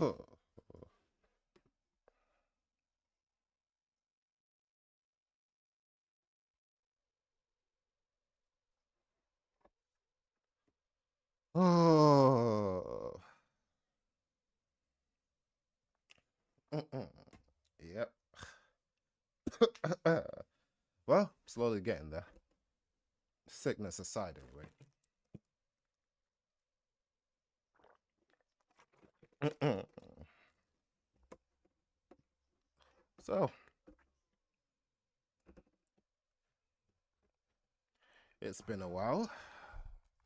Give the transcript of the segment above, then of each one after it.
Oh. Mm-mm. Yep. Well, slowly getting there. Sickness aside, anyway. Mm-mm. So, it's been a while.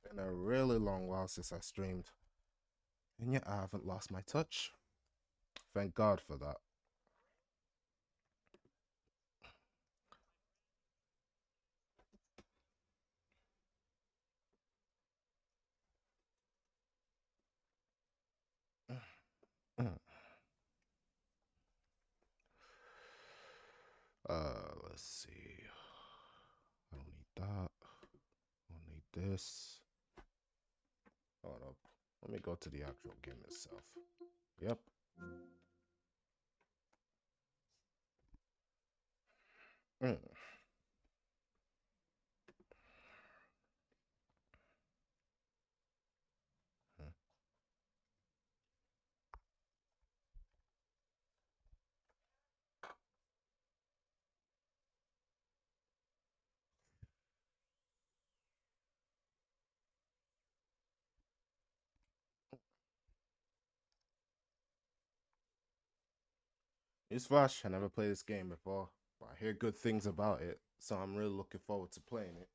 Been a really long while since I streamed. And yet I haven't lost my touch. Thank God for that. Mm. Let's see. I don't need that. I don't need this. Hold up. Let me go to the actual game itself. Yep. Mm. It's Vash. I never played this game before, but I hear good things about it, so I'm really looking forward to playing it.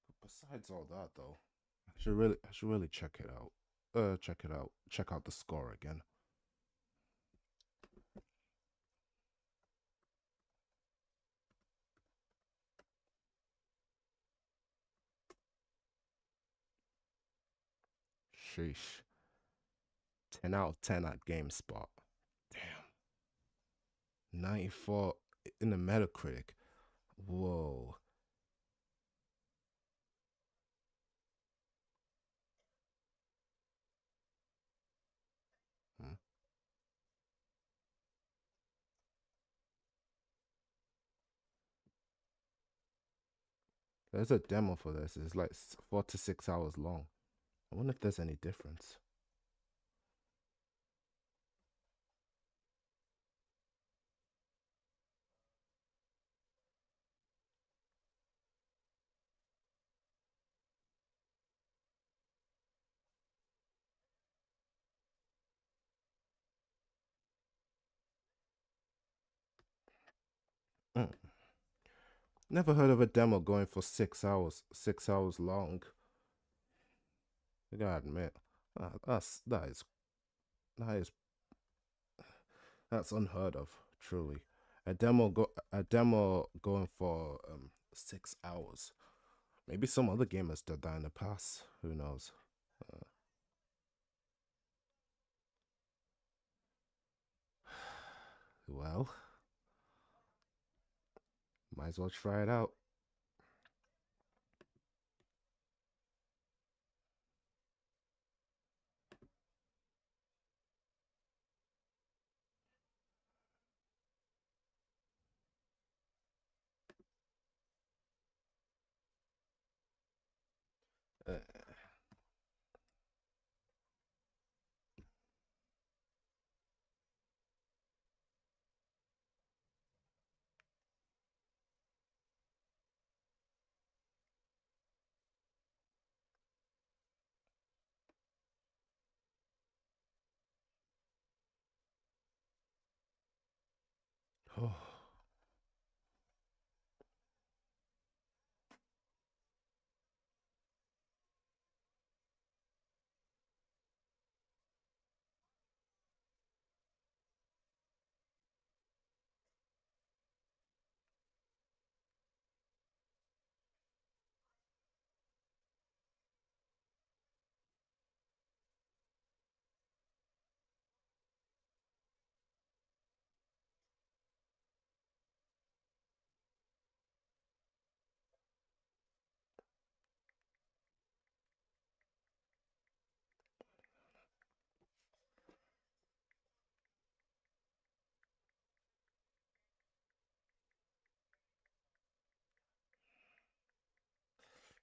But besides all that, though, I should really check it out. Check it out. Check out the score again. Sheesh. 10 out of 10 at GameSpot. Damn. 94 in the Metacritic. Whoa. Hmm. There's a demo for this. It's like 4 to 6 hours long. I wonder if there's any difference. Mm. Never heard of a demo going for 6 hours. 6 hours long. I gotta admit, that is that's unheard of. Truly, a demo going for 6 hours. Maybe some other gamers did that in the past. Who knows? Uh, well, might as well try it out. Uh, oh,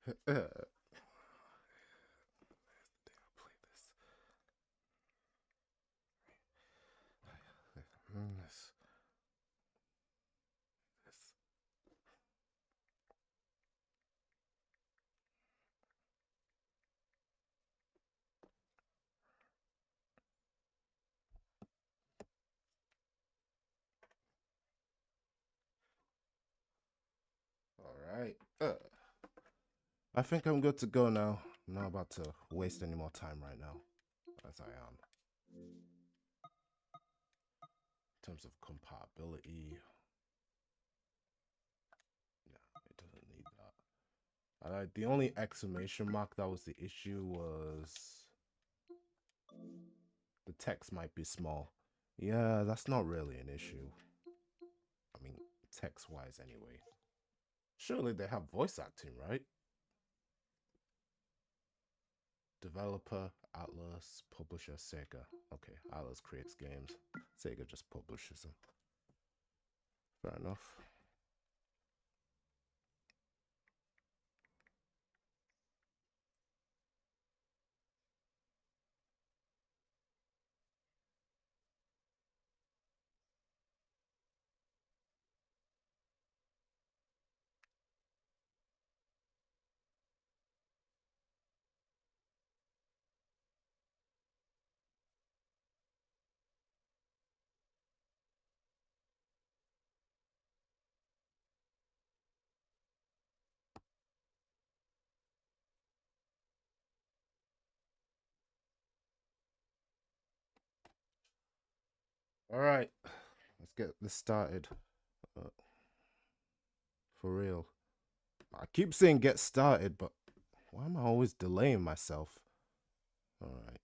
This. All right. I think I'm good to go now. I'm not about to waste any more time right now, as I am. In terms of compatibility, yeah, it doesn't need that. The only exclamation mark that was the issue was the text might be small. Yeah, that's not really an issue. I mean, text-wise anyway. Surely they have voice acting, right? Developer, Atlus, publisher, Sega. Okay, Atlus creates games. Sega just publishes them. Fair enough. All right, let's get this started. Uh, for real. I keep saying get started, but why am I always delaying myself? All right.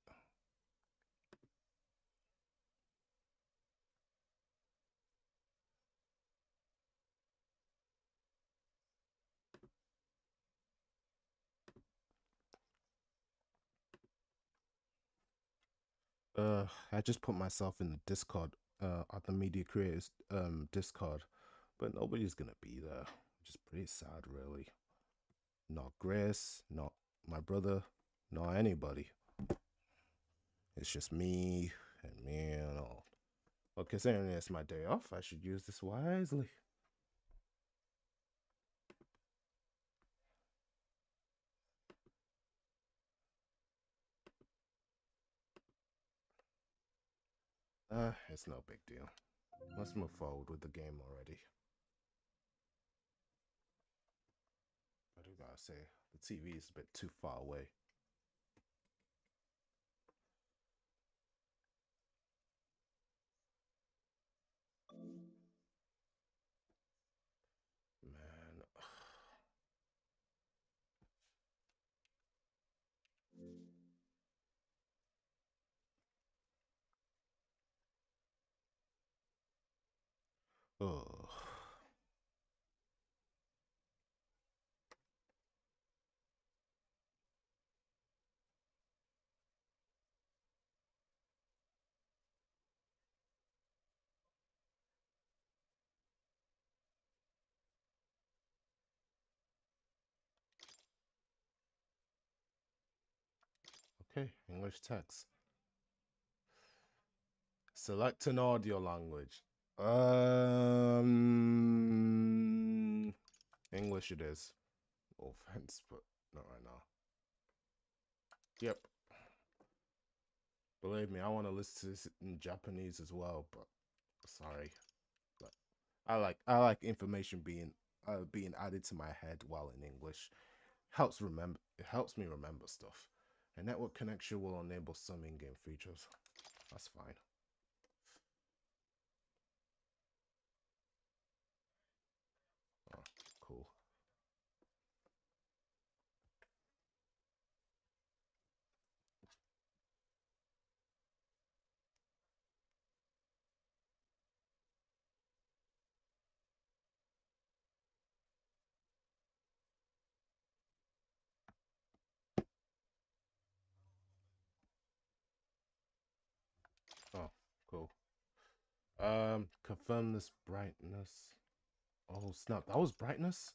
I just put myself in the Discord, at the media creators Discord, but nobody's gonna be there. Which is pretty sad, really. Not Grace, not my brother, not anybody. It's just me and me and all. Well, considering it's my day off, I should use this wisely. It's no big deal. Let's move forward with the game already. I do gotta say, the TV is a bit too far away. Man. Oh. Okay, English text. Select an audio language. English it is. Offense, but not right now. Yep. Believe me, I want to listen to this in Japanese as well, but sorry. But I like information being added to my head while in English. It helps me remember stuff. A network connection will enable some in-game features. That's fine. Oh, cool. Oh, cool. Confirm this brightness. Oh snap, that was brightness?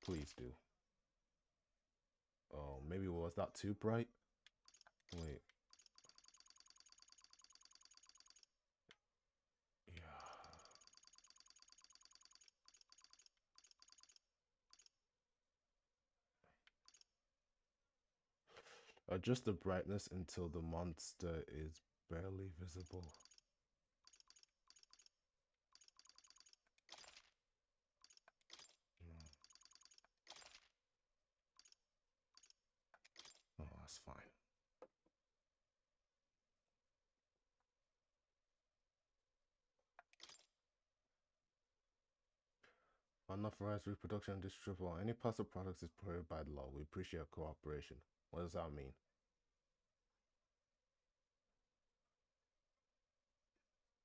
Please do. Oh, maybe was that too bright? Wait. Yeah. Adjust the brightness until the monster is barely visible. Oh, that's fine. Unauthorized reproduction and distribution of any parts of products is prohibited by the law. We appreciate cooperation. What does that mean?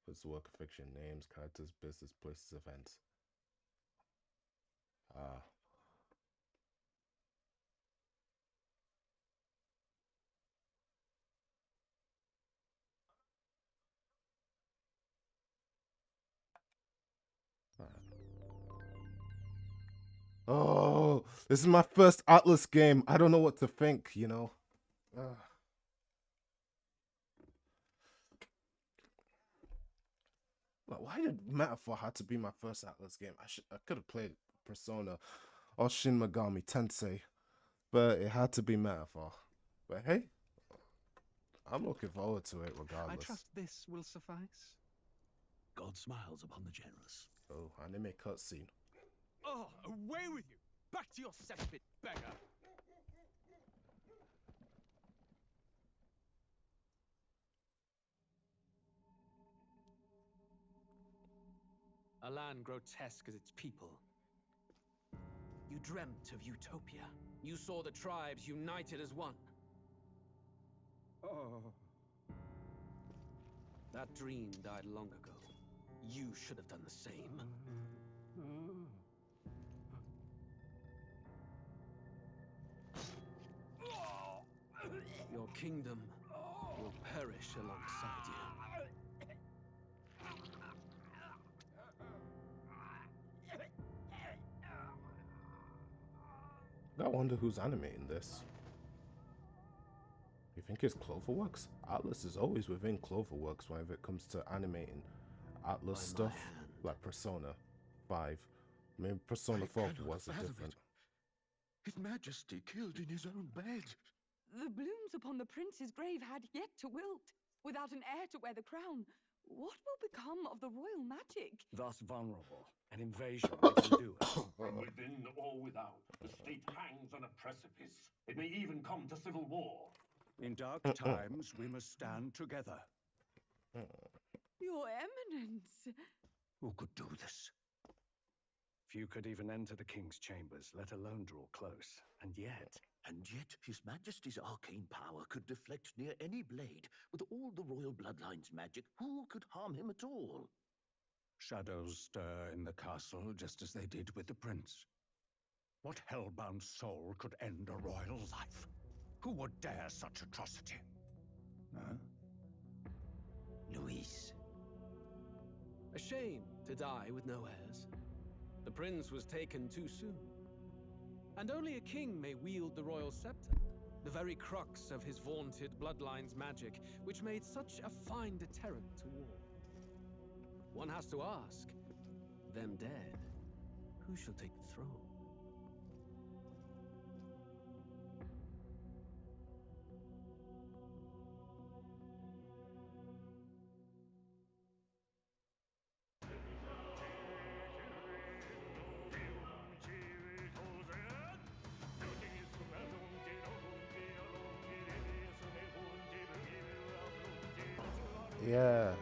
It's work of fiction, names, characters, business, places, events. Ah. Oh, this is my first Atlas game. I don't know what to think, you know. Like, why did Metaphor have to be my first Atlas game? I could have played Persona or Shin Megami Tensei, but it had to be Metaphor. But hey, I'm looking forward to it regardless. I trust this will suffice. God smiles upon the generous. Oh, anime cutscene. Oh, away with you! Back to your cesspit, beggar! A land grotesque as its people. You dreamt of utopia. You saw the tribes united as one. Oh. That dream died long ago. You should have done the same. Your kingdom will perish alongside you. I wonder who's animating this. You think it's Cloverworks? Atlus is always within Cloverworks whenever it comes to animating Atlus stuff, like Persona 5. Maybe Persona 4 was a different. His Majesty killed in his own bed. The blooms upon the prince's grave had yet to wilt. Without an heir to wear the crown, what will become of the royal magic? Thus vulnerable, an invasion might undo it. From within or without, the state hangs on a precipice. It may even come to civil war. In dark times, we must stand together. Your Eminence! Who could do this? Few could even enter the king's chambers, let alone draw close. And yet, His Majesty's arcane power could deflect near any blade. With all the royal bloodline's magic, who could harm him at all? shadows stir in the castle just as they did with the prince. What hellbound soul could end a royal life? Who would dare such atrocity? Huh? Luis. A shame to die with no heirs. The prince was taken too soon. And only a king may wield the royal scepter, the very crux of his vaunted bloodline's magic, which made such a fine deterrent to war. One has to ask, them dead, who shall take the throne? Yeah.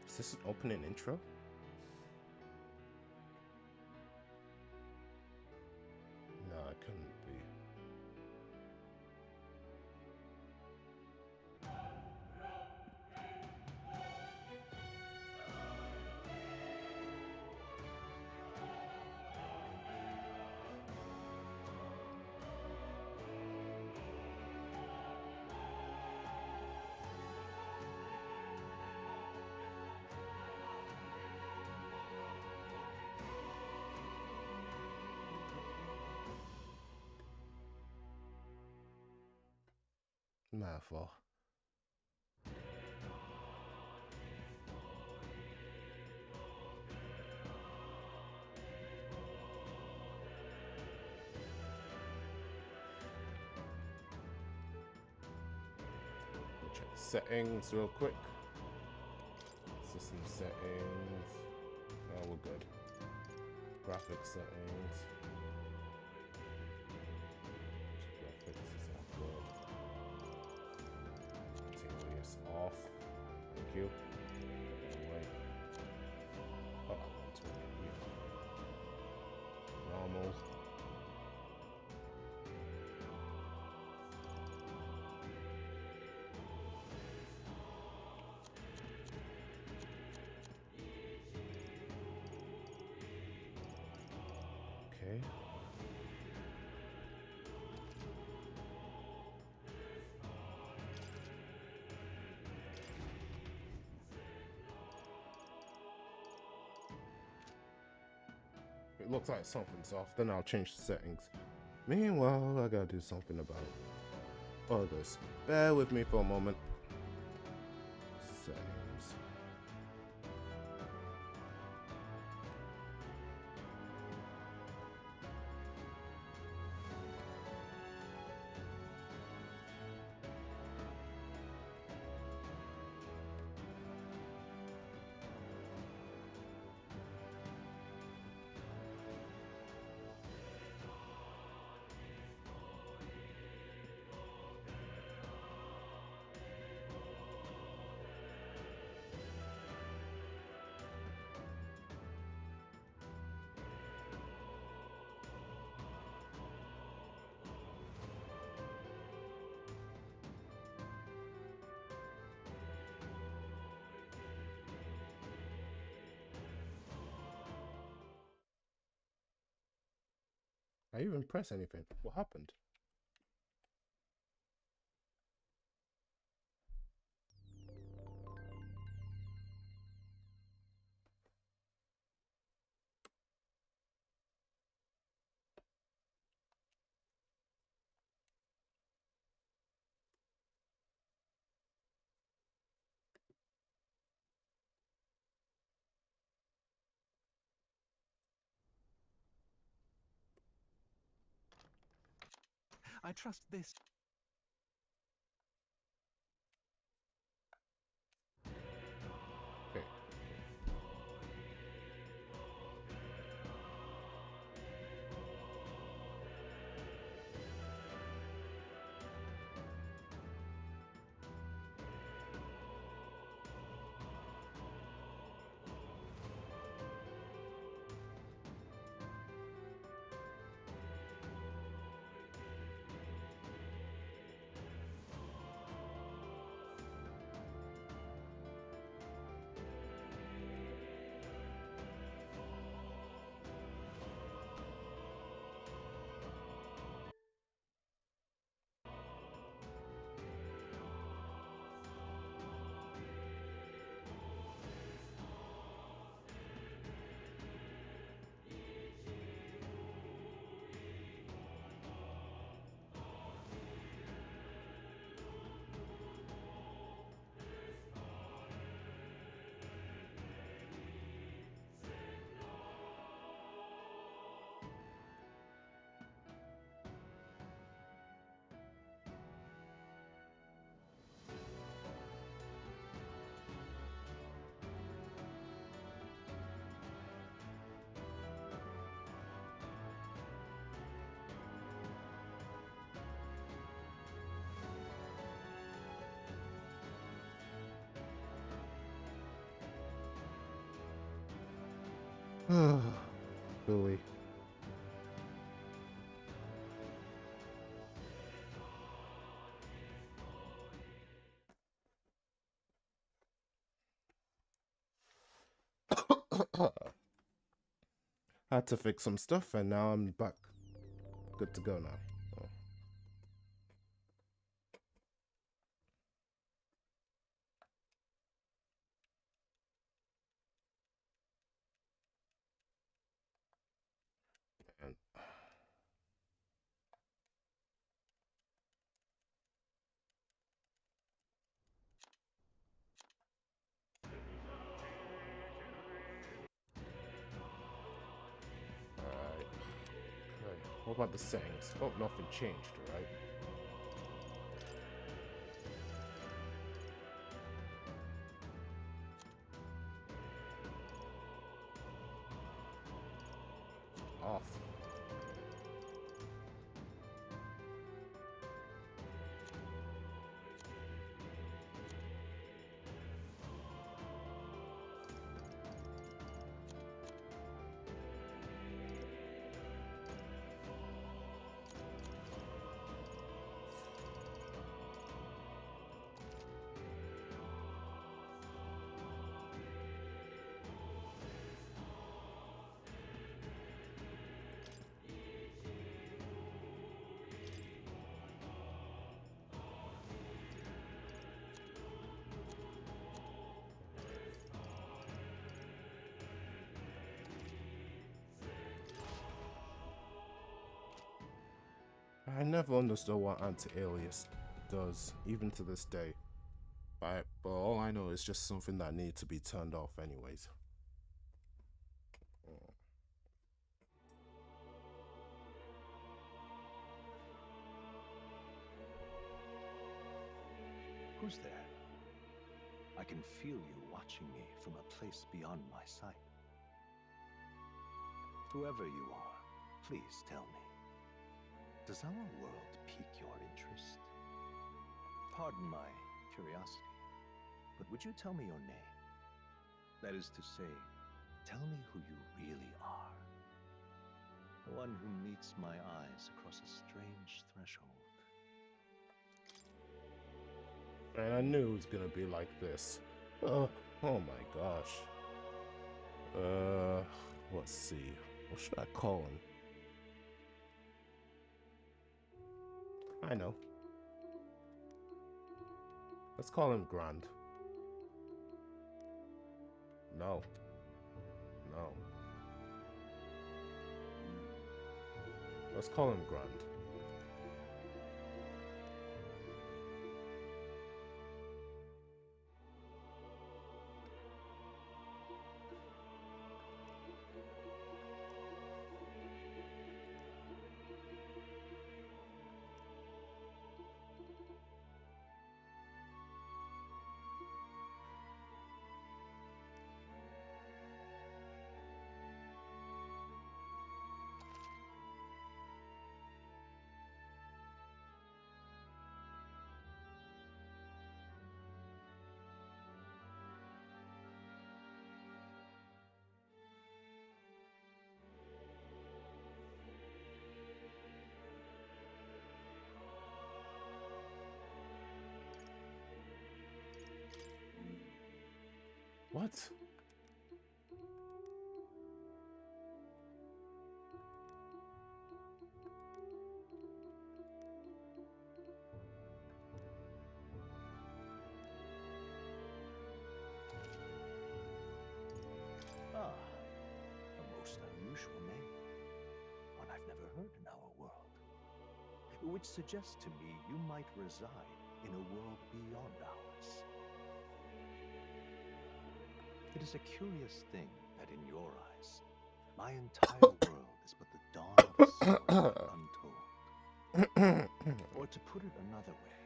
Is this an opening intro? No, it couldn't be. Metaphor. Check settings real quick. System settings. Oh, we're good. Graphics settings. Graphics is all good. Take this off. Thank you. Oh, wait. Oh, 120. Yeah. Normal. Okay. It looks like something's off. Then I'll change the settings. Meanwhile, I gotta do something about others. Bear with me for a moment. Settings. I even press anything. What happened? I trust this. Okay. Gooey. Had to fix some stuff and now I'm back. Good to go now. Oh. And What about the settings? Oh, nothing changed, right? Off. I never understood what anti-alias does, even to this day. But all I know is just something that needs to be turned off anyways. Who's there? I can feel you watching me from a place beyond my sight. Whoever you are, please tell me. Does our world pique your interest? Pardon my curiosity, but would you tell me your name? That is to say, tell me who you really are. The one who meets my eyes across a strange threshold. And I knew it was gonna be like this. Oh my gosh. Let's see. What should I call him? I know. Let's call him Grand. No. No. Let's call him Grand. What? Ah, a most unusual name. One I've never heard in our world. Which suggests to me you might reside in a world beyond ours. It is a curious thing that in your eyes, my entire world is but the dawn of a story untold. Or to put it another way,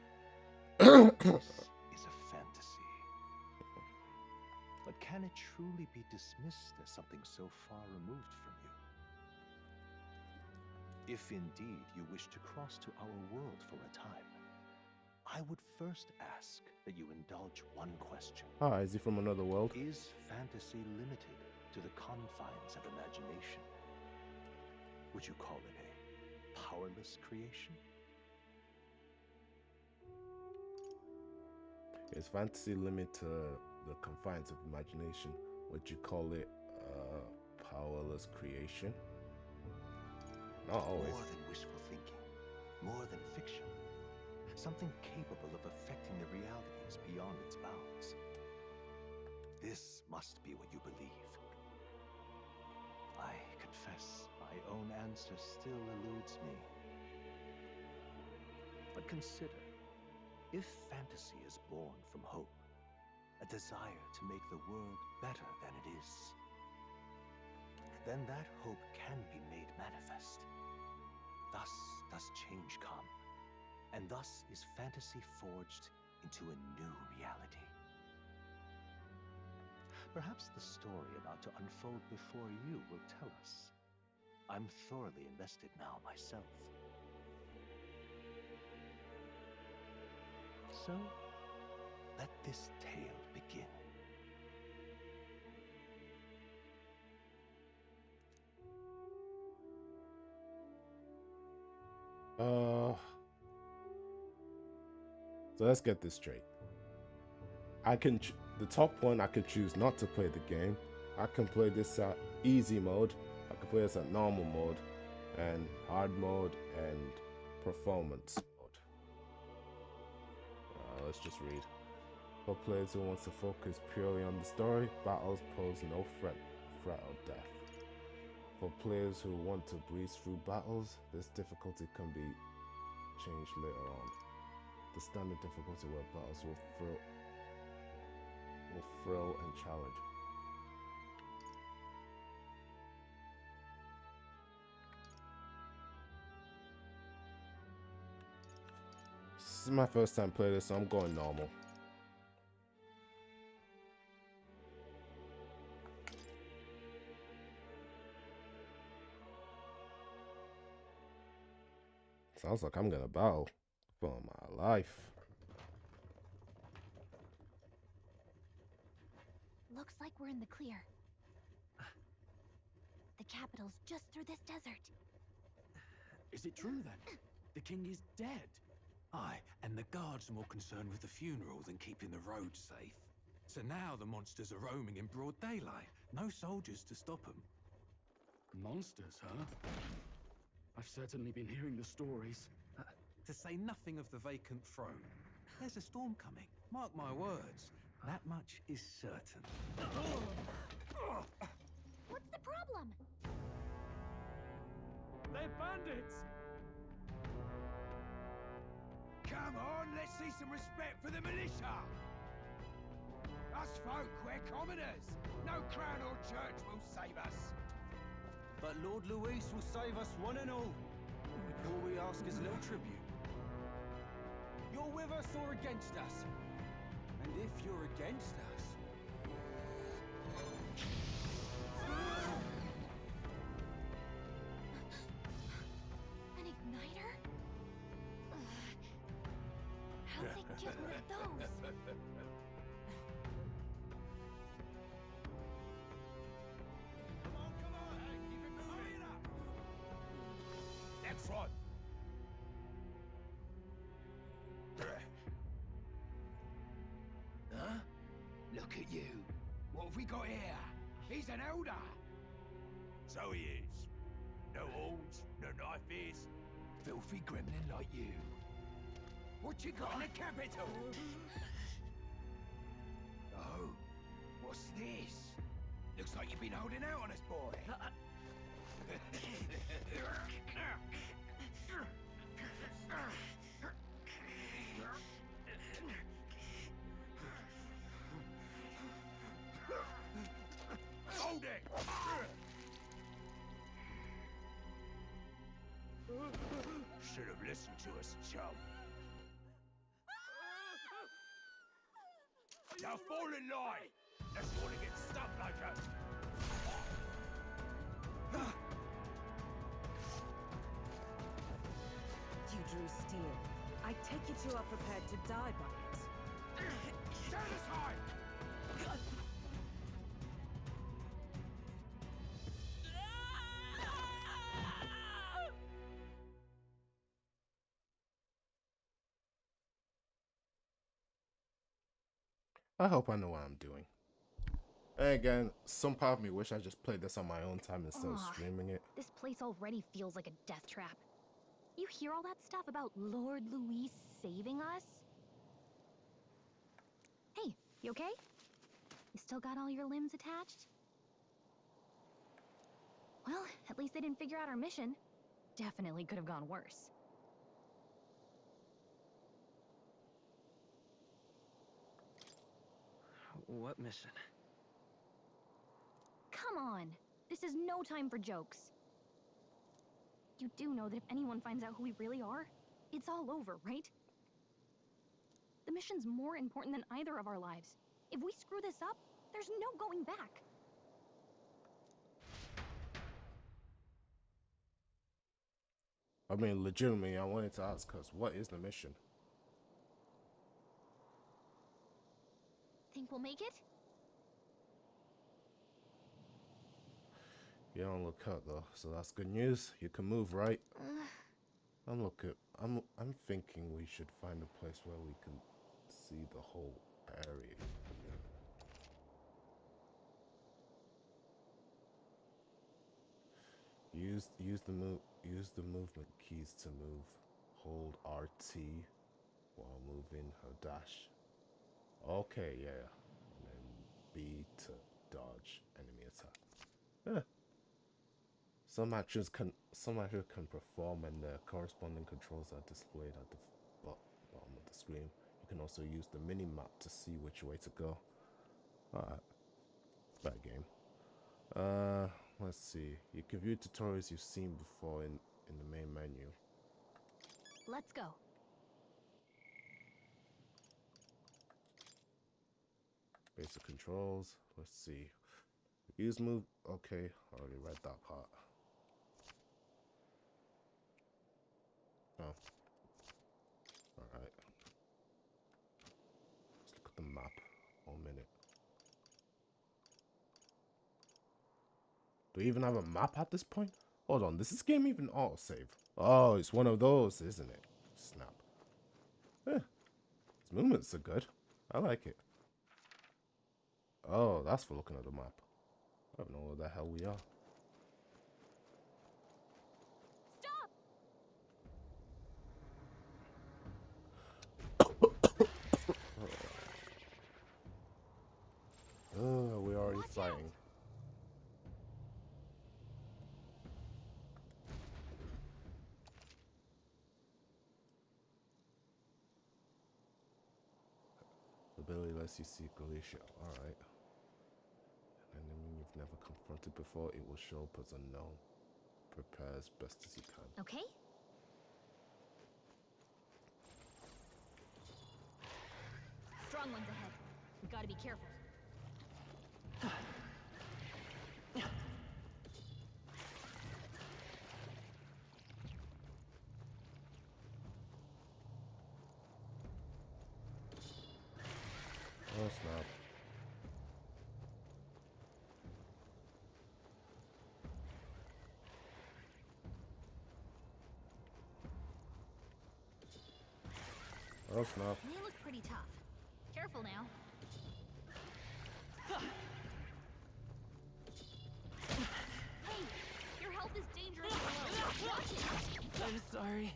this is a fantasy. But can it truly be dismissed as something so far removed from you? If indeed you wish to cross to our world for a time, I would first ask that you indulge one question. Ah, is he from another world? Is fantasy limited to the confines of imagination? Would you call it a powerless creation? Is fantasy limited to the confines of imagination? Would you call it powerless creation? Not always. More than wishful thinking, more than fiction. Something capable of affecting the realities beyond its bounds. This must be what you believe. I confess my own answer still eludes me. But consider, if fantasy is born from hope, a desire to make the world better than it is, then that hope can be made manifest. Thus does change come, and thus is fantasy forged into a new reality. Perhaps the story about to unfold before you will tell us. I'm thoroughly invested now myself. So, let this tale begin. So let's get this straight. The top one, I could choose not to play the game. I can play this at easy mode. I can play this at normal mode, and hard mode, and performance mode. Let's just read. For players who want to focus purely on the story, battles pose no threat or death. For players who want to breeze through battles, this difficulty can be changed later on. The standard difficulty where battles will thrill and challenge. This is my first time playing this, so I'm going normal. Sounds like I'm gonna battle for my life. Looks like we're in the clear. The capital's just through this desert. Is it true then? The king is dead? Aye, and the guards are more concerned with the funeral than keeping the roads safe. So now the monsters are roaming in broad daylight. No soldiers to stop them. Monsters, huh? I've certainly been hearing the stories. To say nothing of the vacant throne. There's a storm coming. Mark my words. That much is certain. What's the problem? They're bandits! Come on, let's see some respect for the militia! Us folk, we're commoners! No crown or church will save us! But Lord Luis will save us one and all. All we ask is a little tribute. You're with us or against us? And if you're against us... An igniter? How'd they get rid of those? Come on, hey, keep it moving up! Next one! Huh? Look at you. What have we got here? He's an elder. So he is. No horns, no knifes. Filthy gremlin like you. What you got in the capital? Oh, what's this? Looks like you've been holding out on us, boy. Hold it! Should have listened to us, chum. Now fall in line! Let's want to get stuck like us! You drew steel. I take it you are prepared to die by it. Stand aside! I hope I know what I'm doing. And again, some part of me wish I just played this on my own time instead of streaming it. This place already feels like a death trap. You hear all that stuff about Lord Luis saving us? Hey, you okay? You still got all your limbs attached? Well, at least they didn't figure out our mission. Definitely could have gone worse. What mission? Come on! This is no time for jokes. You do know that if anyone finds out who we really are, it's all over, right? The mission's more important than either of our lives. If we screw this up, there's no going back. I mean, legitimately, I wanted to ask, cause what is the mission? Think we'll make it? You don't look hurt though, so that's good news. You can move, right? I'm thinking we should find a place where we can see the whole area. Use the movement keys to move. Hold RT while moving or dash. Okay, yeah. And then B to dodge enemy attack. Yeah. Some actions can perform and the corresponding controls are displayed at the bottom of the screen. You can also use the mini map to see which way to go. Alright. Bad game. Let's see. You can view tutorials you've seen before in the main menu. Let's go. Basic controls. Let's see. Use move. Okay, I already read that part. Oh. Alright. Let's look at the map. 1 minute. Do we even have a map at this point? Hold on, does this game even autosave? Oh, it's one of those, isn't it? Snap. Its movements are good. I like it. Oh, that's for looking at the map. I don't know where the hell we are. Oh, we're already fighting. Ability lets you see Galicia. Alright. An enemy you've never confronted before, it will show up as unknown. Prepare as best as you can. Okay. Strong ones ahead. We gotta be careful. Oh snap. Oh snap. They look pretty tough. Careful now. Hey, your health is dangerously low. Watch it. I'm sorry,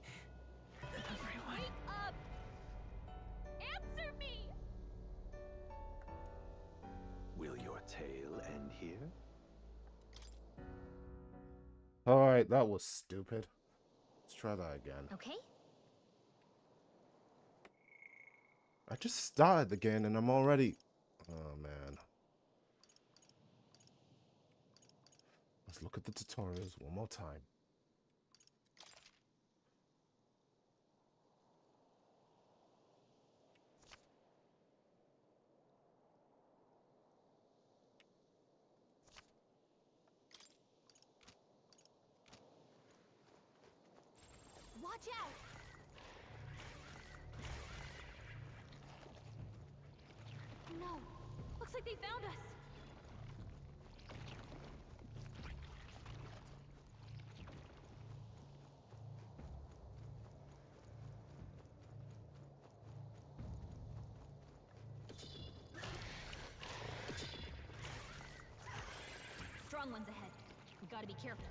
everyone. Wake up! Answer me! Will your tale end here? Alright, that was stupid. Let's try that again. Okay. I just started the game and I'm already... Oh man. Let's look at the tutorials one more time. Watch out! No. Looks like they found us. Strong ones ahead. We gotta be careful.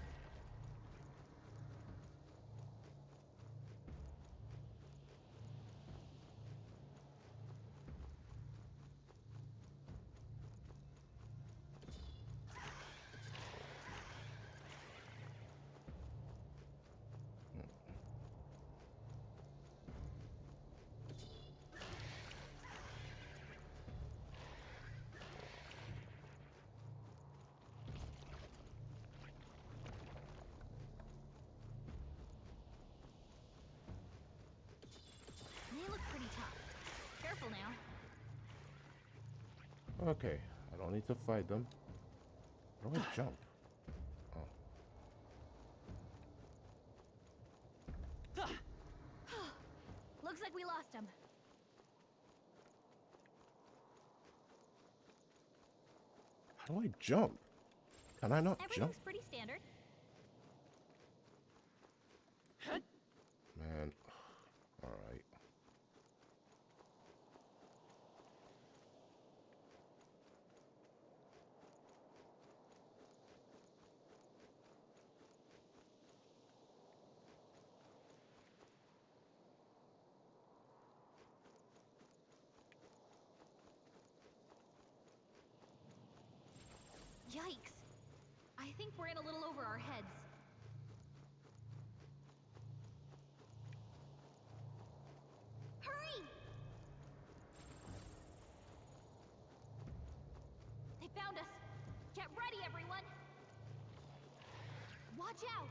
careful now. Okay, I don't need to fight them. How do I jump? Oh. Looks like we lost him. How do I jump? Can I not jump? Everything's pretty standard. Man. Alright. Yikes. I think we're in a little over our heads. Hurry! They found us. Get ready, everyone. Watch out.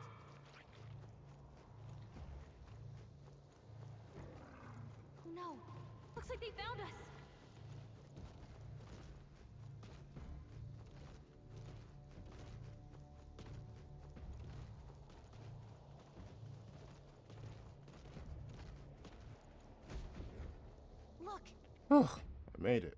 Oh no. Looks like they found us. Look. Oh, I made it.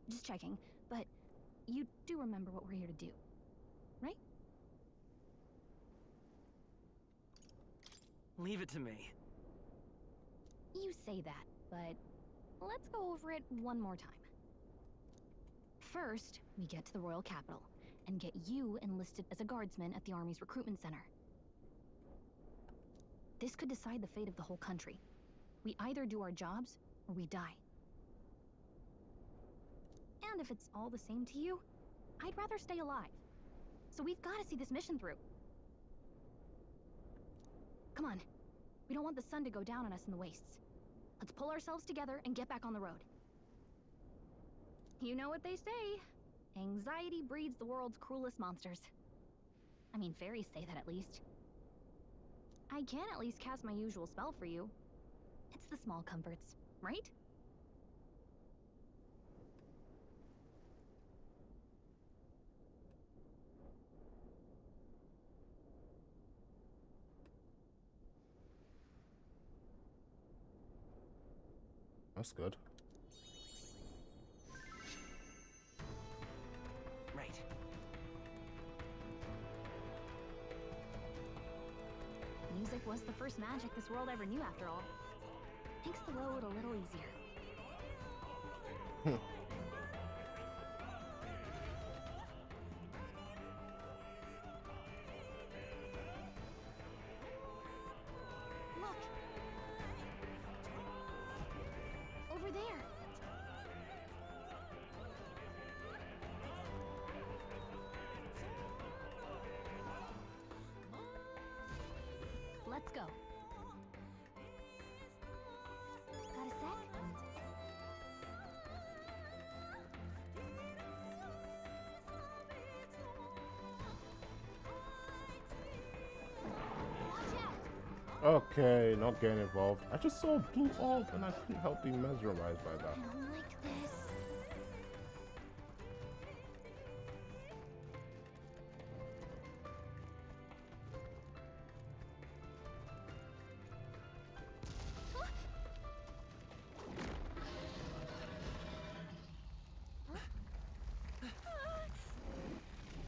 Just checking, but you do remember what we're here to do, right? Leave it to me. You say that, but let's go over it one more time. First, we get to the royal capital and get you enlisted as a guardsman at the army's recruitment center. This could decide the fate of the whole country. We either do our jobs or we die. And if it's all the same to you, I'd rather stay alive. So we've got to see this mission through. Come on. We don't want the sun to go down on us in the wastes. Let's pull ourselves together and get back on the road. You know what they say. Anxiety breeds the world's cruelest monsters. I mean, fairies say that at least. I can at least cast my usual spell for you. It's the small comforts, right? That's good. Right. Music was the first magic this world ever knew, after all. Makes the road a little easier. Look! Over there! Let's go. Got a sec? Watch out! Okay, not getting involved. I just saw a blue orb and I couldn't help being mesmerized by that. I don't like this.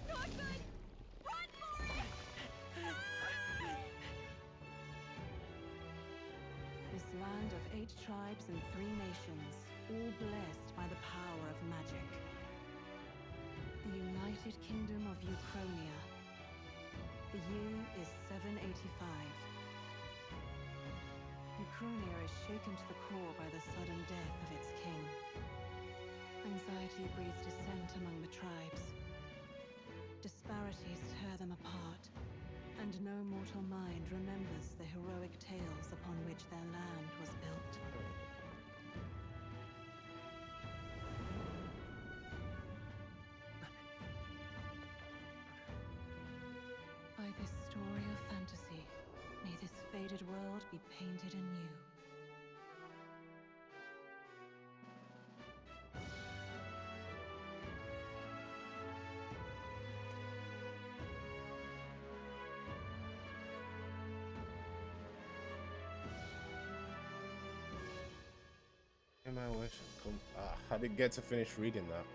Not good! Run for it! This land of 8 tribes and 3 nations, all blessed by the power of magic. The United Kingdom of Uchronia. The year is 785. Uchronia is shaken to the core by the sudden death of its king. Anxiety breeds dissent among the tribes. Disparities tear them apart, and no mortal mind remembers the heroic tales upon which their land was built. united world be painted anew. In my wish, I didn't get to finish reading that.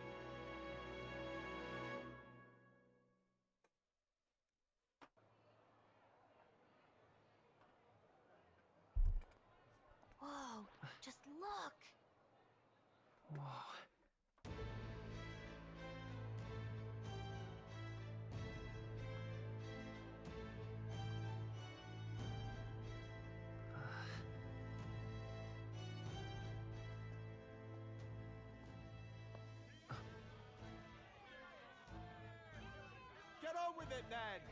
Whoa, just look. Whoa. Get on with it then!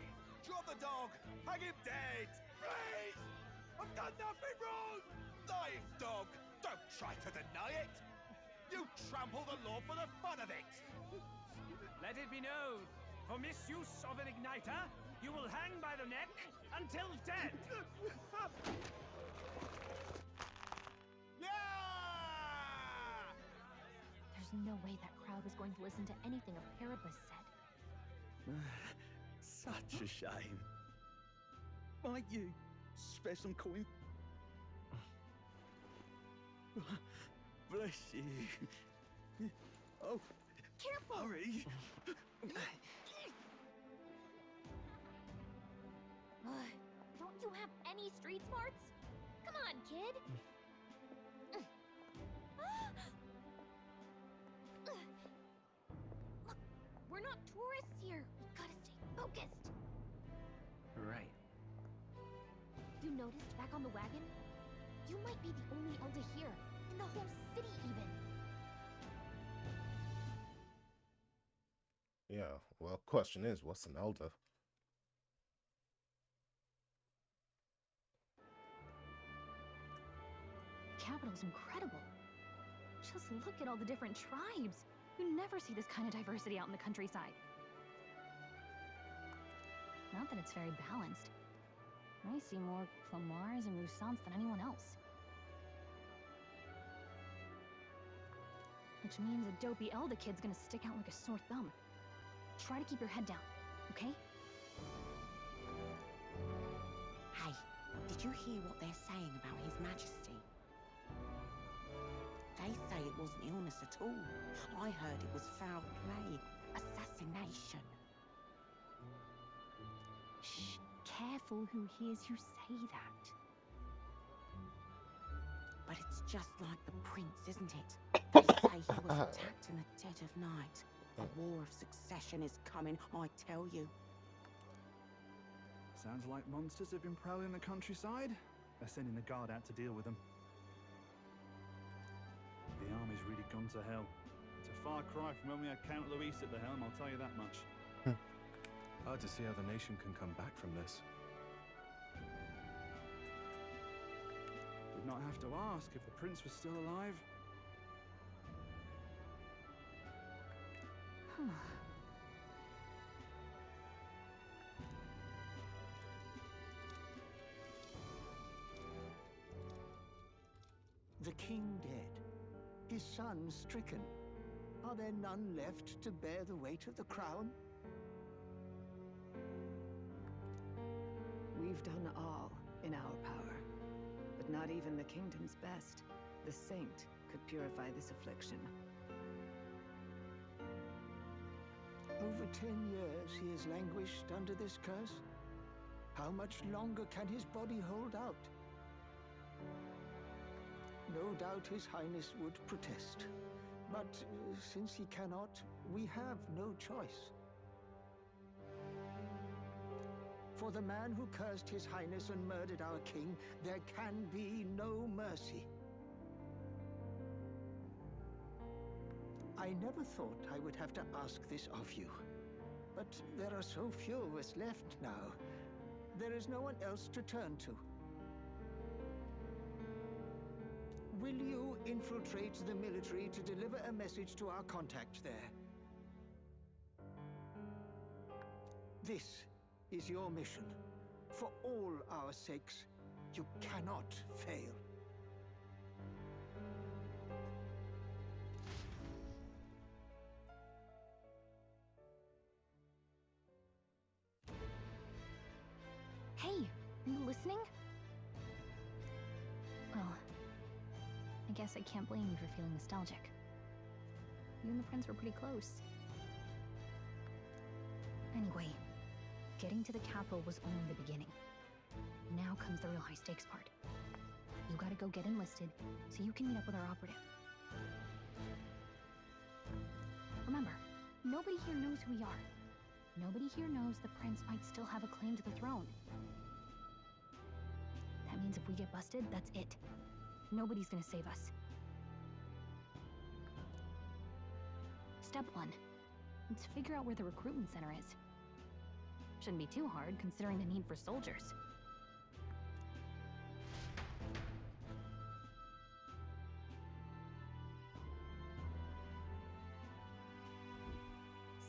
Drop the dog! Hang him dead! Please! I've done nothing wrong! Lying dog! Don't try to deny it! You trample the law for the fun of it! Let it be known, for misuse of an igniter, you will hang by the neck until dead! Yeah! There's no way that crowd was going to listen to anything a Paribus said. Such a shame. Might you spare some coin? Bless you. Oh, Careful! hurry. Don't you have any street smarts? Come on, kid! Look, we're not tourists here. We gotta stay focused. Right. You noticed back on the wagon? You might be the only Elder here, in the whole city even. Yeah, well, question is, what's an elder? The capital's incredible. Just look at all the different tribes. You never see this kind of diversity out in the countryside. Not that it's very balanced. I see more Clomoirs and Roussants than anyone else. Which means a dopey Elder kid's gonna stick out like a sore thumb. Try to keep your head down, okay? Hey, did you hear what they're saying about His Majesty? They say it wasn't illness at all. I heard it was foul play, assassination. Shh, careful who hears you say that. But it's just like the prince, isn't it? They say he was attacked in the dead of night. A war of succession is coming, I tell you. Sounds like monsters have been prowling the countryside. They're sending the guard out to deal with them. The army's really gone to hell. It's a far cry from when we had Count Luis at the helm, I'll tell you that much. Hard to see how the nation can come back from this. We'd not have to ask if the prince was still alive. The king dead, his son stricken. Are there none left to bear the weight of the crown? We've done all in our power, but not even the kingdom's best, the saint, could purify this affliction. Over 10 years he has languished under this curse. How much longer can his body hold out? No doubt His Highness would protest. But since he cannot, we have no choice. For the man who cursed His Highness and murdered our king, there can be no mercy. I never thought I would have to ask this of you. But there are so few of us left now. There is no one else to turn to. Will you infiltrate the military to deliver a message to our contact there? This is your mission. For all our sakes, You cannot fail. Hey, are you listening? Well, I guess I can't blame you for feeling nostalgic. You and the prince were pretty close. Anyway, getting to the capital was only the beginning. Now comes the real high-stakes part. You gotta go get enlisted so you can meet up with our operative. Remember, nobody here knows who we are. Nobody here knows the prince might still have a claim to the throne. That means if we get busted, that's it. Nobody's gonna save us. Step 1. Let's figure out where the recruitment center is. Shouldn't be too hard, considering the need for soldiers.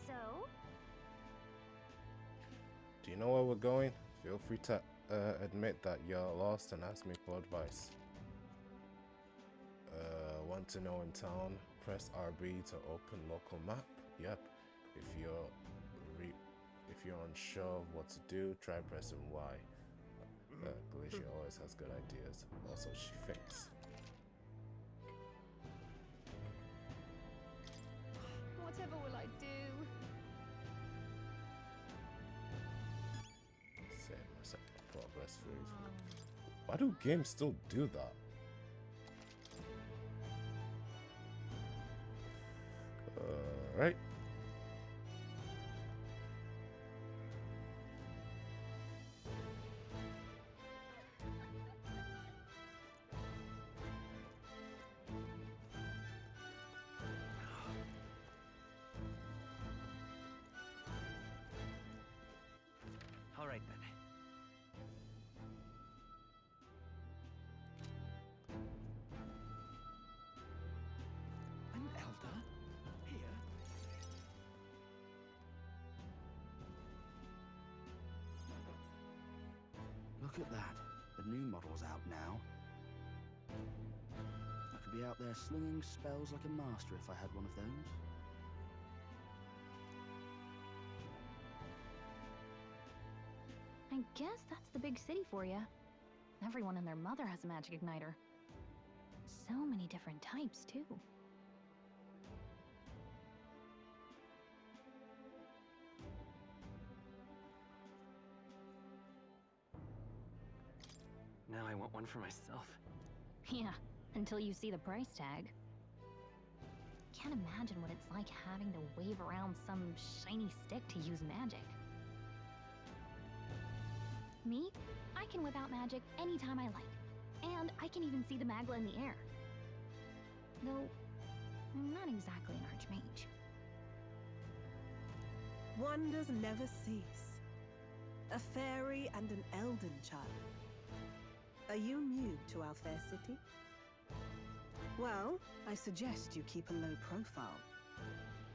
So? Do you know where we're going? Feel free to admit that you're lost and ask me for advice. Want to know in town? Press RB to open local map. Yep. If you're unsure of what to do, try pressing Y. Galicia always has good ideas. Also, she thinks. Whatever will I do? Save myself progress freeze. Why do games still do that? Right. All right then. An elder? Here? Look at that. The new model's out now. I could be out there slinging spells like a master if I had one of those. I guess that's the big city for you. Everyone and their mother has a magic igniter. So many different types, too. Now I want one for myself. Yeah, until you see the price tag. Can't imagine what it's like having to wave around some shiny stick to use magic. Me? I can whip out magic anytime I like. And I can even see the Magla in the air. Though, I'm not exactly an archmage. Wonders never cease. A fairy and an elden child. Are you new to our fair city? Well, I suggest you keep a low profile.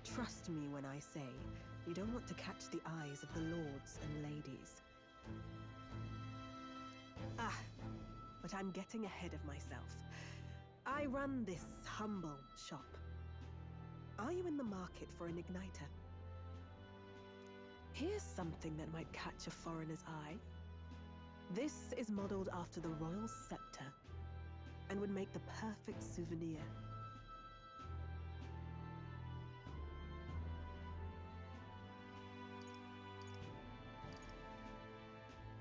Trust me when I say you don't want to catch the eyes of the lords and ladies. Ah, but I'm getting ahead of myself. I run this humble shop. Are you in the market for an igniter? Here's something that might catch a foreigner's eye. This is modeled after the royal scepter and would make the perfect souvenir.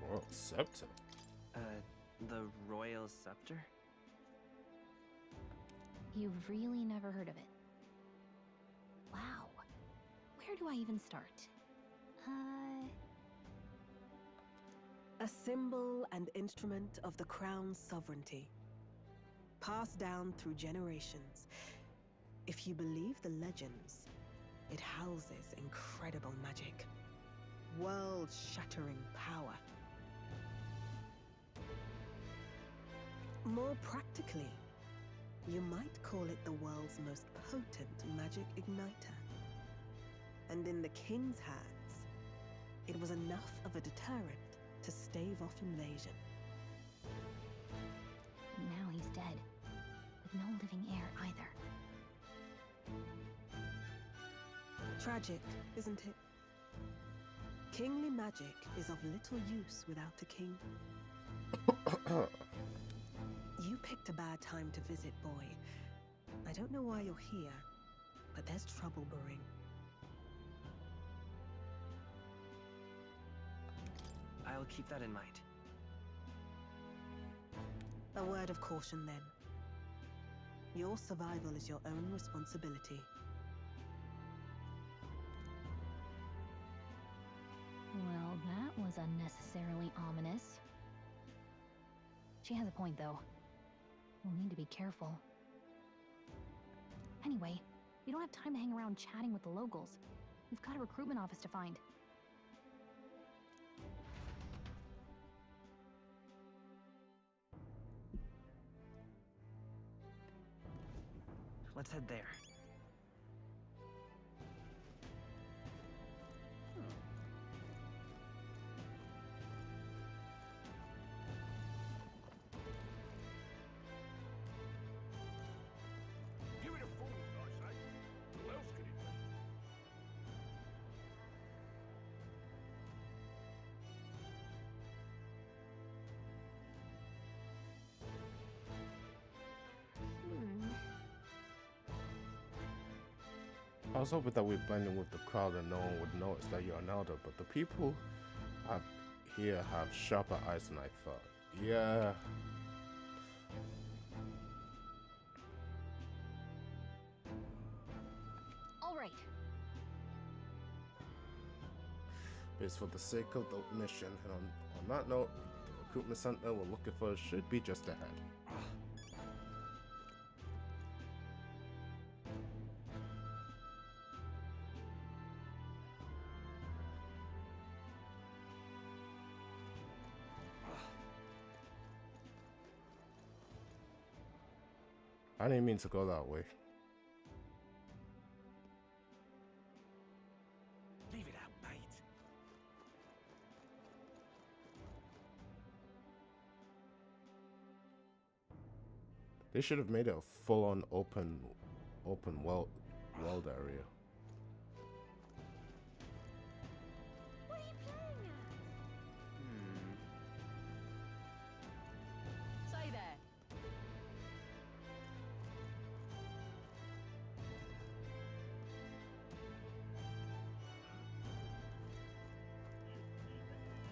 Royal scepter? The royal scepter? You've really never heard of it. Wow. Where do I even start? A symbol and instrument of the crown's sovereignty. Passed down through generations. If you believe the legends, it houses incredible magic. World-shattering power. More practically, you might call it the world's most potent magic igniter. And in the king's hands, it was enough of a deterrent to stave off invasion. Tragic, isn't it? Kingly magic is of little use without a king. You picked a bad time to visit, boy. I don't know why you're here, but there's trouble brewing. I'll keep that in mind. A word of caution, then. Your survival is your own responsibility. Well, that was unnecessarily ominous. She has a point, though. We'll need to be careful. Anyway, we don't have time to hang around chatting with the locals. We've got a recruitment office to find. Let's head there. Give it a fool, I say. Who else could it be? I was hoping that we'd blend in with the crowd and no one would notice that you're an elder, but the people here have sharper eyes than I thought. Yeah. All right. It's for the sake of the mission, and on that note, the recruitment center we're looking for should be just ahead. I didn't mean to go that way. Leave it out, mate. They should have made it a full-on open world area. What are you playing at? Say there.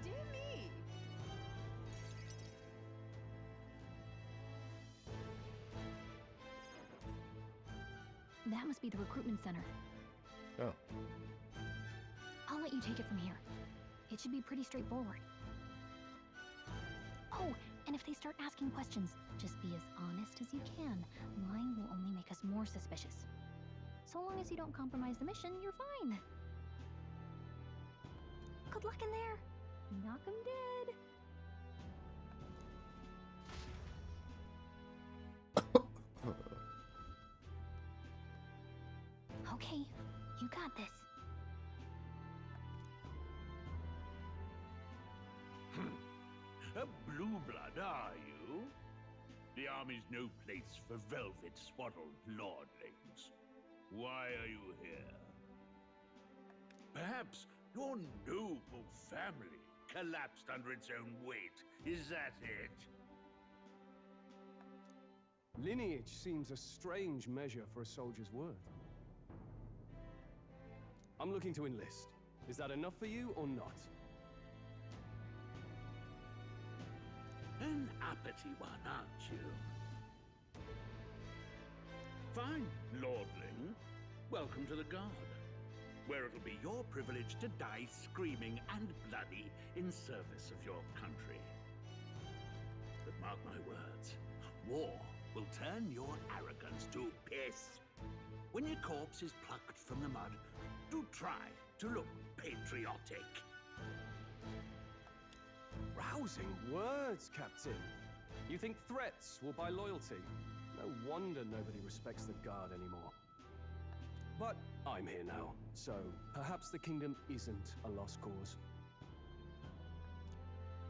Dear me. That must be the recruitment center. Oh. I'll let you take it from here. It should be pretty straightforward. Oh, and if they start asking questions, just be as honest as you can. Lying will only make us more suspicious. So long as you don't compromise the mission, you're fine. Good luck in there. Knock 'em dead. Okay, you got this. A blue blood, are you? The army's no place for velvet-swaddled lordlings. Why are you here? Perhaps your noble family collapsed under its own weight. Is that it? Lineage seems a strange measure for a soldier's worth. I'm looking to enlist. Is that enough for you or not? An uppity one, aren't you? Fine, lordling. Welcome to the Guard, where it'll be your privilege to die screaming and bloody in service of your country. But mark my words, war will turn your arrogance to piss. When your corpse is plucked from the mud, do try to look patriotic. Rousing words, Captain. You think threats will buy loyalty? No wonder nobody respects the Guard anymore. But I'm here now, so perhaps the kingdom isn't a lost cause.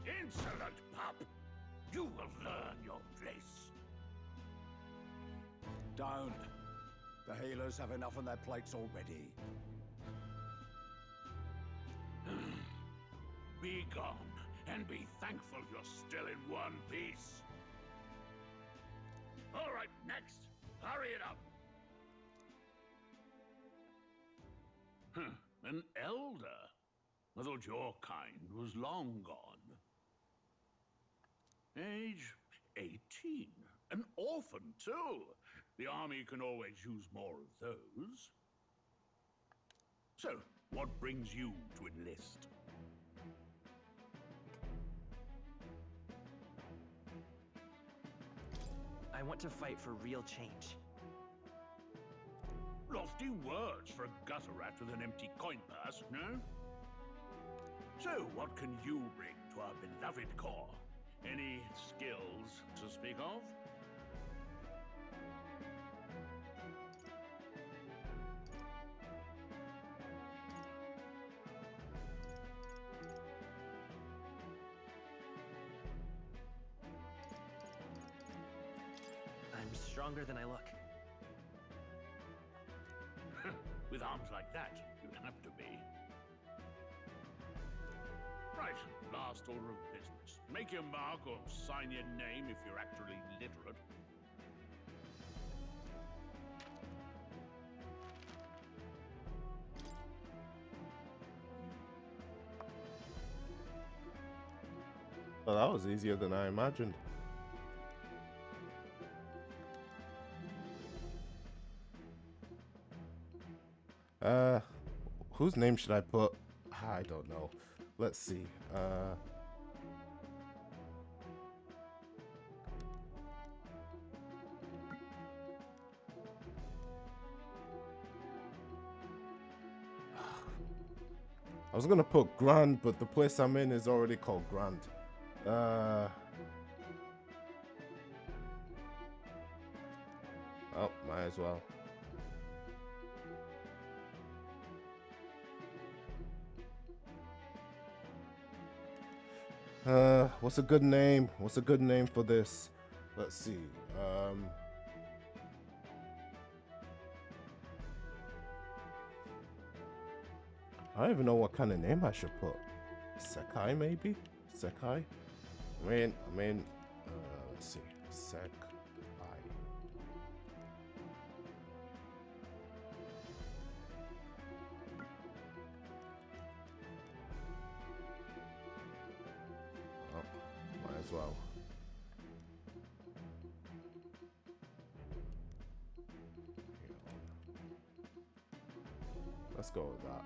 Insolent pup! You will learn your place. Don't. The healers have enough on their plates already. Be gone, and be thankful you're still in one piece. All right, next. Hurry it up. An elder? I thought your kind was long gone. Age 18. An orphan, too. The army can always use more of those. So, what brings you to enlist? I want to fight for real change. Lofty words for a gutter rat with an empty coin purse, no? So, what can you bring to our beloved corps? Any skills to speak of? I'm stronger than I look. With arms like that, you'd have to be. Right, last order of business. Make your mark or sign your name if you're actually literate. Well, that was easier than I imagined. Whose name should I put? I don't know. Let's see. I was gonna put Grand, but the place I'm in is already called Grand. Oh, might as well. What's a good name? What's a good name for this? Let's see. I don't even know what kind of name I should put. Sekai, maybe? Sekai? Let's see. Sekai. Oh, might as well. Let's go with that.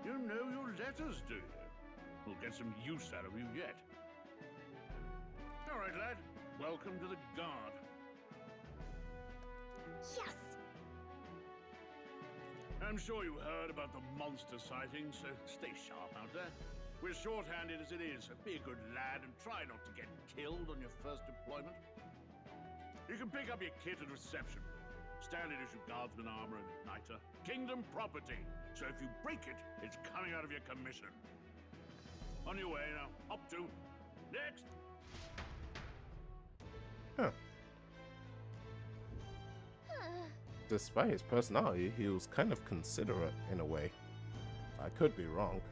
You know your letters, do you? We'll get some use out of you yet. All right, lad. Welcome to the Guard. Yes! I'm sure you heard about the monster sightings, so stay sharp out there. We're short-handed as it is, so be a good lad and try not to get killed on your first deployment. You can pick up your kit at reception. Standard issue guardsman armor and igniter. Kingdom property. So if you break it, it's coming out of your commission. On your way now. Up to. Next. Huh. Despite his personality, he was kind of considerate in a way. I could be wrong.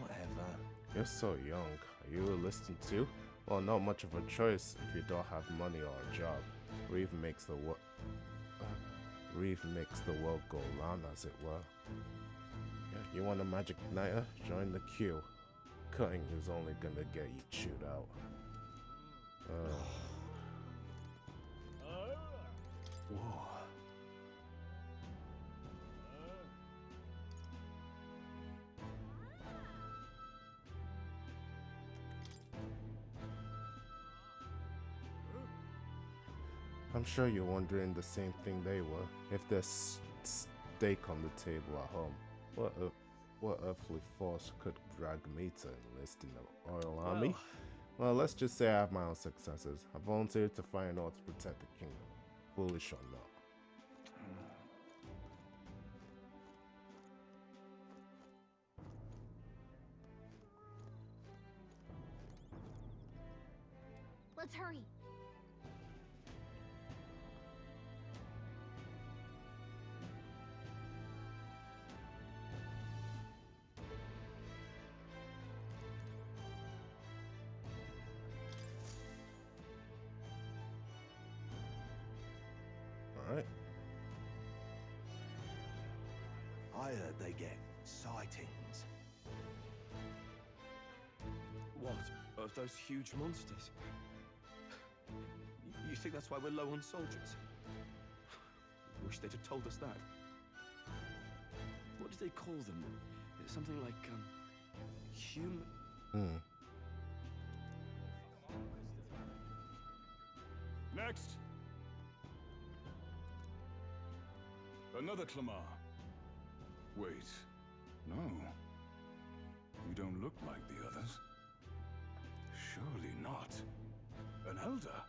Whatever. You're so young. Are you listening to? Well, not much of a choice if you don't have money or a job. Reeve makes the world go round, as it were. Yeah, you want a magic igniter? Join the queue. Cutting is only gonna get you chewed out. Whoa. I'm sure you're wondering the same thing they were. If there's steak on the table at home, what earthly force could drag me to enlist in the Royal Army? Well, let's just say I have my own successors. I volunteered to fight in order to protect the kingdom. Foolish or not. Let's hurry. All right. I heard they get sightings. What? Of those huge monsters? You think that's why we're low on soldiers? Wish they'd have told us that. What did they call them? Something like, human... Next! Another Clamar. Wait, no. You don't look like the others. Surely not. An elder?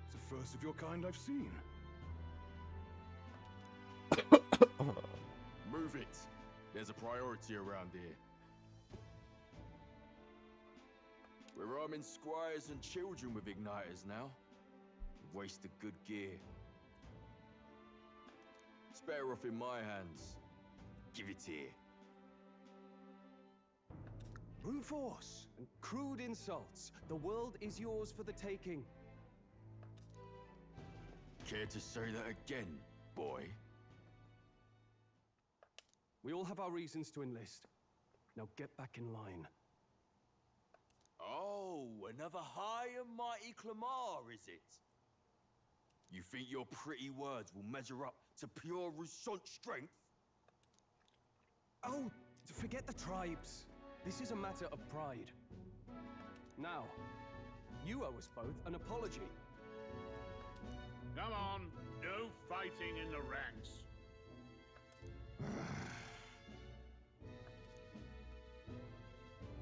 It's the first of your kind I've seen. Move it. There's a priority around here. We're arming squires and children with igniters now. Wasted good gear. It's better off in my hands. Give it here. Brute force and crude insults. The world is yours for the taking. Care to say that again, boy? We all have our reasons to enlist. Now get back in line. Oh, another high and mighty Clamar, is it? You think your pretty words will measure up to pure Rousant strength? Oh, forget the tribes. This is a matter of pride. Now, you owe us both an apology. Come on, no fighting in the ranks.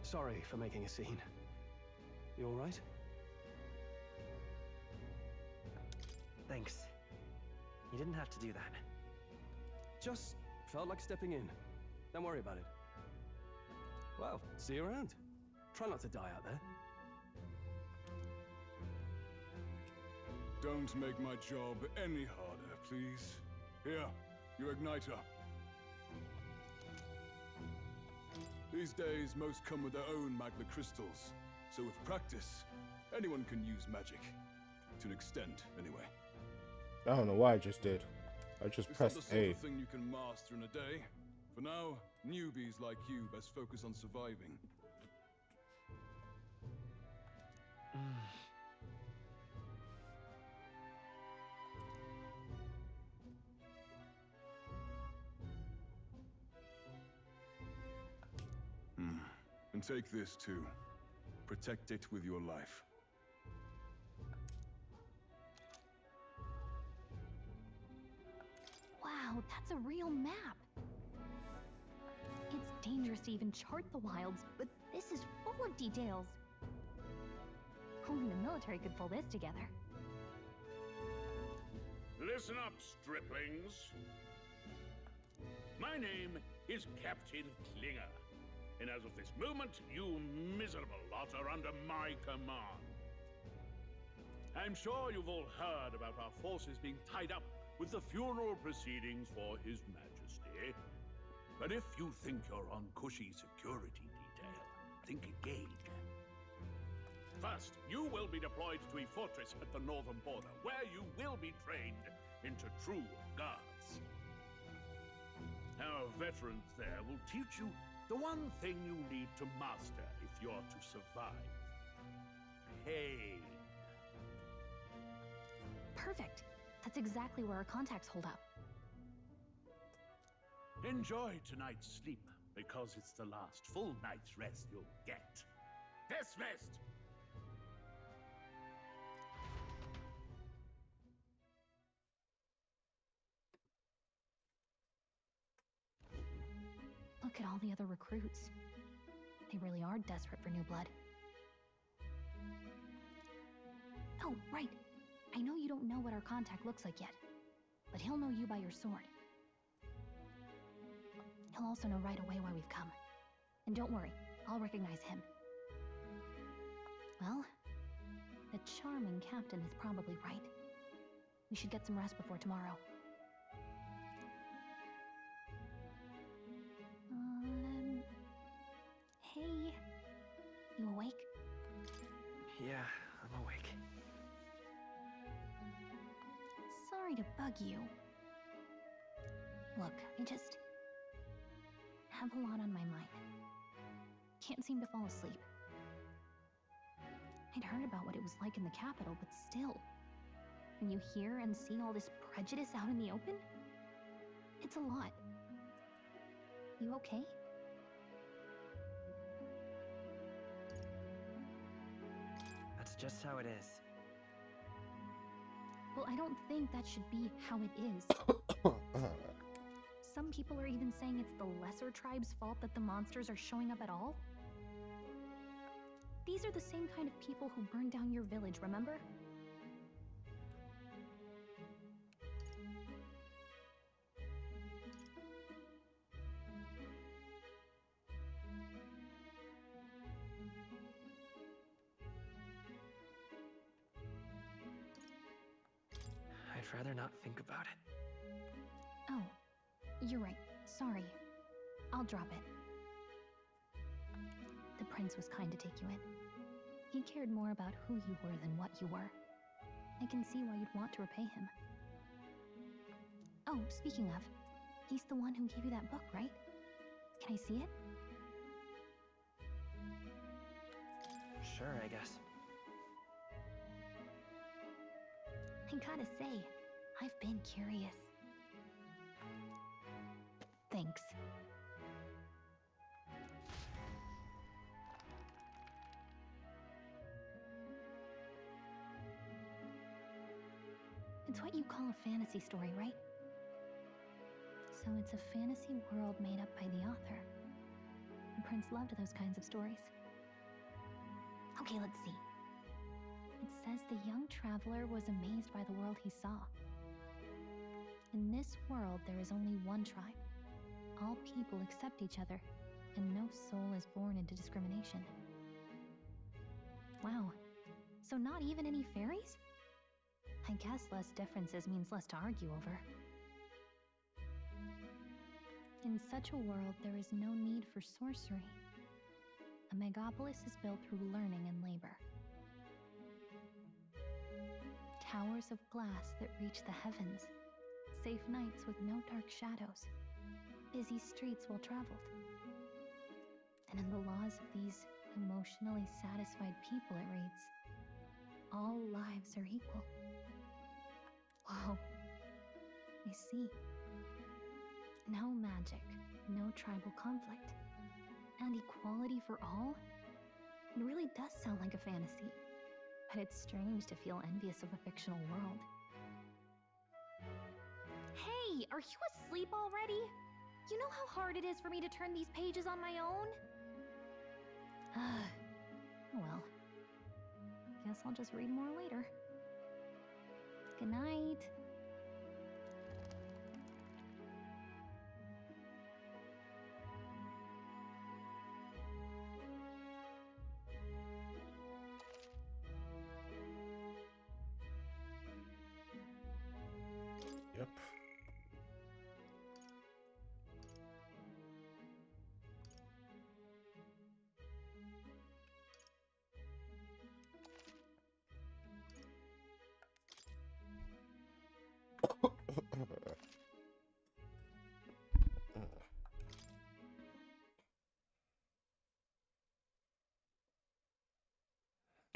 Sorry for making a scene. You all right? Thanks. You didn't have to do that. Just felt like stepping in. Don't worry about it. Well, see you around. Try not to die out there. Don't make my job any harder, please. Here, your igniter. These days, most come with their own magna crystals. So with practice, anyone can use magic. To an extent, anyway. I don't know why I just did. I just pressed It's not the sort A. of thing you can master in a day. For now, newbies like you best focus on surviving. And take this too. Protect it with your life. Wow, that's a real map. It's dangerous to even chart the wilds, but this is full of details. Only the military could pull this together. Listen up, striplings. My name is Captain Klinger, and as of this moment, you miserable lot are under my command. I'm sure you've all heard about our forces being tied up with the funeral proceedings for His Majesty. But if you think you're on cushy security detail, think again. First, you will be deployed to a fortress at the northern border, where you will be trained into true guards. Our veterans there will teach you the one thing you need to master if you're to survive. Pain. Perfect. That's exactly where our contacts hold up. Enjoy tonight's sleep, because it's the last full night's rest you'll get. Dismissed! Look at all the other recruits. They really are desperate for new blood. Oh, right. I know you don't know what our contact looks like yet, but he'll know you by your sword. He'll also know right away why we've come. And don't worry, I'll recognize him. Well, The charming captain is probably right. We should get some rest before tomorrow. Hey. You awake? Yeah, I'm awake. Sorry to bug you. Look, I just have a lot on my mind. Can't seem to fall asleep. I'd heard about what it was like in the capital, but still. When you hear and see all this prejudice out in the open, it's a lot. You okay? That's just how it is. Well, I don't think that should be how it is. Some people are even saying it's the lesser tribe's fault that the monsters are showing up at all. These are the same kind of people who burned down your village, remember? I'd rather not think about it. Oh, you're right. Sorry. I'll drop it. The prince was kind to take you in. He cared more about who you were than what you were. I can see why you'd want to repay him. Oh, speaking of, he's the one who gave you that book, right? Can I see it? Sure, I guess. I gotta say, I've been curious. Thanks. It's what you call a fantasy story, right? So it's a fantasy world made up by the author. The prince loved those kinds of stories. Okay, let's see. It says the young traveler was amazed by the world he saw. In this world, there is only one tribe. All people accept each other, and no soul is born into discrimination. Wow. So not even any fairies? I guess less differences means less to argue over. In such a world, there is no need for sorcery. A megapolis is built through learning and labor. Towers of glass that reach the heavens. Safe nights with no dark shadows. Busy streets well traveled. And in the laws of these emotionally satisfied people, it reads, all lives are equal. Whoa. I see. No magic, no tribal conflict, and equality for all? It really does sound like a fantasy, but it's strange to feel envious of a fictional world. Hey, are you asleep already? You know how hard it is for me to turn these pages on my own? Well, guess I'll just read more later. Good night. Yep.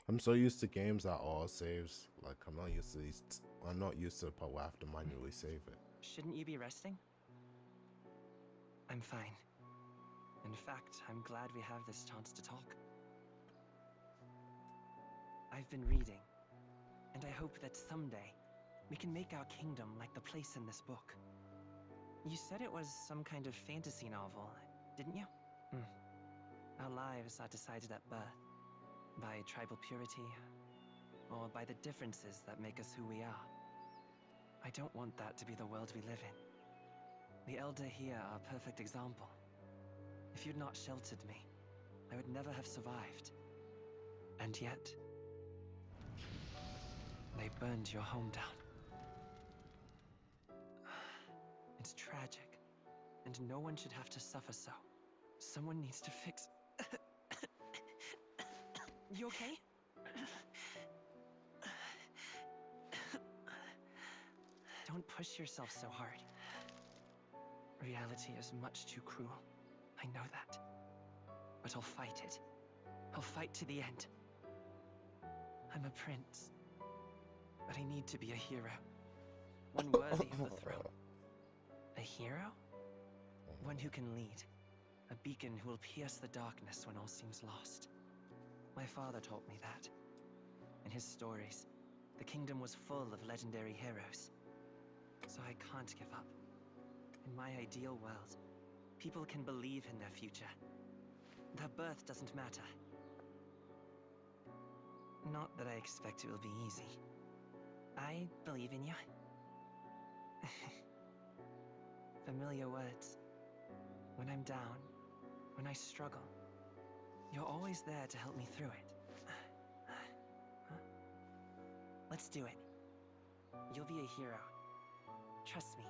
I'm so used to games that all saves. Like I'm not used to these. I'm not used to the part where I have to manually save it. Shouldn't you be resting? I'm fine. In fact, I'm glad we have this chance to talk. I've been reading, and I hope that someday we can make our kingdom like the place in this book. You said it was some kind of fantasy novel, didn't you? Our lives are decided at birth, by tribal purity, or by the differences that make us who we are. I don't want that to be the world we live in. The Elder here are a perfect example. If you'd not sheltered me, I would never have survived. And yet, They burned your home down. It's tragic, and no one should have to suffer so. Someone needs to fix... You okay? Don't push yourself so hard. Reality is much too cruel. I know that. But I'll fight it. I'll fight to the end. I'm a prince. But I need to be a hero. One worthy of the throne. A hero? One who can lead. A beacon who will pierce the darkness when all seems lost. My father taught me that. In his stories, the kingdom was full of legendary heroes. So I can't give up. In my ideal world, people can believe in their future. Their birth doesn't matter. Not that I expect it will be easy. I believe in you. Familiar words. When I'm down, when I struggle, you're always there to help me through it. Let's do it. You'll be a hero. Trust me.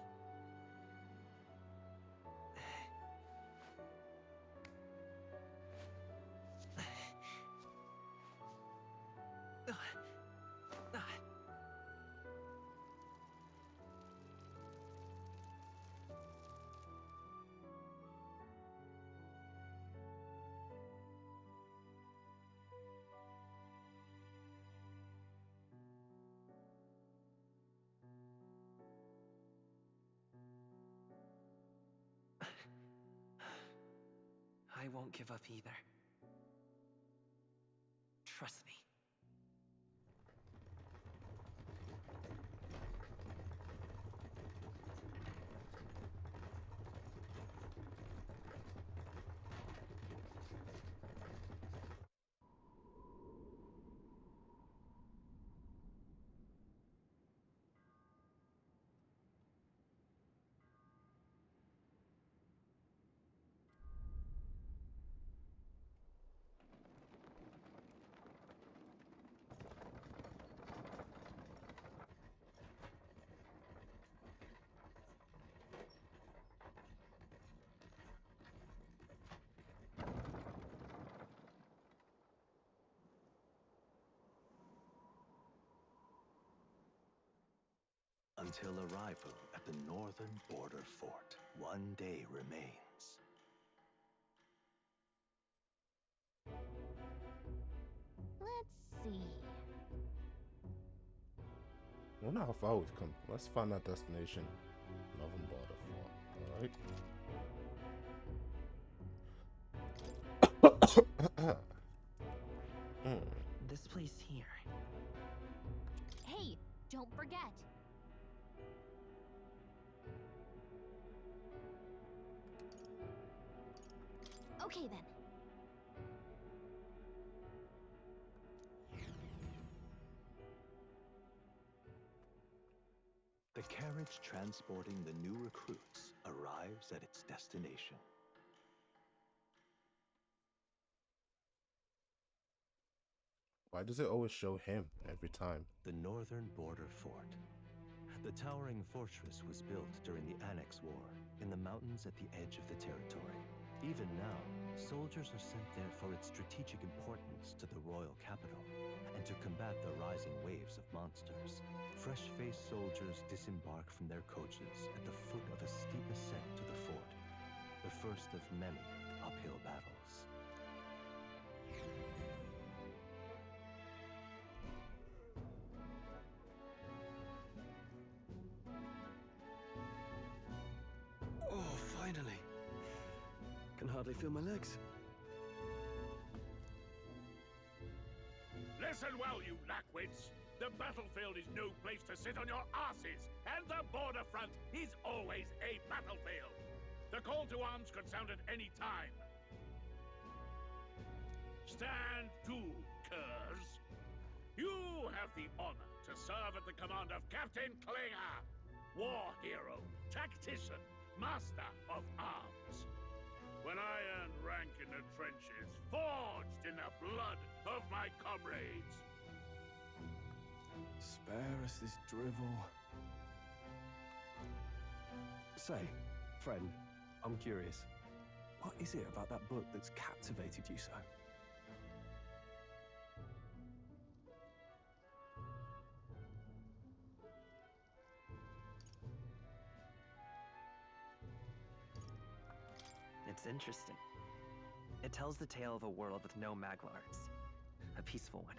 I won't give up either. Trust me. Until arrival at the northern border fort, one day remains. Let's see. I wonder how far we've come. Let's find our destination. Northern border fort. Alright. This place here. Hey, don't forget. Okay then. The carriage transporting the new recruits arrives at its destination. Why does it always show him every time? The northern border fort. The towering fortress was built during the Annex War in the mountains at the edge of the territory. Even now, soldiers are sent there for its strategic importance to the royal capital and to combat the rising waves of monsters. Fresh-faced soldiers disembark from their coaches at the foot of a steep ascent to the fort, the first of many uphill battles. Oh, finally. Can hardly feel my legs. Listen well, you lackwits. The battlefield is no place to sit on your asses, and the border front is always a battlefield. The call to arms could sound at any time. Stand to, curs. You have the honor to serve at the command of Captain Klinger, war hero, tactician, master of arms. When I earned rank in the trenches, forged in the blood of my comrades. Spare us this drivel. Say, friend, I'm curious. What is it about that book that's captivated you so? It's interesting. It tells the tale of a world with no Magla arts. A peaceful one.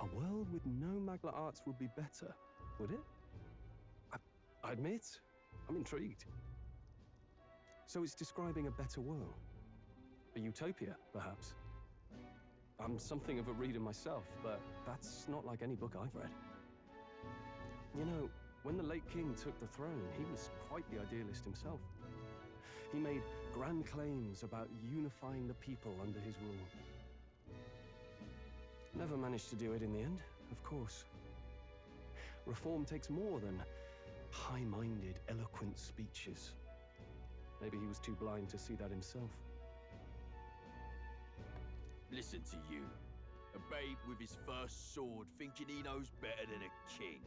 A world with no Magla arts would be better, would it? I admit, I'm intrigued. So it's describing a better world. A utopia, perhaps. I'm something of a reader myself, but that's not like any book I've read. You know, when the late king took the throne, he was quite the idealist himself. He made grand claims about unifying the people under his rule. Never managed to do it in the end, of course. Reform takes more than high-minded, eloquent speeches. Maybe he was too blind to see that himself. Listen to you. A babe with his first sword thinking he knows better than a king.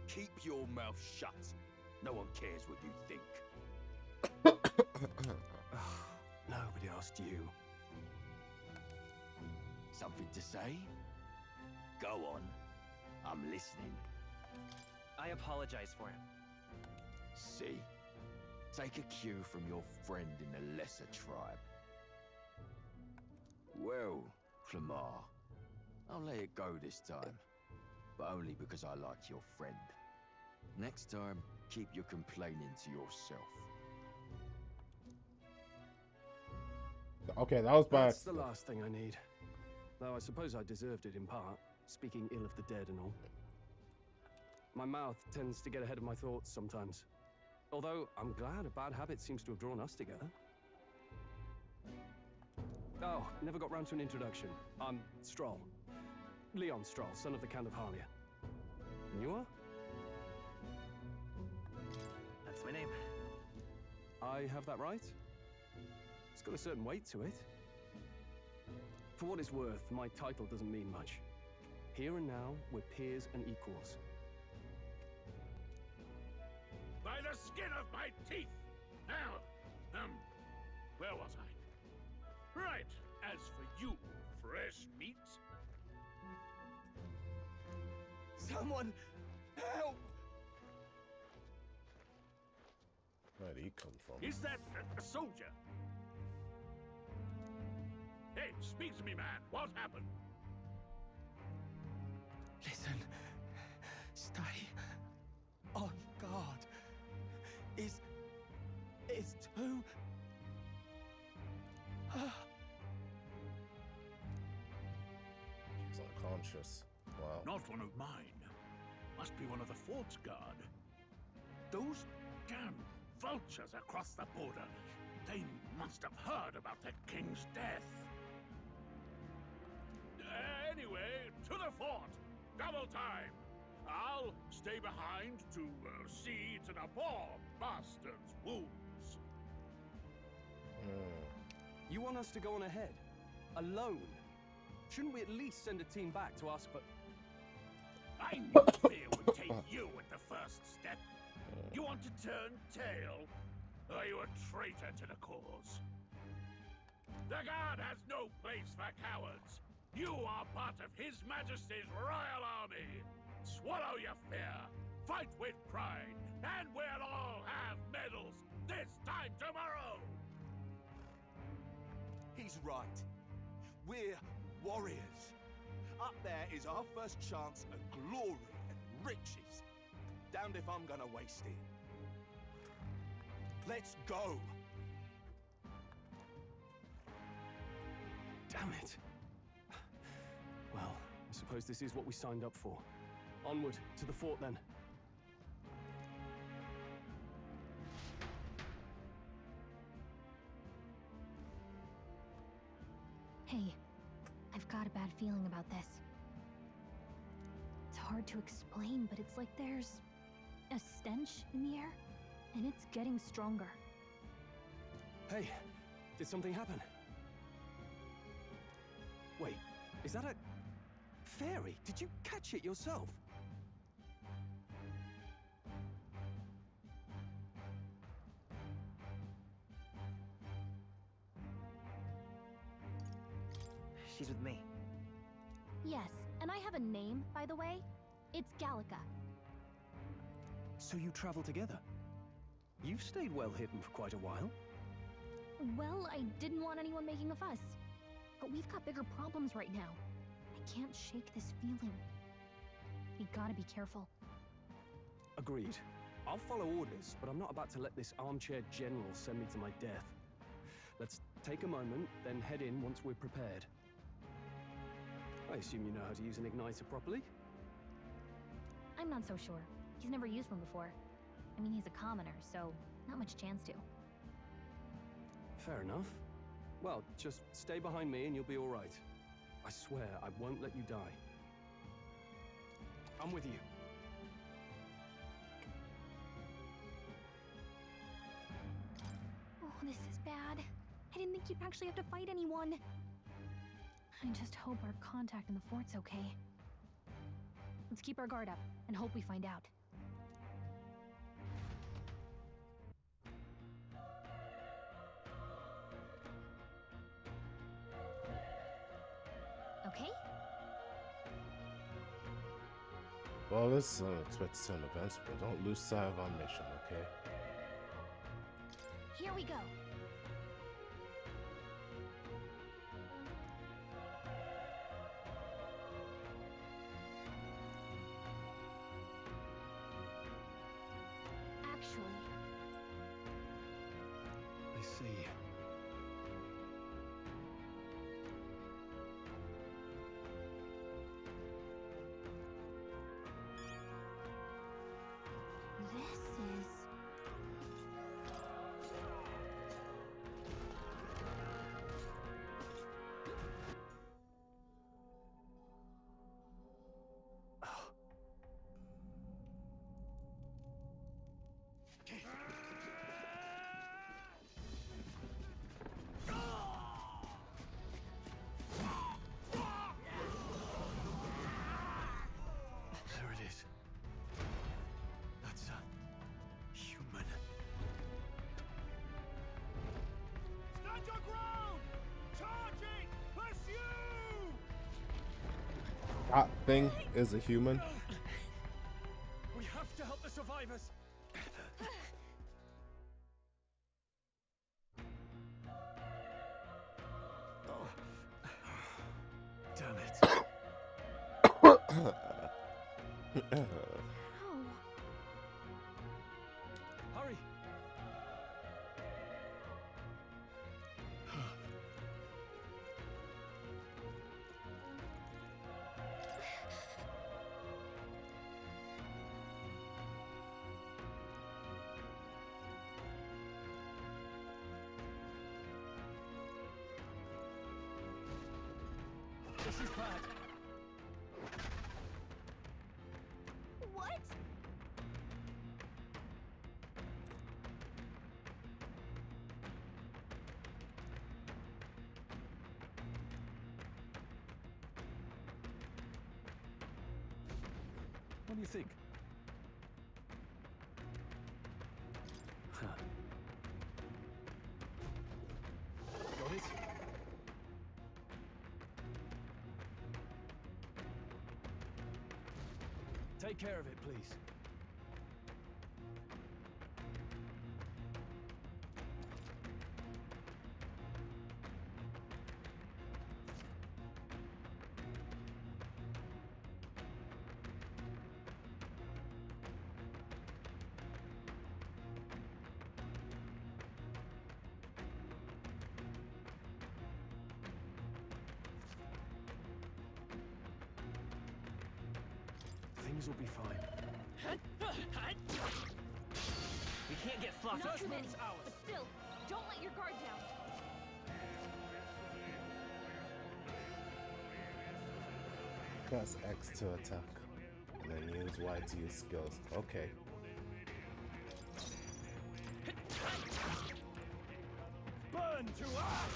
Keep your mouth shut. No one cares what you think. Nobody asked you. Something to say? Go on. I'm listening. I apologize for him. See? Take a cue from your friend in the lesser tribe. Well, Clemar, I'll let it go this time. But only because I like your friend. Next time, keep your complaining to yourself. Okay, that was bad. That's the last thing I need. Though I suppose I deserved it in part, speaking ill of the dead and all. My mouth tends to get ahead of my thoughts sometimes. Although, I'm glad a bad habit seems to have drawn us together. Oh, never got round to an introduction. I'm Stroll. Leon Stroll, son of the Count of Harlia. And you are? That's my name. I have that right? It's got a certain weight to it. For what it's worth, my title doesn't mean much. Here and now, we're peers and equals. By the skin of my teeth! Now, where was I? Right, as for you, fresh meat. Someone help! Where'd he come from? Is that a soldier? Hey, speak to me, man. What happened? Listen. Stay on guard. It's too... He's unconscious. Wow. Not one of mine. Must be one of the fort's guard. Those damn vultures across the border. They must have heard about the king's death. Anyway, to the fort. Double time. I'll stay behind to see to the poor bastard's wounds. You want us to go on ahead? Alone? Shouldn't we at least send a team back to ask for... I knew fear would take you at the first step. You want to turn tail? Are you a traitor to the cause? The guard has no place for cowards. You are part of His Majesty's Royal Army. Swallow your fear, fight with pride, and we'll all have medals this time tomorrow! He's right. We're warriors. Up there is our first chance at glory and riches. Damned if I'm gonna waste it. Let's go! Damn it. Well, I suppose this is what we signed up for. Onward, to the fort then. Hey, I've got a bad feeling about this. It's hard to explain, but it's like there's a stench in the air, and it's getting stronger. Hey, did something happen? Wait, is that a fairy? Did you catch it yourself? She's with me. Yes, and I have a name, by the way. It's Gallica. So you travel together? You've stayed well hidden for quite a while. Well, I didn't want anyone making a fuss. But we've got bigger problems right now. I can't shake this feeling. We gotta be careful. Agreed. I'll follow orders, but I'm not about to let this armchair general send me to my death. Let's take a moment, then head in once we're prepared. I assume you know how to use an igniter properly? I'm not so sure. He's never used one before. I mean, he's a commoner, so not much chance to. Fair enough. Well, just stay behind me and you'll be all right. I swear I won't let you die. I'm with you. Oh, this is bad. I didn't think you'd actually have to fight anyone. I just hope our contact in the fort's okay. Let's keep our guard up and hope we find out. Okay? Well, this is unexpected turn of events, but don't lose sight of our mission, okay? Here we go. Actually, I see. this is... There it is. That's a human. Stand your ground! Charging! Pursue! That thing is a human. We have to help the survivors. Oh. Damn it. Hurry. This is bad. What? What do you think? Huh. Got it? Take care of it, please. Things will be fine. We can't get fluffed. Not too many, but still, don't let your guard down. Press X to attack, and then use Y to use skills. Okay. Burn to ash!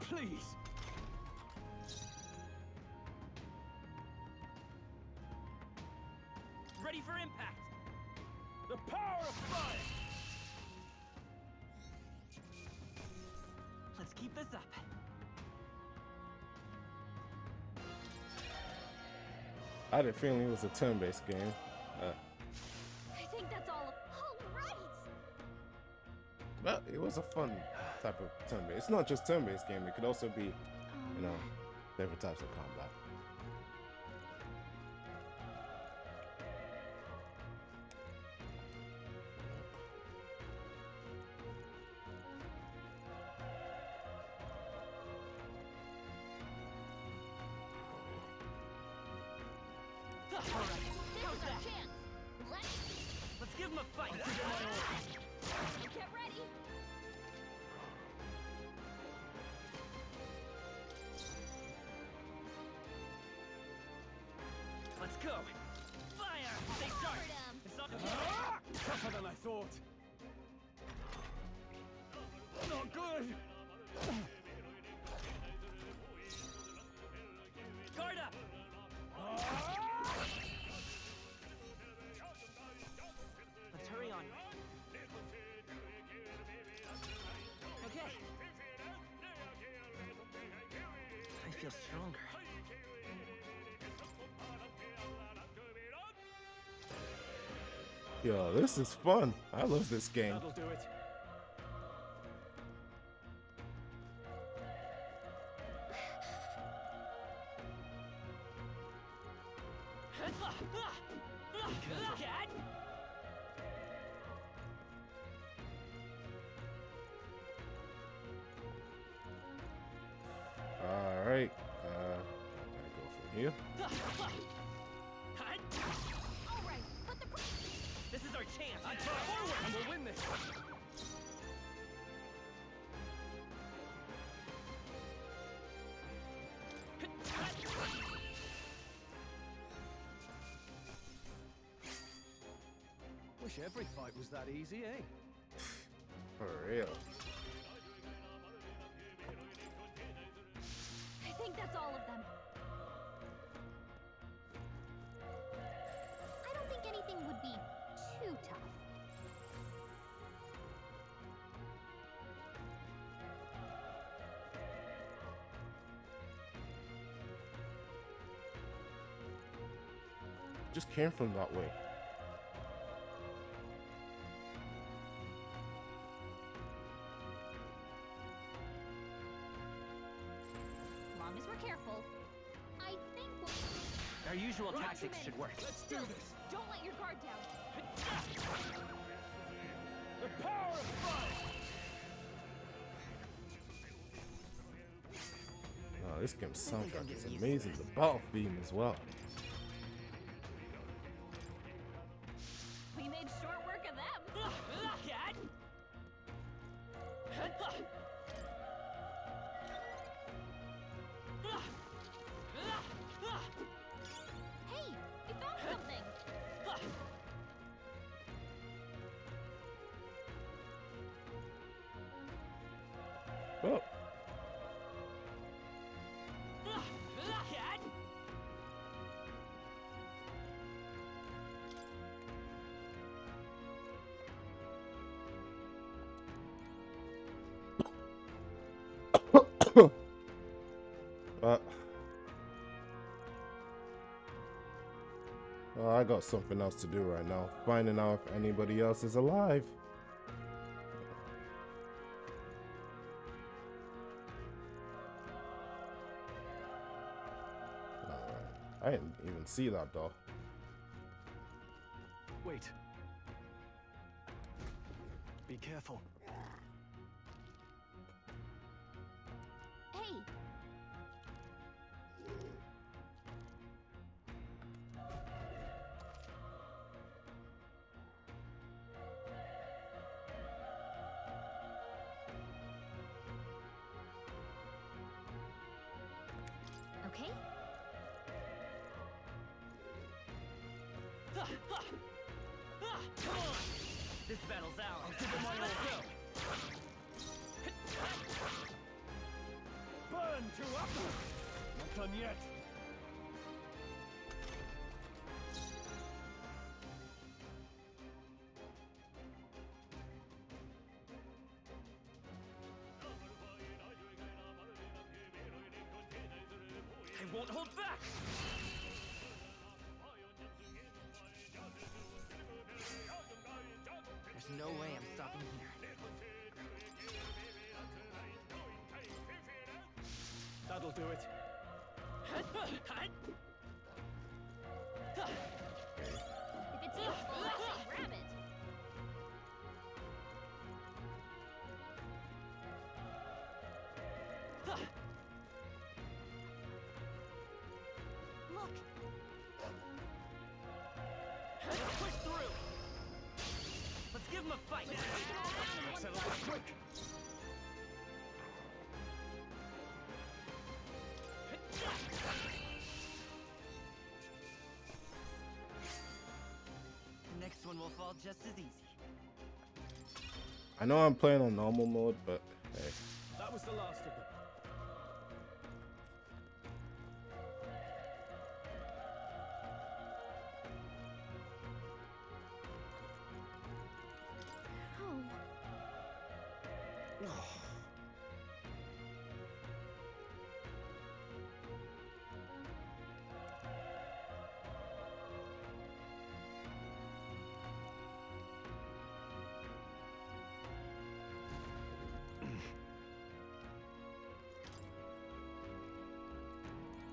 Please. Ready for impact. The power of fire. Let's keep this up. I had a feeling it was a turn-based game. I think that's all. All right. But it was a fun type of turn-based. It's not just turn-based game. It could also be, you know, different types of combat. Let's give him a fight. Get ready. Let's go. Fire! Stay sharp. It's not Tougher than I thought. Not good. Guard up. Let's hurry on. Okay. I feel stronger. Yo, this is fun. I love this game. That'll do it. All right. Gotta go from here. All right. Put the. This is our chance. I try forward and we'll win this. Wish every fight was that easy, eh? For real. I think that's all of them. I don't think anything would be too tough. Just came from that way. As long as we're careful, I think we'll. Our usual tactics should work. Let's do this. Don't let your guard down. The power of fire. Oh, this game's soundtrack is amazing. The battle theme as well. We made short work of them. Hey, we found something. Oh. Well, I got something else to do right now. Finding out if anybody else is alive. I didn't even see that though. Wait. Be careful. Hey. Okay. Come on! This battle's ours. I'll give it my all. Let's go. Burn to up! Not done yet. I won't hold back! There's no way I'm stopping here. That'll do it. If it's useful, I say grab it. Look. Push through! Let's give him a fight! Settle this quick! The next one will fall just as easy. I know I'm playing on normal mode, but hey. That was the last of them.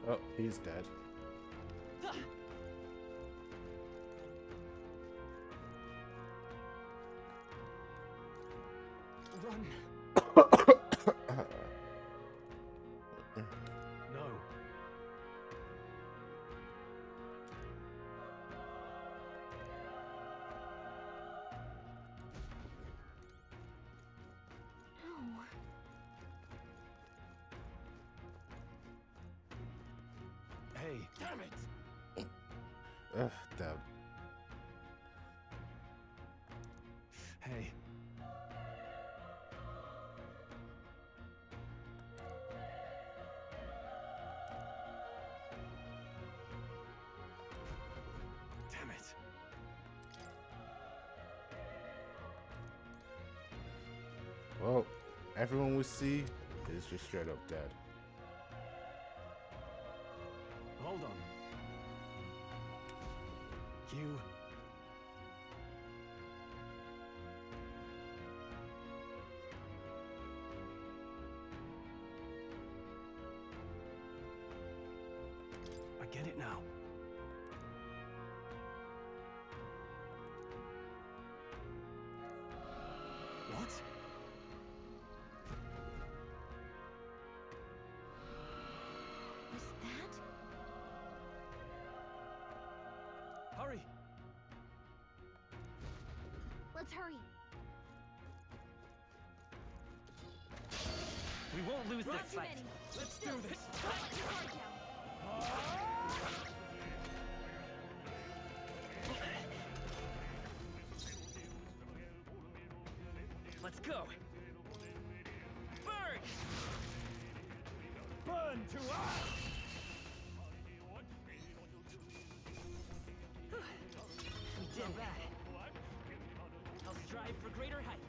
Oh, he's dead. Run! No. Hey. Damn it! Ugh, damn. Hey. Damn it. Well, everyone we see is just straight up dead. Hold on. You. I get it now. What? Was that? Hurry! Let's hurry. We won't lose Not this too fight. many. Let's do this! Don't let your guard down. Let's go! Burn! Burn to us! We did that. I'll strive for greater heights.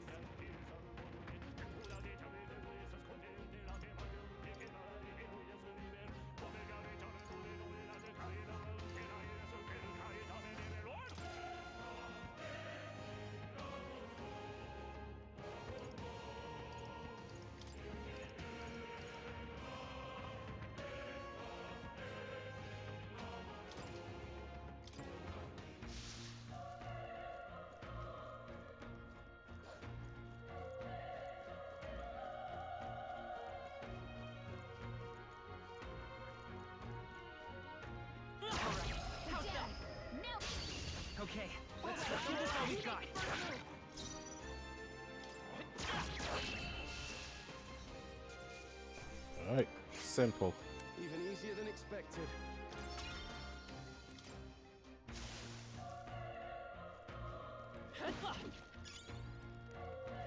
Okay, let's give this all we've got. Alright, simple. Even easier than expected.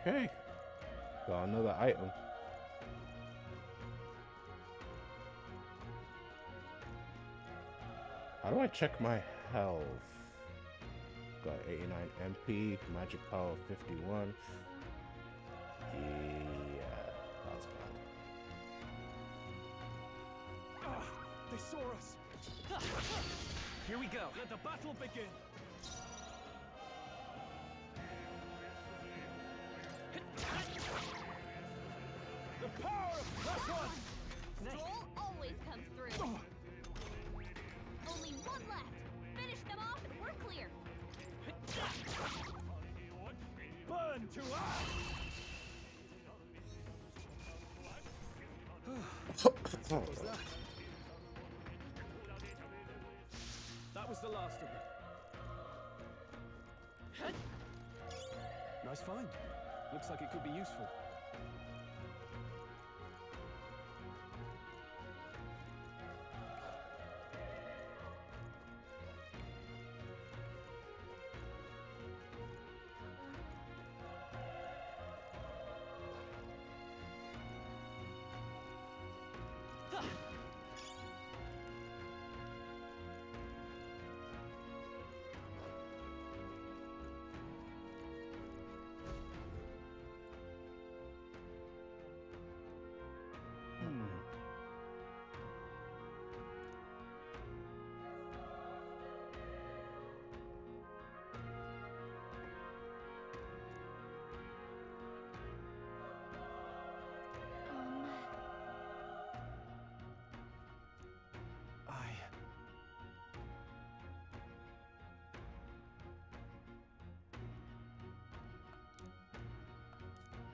Okay. Got another item. How do I check my health? Got 89 MP, magic power 51. Yeah, that was bad. They saw us. Here we go. Let the battle begin. The power of Atlus! Stroll always comes through. Only one left. Finish them off and we're clear. Burn to ash! What was that? That was the last of them. Nice find. Looks like it could be useful.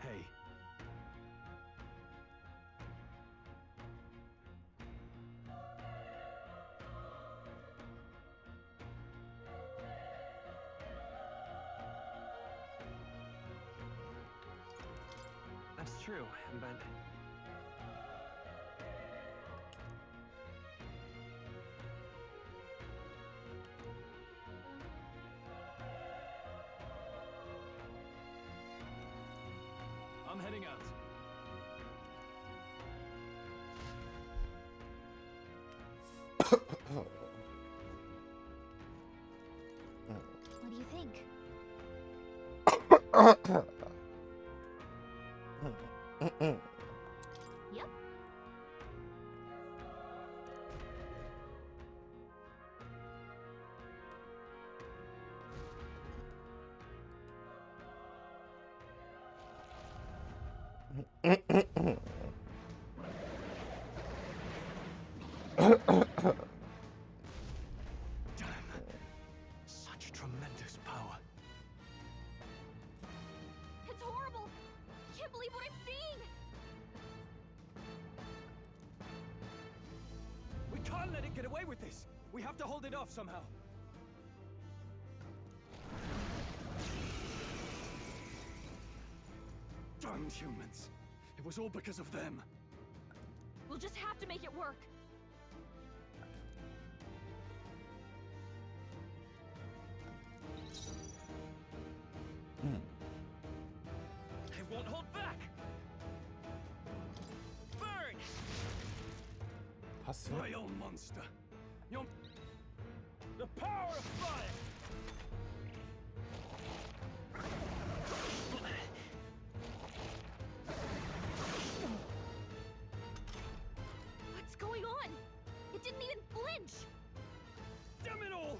Hey. That's true, but... I'm heading out. What do you think? Yep. Such tremendous power. It's horrible. I can't believe what I'm seeing. We can't let it get away with this. We have to hold it off somehow. Damned humans. It was all because of them. We'll just have to make it work. I won't hold back. Burn! Vile monster. You're... The power of fire! What's going on? It didn't even flinch. Damn it all!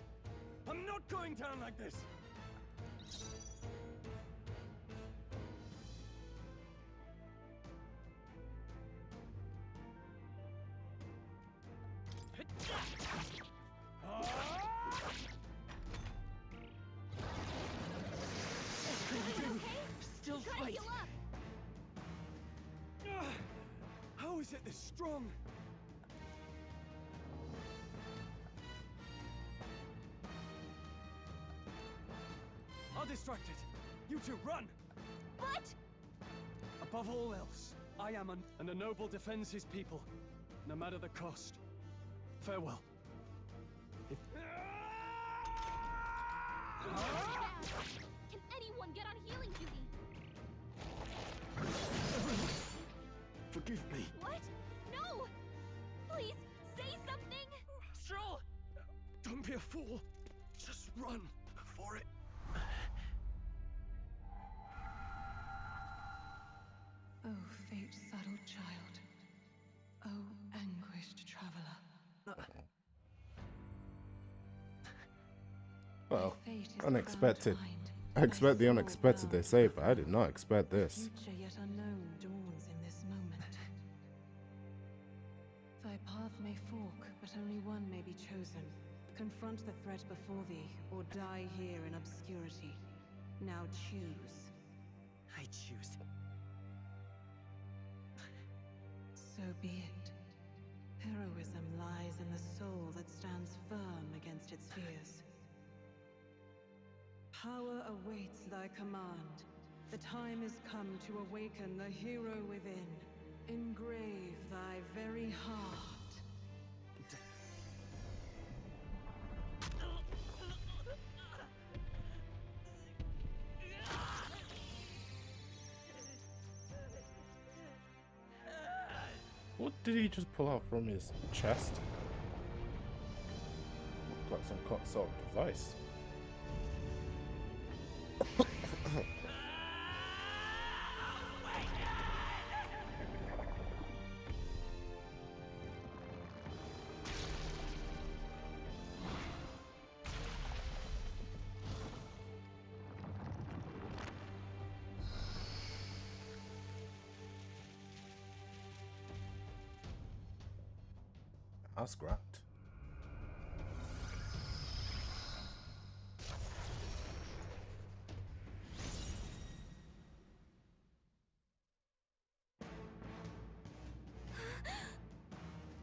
I'm not going down like this! Still fight. Heal up. How is it this strong? I'll distract it. You two, run! But... Above all else, I am and a noble defends his people, no matter the cost. Farewell. If... Can anyone get on healing duty? Forgive me. What? No! Please, say something! Stroll! be a fool. Just run for it. Oh, fate-saddled child. Oh, anguished traveler. Well, Fate is unexpected. crown-twined, I thy expect the soul unexpected, they bound say, to but I did not expect this. A future yet unknown dawns in this moment. Thy path may fork, but only one may be chosen. Confront the threat before thee, or die here in obscurity. Now choose. I choose. So be it. Heroism lies in the soul that stands firm against its fears. Power awaits thy command. The time is come to awaken the hero within. Engrave thy very heart. What did he just pull out from his chest? Got some sort of device. That's grand.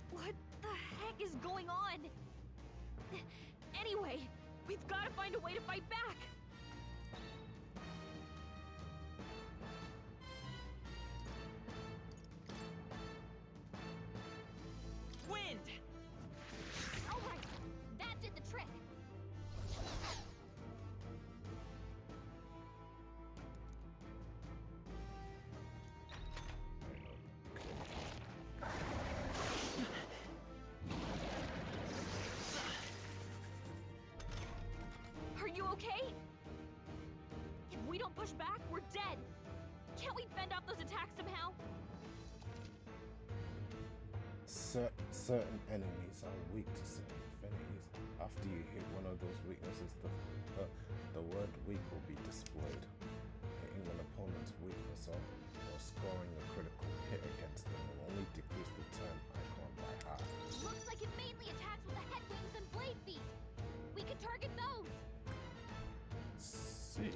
What the heck is going on? Anyway, we've got to find a way to fight back. Wind! All right, that did the trick. Are you okay? If we don't push back, we're dead. Can't we fend off those attacks somehow? Certain enemies are weak to certain affinities. After you hit one of those weaknesses, the word weak will be displayed. Hitting an opponent's weakness or scoring a critical hit against them will only decrease the turn icon by half. Looks like it mainly attacks with the head wings and blade feet. We could target those. See.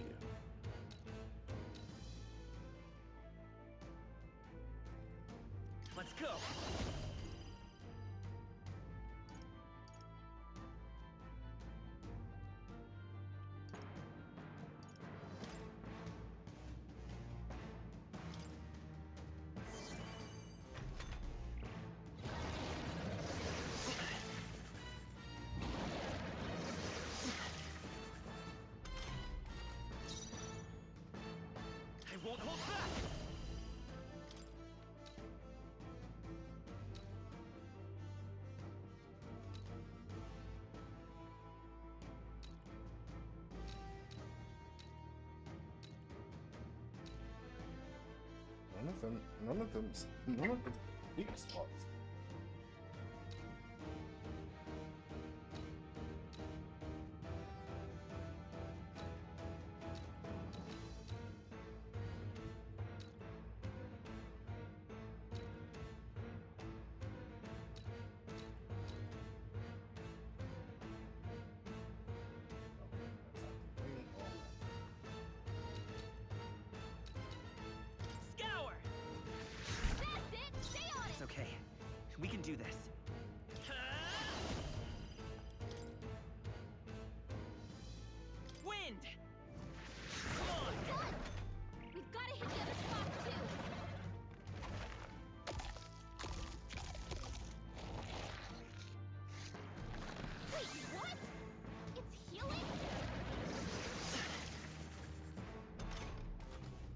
Let's go. I won't hold back. None of them weak spots. Scour! That's it. Stay on It's it. okay. We can do this. Wind! Come on! Done. We've got to hit the other spots too. Wait, what? It's healing?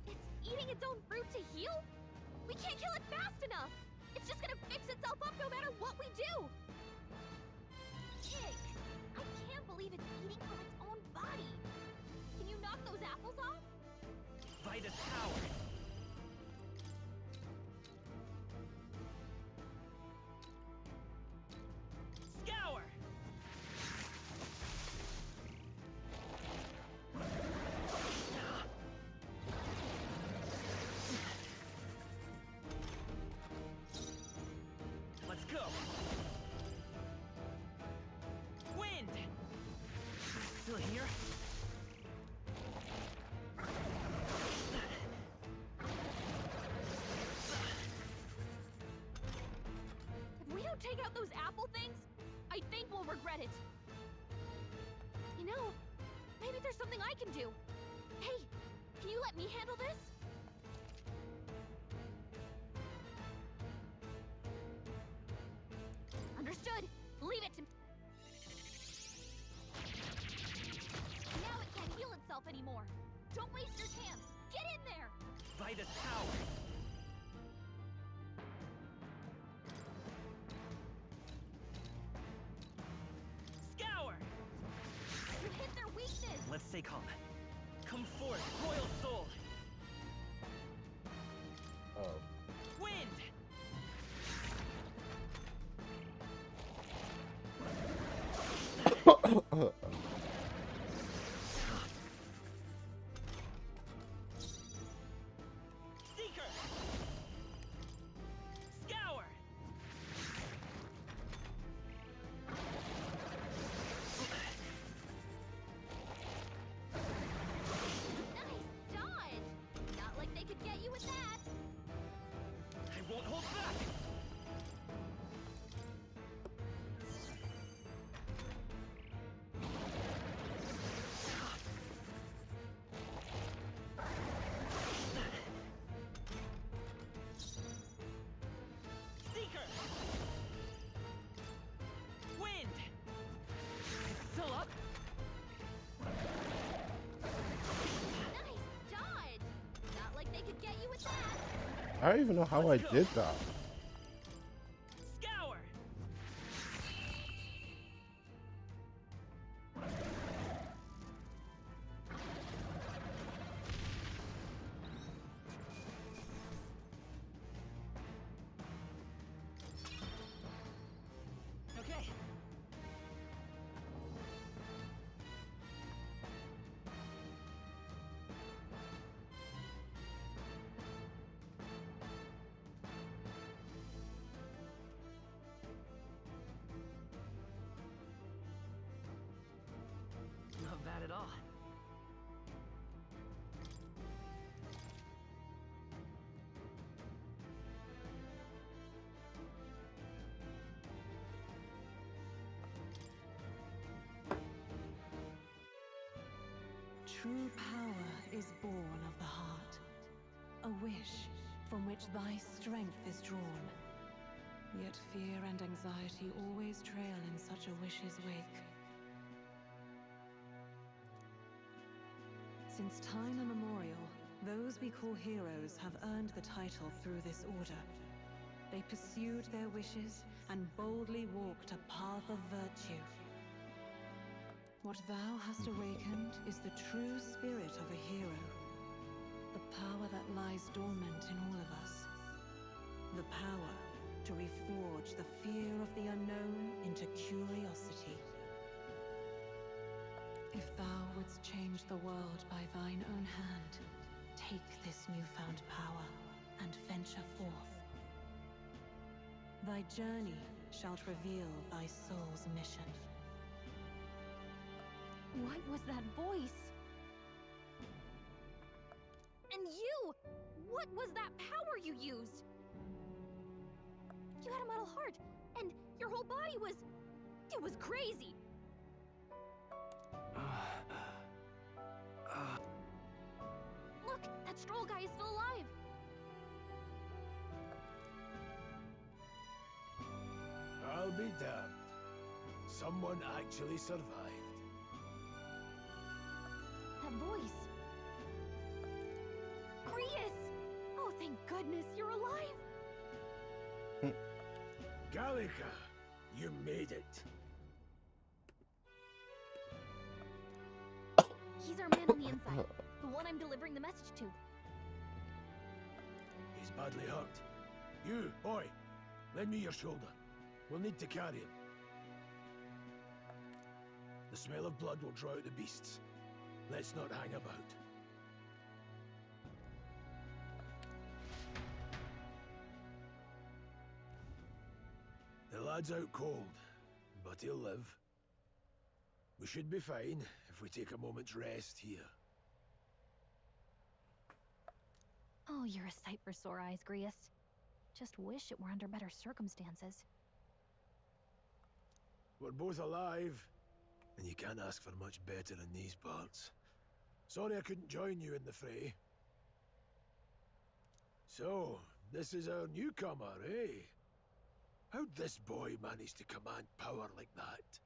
It's eating its own fruit to heal? We can't kill it fast enough. It's just gonna fix itself up no matter what we do. Ick. I can't this tower. Scour! Let's go. Wind! Still here? If we don't take out those apple things, I think we'll regret it. You know, maybe there's something I can do. Hey, can you let me handle this? Understood. Leave it to me. Now it can't heal itself anymore. Don't waste your chance. Get in there. By this tower. Scour! You hit their weakness. Let's stay calm. Come forth, royal soul. Oh. Wind! Seeker! Scour! Nice dodge. Not like they could get you with that. I won't hold back! Seeker! Wind! Still up? Nice dodge. Not like they could get you with that. I don't even know how I did that. Scour! Okay. Not bad at all. True power is born of the heart, a wish from which thy strength is drawn. Yet fear and anxiety always trail in such a wish's wake. Since time immemorial, those we call heroes have earned the title through this order. They pursued their wishes and boldly walked a path of virtue. What thou hast awakened is the true spirit of a hero. The power that lies dormant in all of us. The power to reforge the fear of the unknown into curiosity. If thou wouldst change the world by thine own hand, take this newfound power and venture forth. Thy journey shalt reveal thy soul's mission. What was that voice? And you! What was that power you used? You had a metal heart, and your whole body was... It was crazy! Look, that stroll guy is still alive! I'll be damned. Someone actually survived. That voice... Grius! Oh, thank goodness you're alive! Gallica, you made it. He's our man on the inside. The one I'm delivering the message to. He's badly hurt. You, boy, lend me your shoulder. We'll need to carry him. The smell of blood will draw out the beasts. Let's not hang about. The lad's out cold, but he'll live. We should be fine if we take a moment's rest here. Oh, you're a sight for sore eyes, Grius. Just wish it were under better circumstances. We're both alive, and you can't ask for much better in these parts. Sorry I couldn't join you in the fray. So, this is our newcomer, eh? How'd this boy manage to command power like that?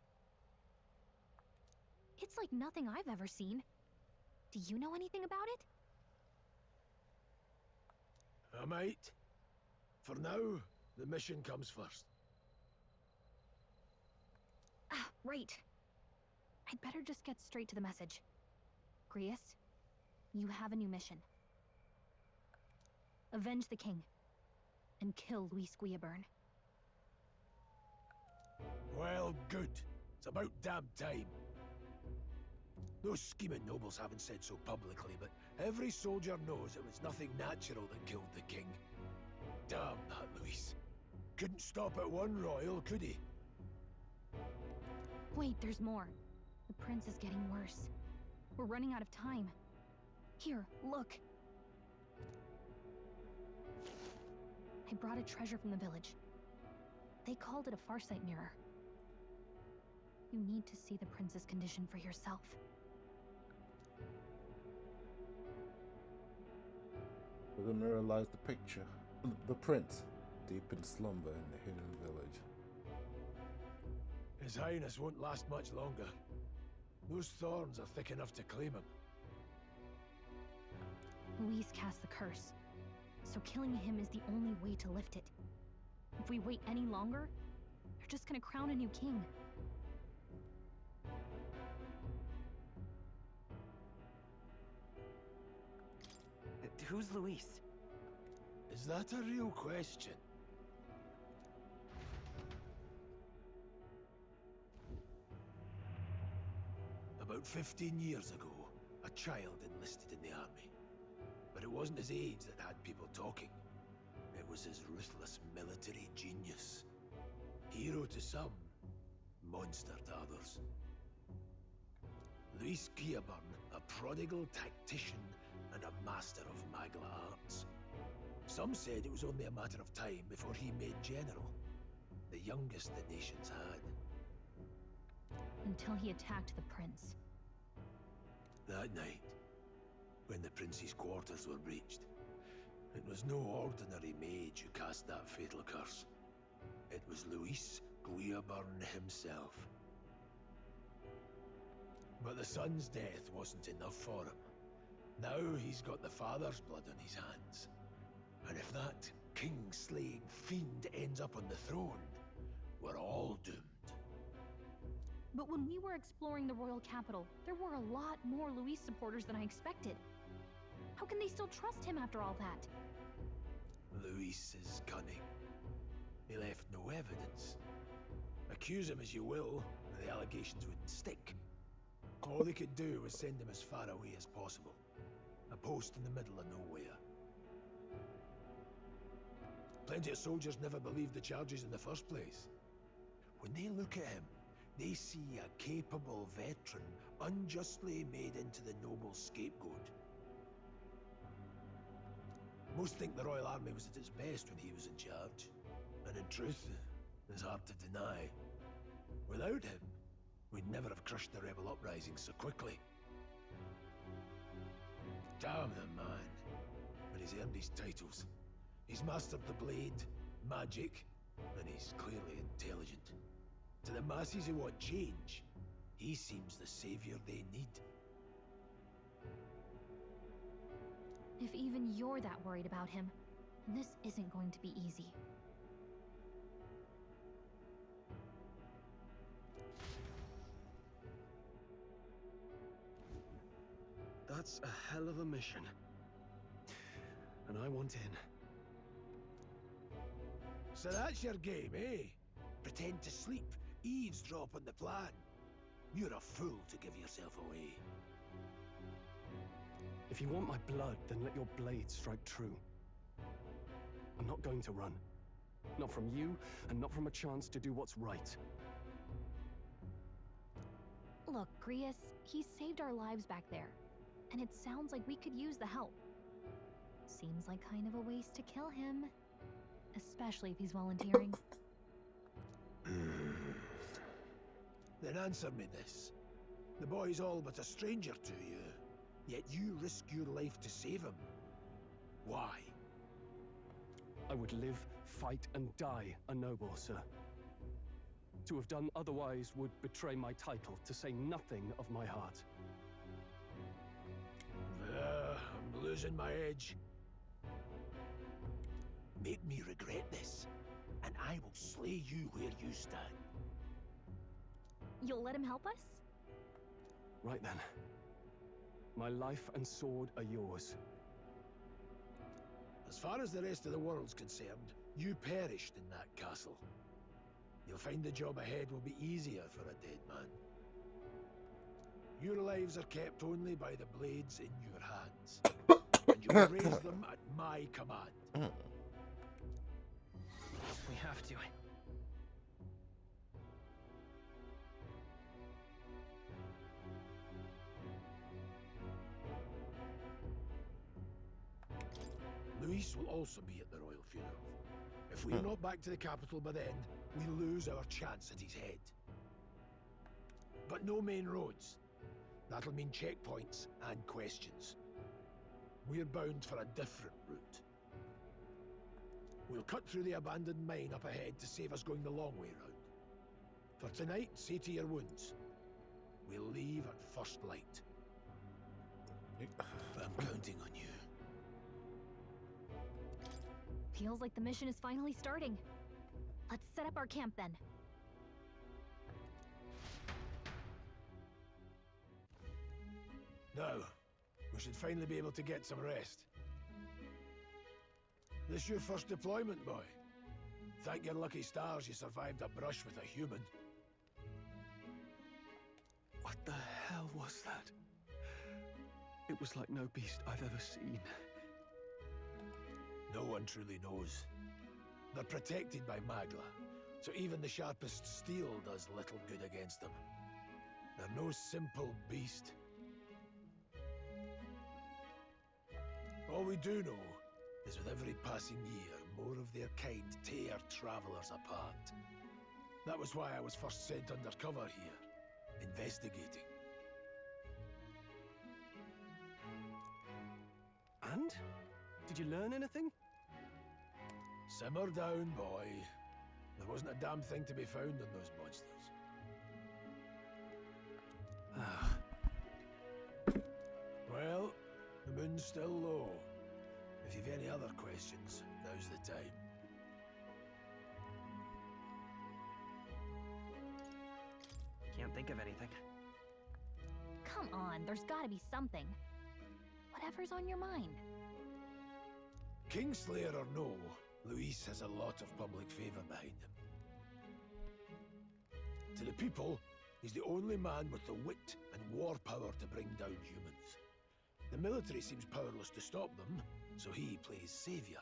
It's like nothing I've ever seen. Do you know anything about it? I might. For now, the mission comes first. Ah, right. I'd better just get straight to the message. Grius, you have a new mission. Avenge the king, and kill Luis Guillaburn. Well, good. It's about damn time. Those scheming nobles haven't said so publicly, but every soldier knows it was nothing natural that killed the king. Damn that Luis. Couldn't stop at one royal, could he? Wait, there's more. The prince is getting worse. We're running out of time. Here, look. I brought a treasure from the village. They called it a farsight mirror. You need to see the prince's condition for yourself. In the mirror lies the picture. The prince, deep in slumber in the hidden village. His Highness won't last much longer. Those thorns are thick enough to claim him. Luis cast the curse, so killing him is the only way to lift it. If we wait any longer, they're just gonna crown a new king. Who's Luis? Is that a real question? About 15 years ago, a child enlisted in the army. But it wasn't his age that had people talking. It was his ruthless military genius. Hero to some, monster to others. Luis Guillaburn, a prodigal tactician and a master of Magla arts. Some said it was only a matter of time before he made general, the youngest the nations had. Until he attacked the prince. That night, when the prince's quarters were breached, it was no ordinary mage who cast that fatal curse. It was Luis Guillaburn himself. But the son's death wasn't enough for him. Now he's got the father's blood on his hands. And if that king-slaying fiend ends up on the throne, we're all doomed. But when we were exploring the royal capital, there were a lot more Luis supporters than I expected. How can they still trust him after all that? Luis is cunning. He left no evidence. Accuse him as you will, the allegations wouldn't stick. All they could do was send him as far away as possible. A post in the middle of nowhere. Plenty of soldiers never believed the charges in the first place. When they look at him, they see a capable veteran unjustly made into the noble scapegoat. Most think the Royal Army was at its best when he was in charge. And in truth, it's hard to deny. Without him, we'd never have crushed the rebel uprising so quickly. Damn the man. But he's earned his titles. He's mastered the blade, magic, and he's clearly intelligent. To the masses who want change, he seems the savior they need. If even you're that worried about him, then this isn't going to be easy. That's a hell of a mission. And I want in. So that's your game, eh? Pretend to sleep, eavesdrop on the plan. You're a fool to give yourself away. If you want my blood, then let your blade strike true. I'm not going to run. Not from you, and not from a chance to do what's right. Look, Grius, he saved our lives back there, and it sounds like we could use the help. Seems like kind of a waste to kill him, especially if he's volunteering. Then answer me this. The boy's all but a stranger to you, yet you risk your life to save him. Why? I would live, fight, and die a noble, sir. To have done otherwise would betray my title, to say nothing of my heart. I'm losing my edge. Make me regret this, and I will slay you where you stand. You'll let him help us? Right then. My life and sword are yours. As far as the rest of the world's concerned, you perished in that castle. You'll find the job ahead will be easier for a dead man. Your lives are kept only by the blades in your hands, and you'll raise them at my command. We have to. Luis will also be at the royal funeral. If we're not back to the capital by then, we lose our chance at his head. But no main roads. That'll mean checkpoints and questions. We're bound for a different route. We'll cut through the abandoned mine up ahead to save us going the long way round. For tonight, see to your wounds. We'll leave at first light. I'm counting on you. Feels like the mission is finally starting. Let's set up our camp then. Now, we should finally be able to get some rest. This your first deployment, boy? Thank your lucky stars you survived a brush with a human. What the hell was that? It was like no beast I've ever seen. No one truly knows. They're protected by Magla, so even the sharpest steel does little good against them. They're no simple beast. All we do know is with every passing year, more of their kind tear travelers apart. That was why I was first sent undercover here, investigating. And? Did you learn anything? Simmer down, boy. There wasn't a damn thing to be found on those monsters. Well, the moon's still low. If you've any other questions, now's the time. Can't think of anything. Come on, there's gotta be something. Whatever's on your mind. Kingslayer or no, Luis has a lot of public favor behind him. To the people, he's the only man with the wit and war power to bring down humans. The military seems powerless to stop them, so he plays savior.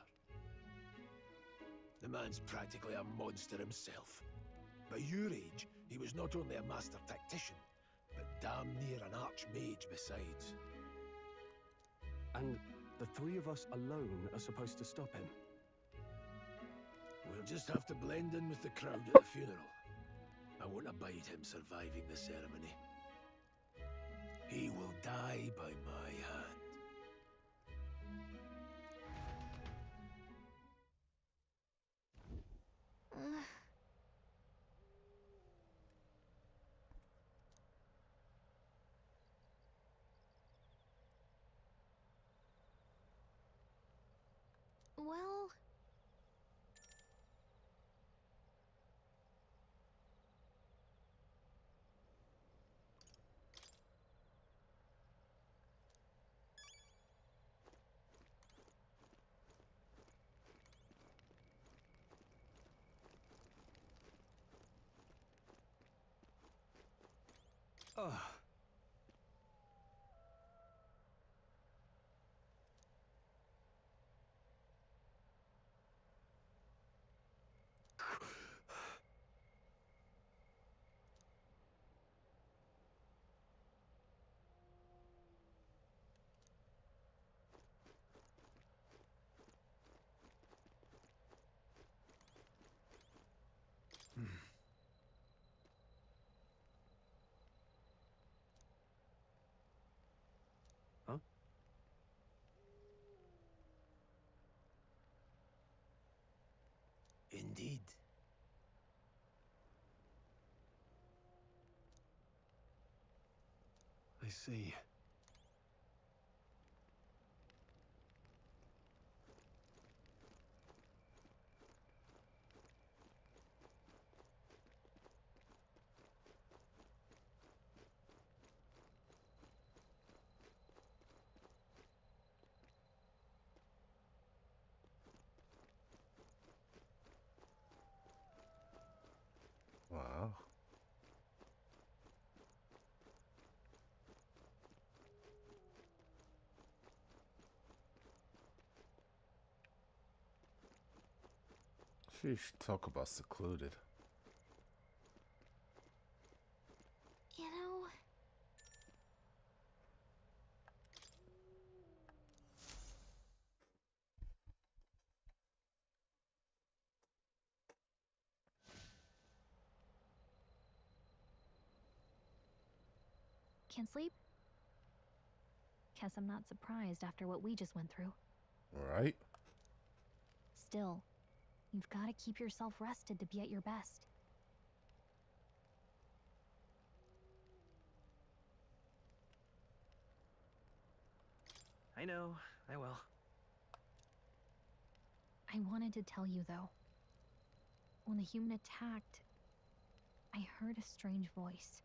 The man's practically a monster himself. By your age, he was not only a master tactician, but damn near an archmage besides. And the three of us alone are supposed to stop him. We'll just have to blend in with the crowd at the funeral. I won't abide him surviving the ceremony. He will die by my hand. Well... Ugh. Huh? Indeed. I see. Wow. Sheesh, talk about secluded. You know, can't sleep? Guess I'm not surprised after what we just went through. Right? Still, you've got to keep yourself rested to be at your best. I know, I will. I wanted to tell you, though. When the human attacked, I heard a strange voice.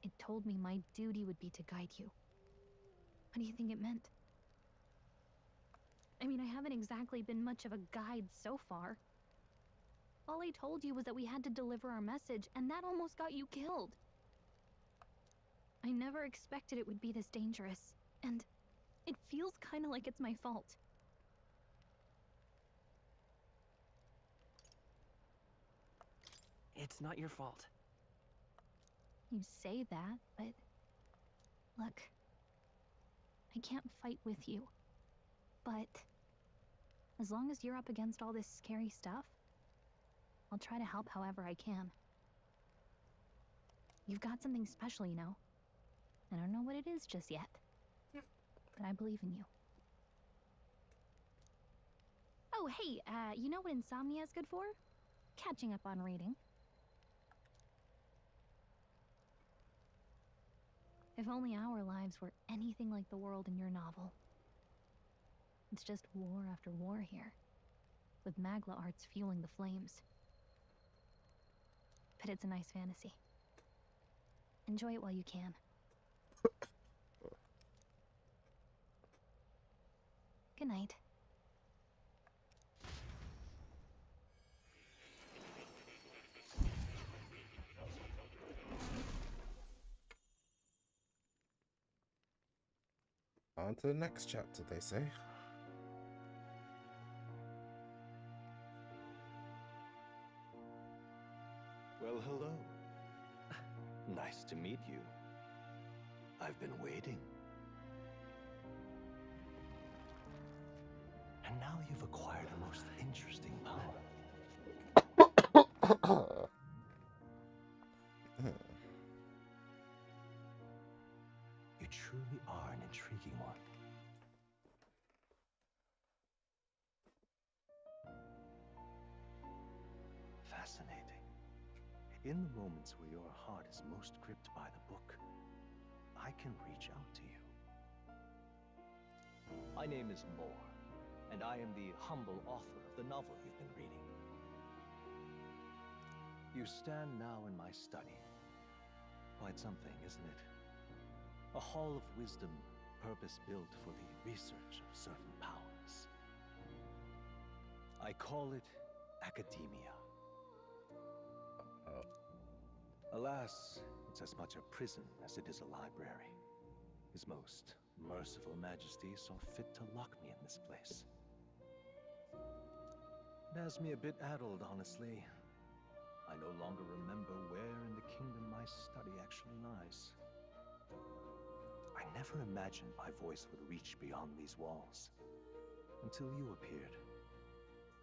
It told me my duty would be to guide you. What do you think it meant? I mean, I haven't exactly been much of a guide so far. All I told you was that we had to deliver our message, and that almost got you killed. I never expected it would be this dangerous, and it feels kind of like it's my fault. It's not your fault. You say that, but look, I can't fight with you. But as long as you're up against all this scary stuff, I'll try to help however I can. You've got something special, you know. I don't know what it is just yet, but I believe in you. Oh, hey, you know what insomnia is good for? Catching up on reading. If only our lives were anything like the world in your novel. It's just war after war here, with Magla arts fueling the flames. But it's a nice fantasy. Enjoy it while you can. Good night. On to the next chapter, they say. Well, hello. Nice to meet you. I've been waiting. And now you've acquired a most interesting power. You truly are an intriguing one. Fascinating. In the moments where your heart is most gripped by the book, I can reach out to you. My name is Moore, and I am the humble author of the novel you've been reading. You stand now in my study. Quite something, isn't it? A hall of wisdom, purpose-built for the research of certain powers. I call it academia. Oh. Allow Alas, it's as much a prison as it is a library. His most merciful majesty saw fit to lock me in this place. It has me a bit addled, honestly. I no longer remember where in the kingdom my study actually lies. I never imagined my voice would reach beyond these walls, until you appeared.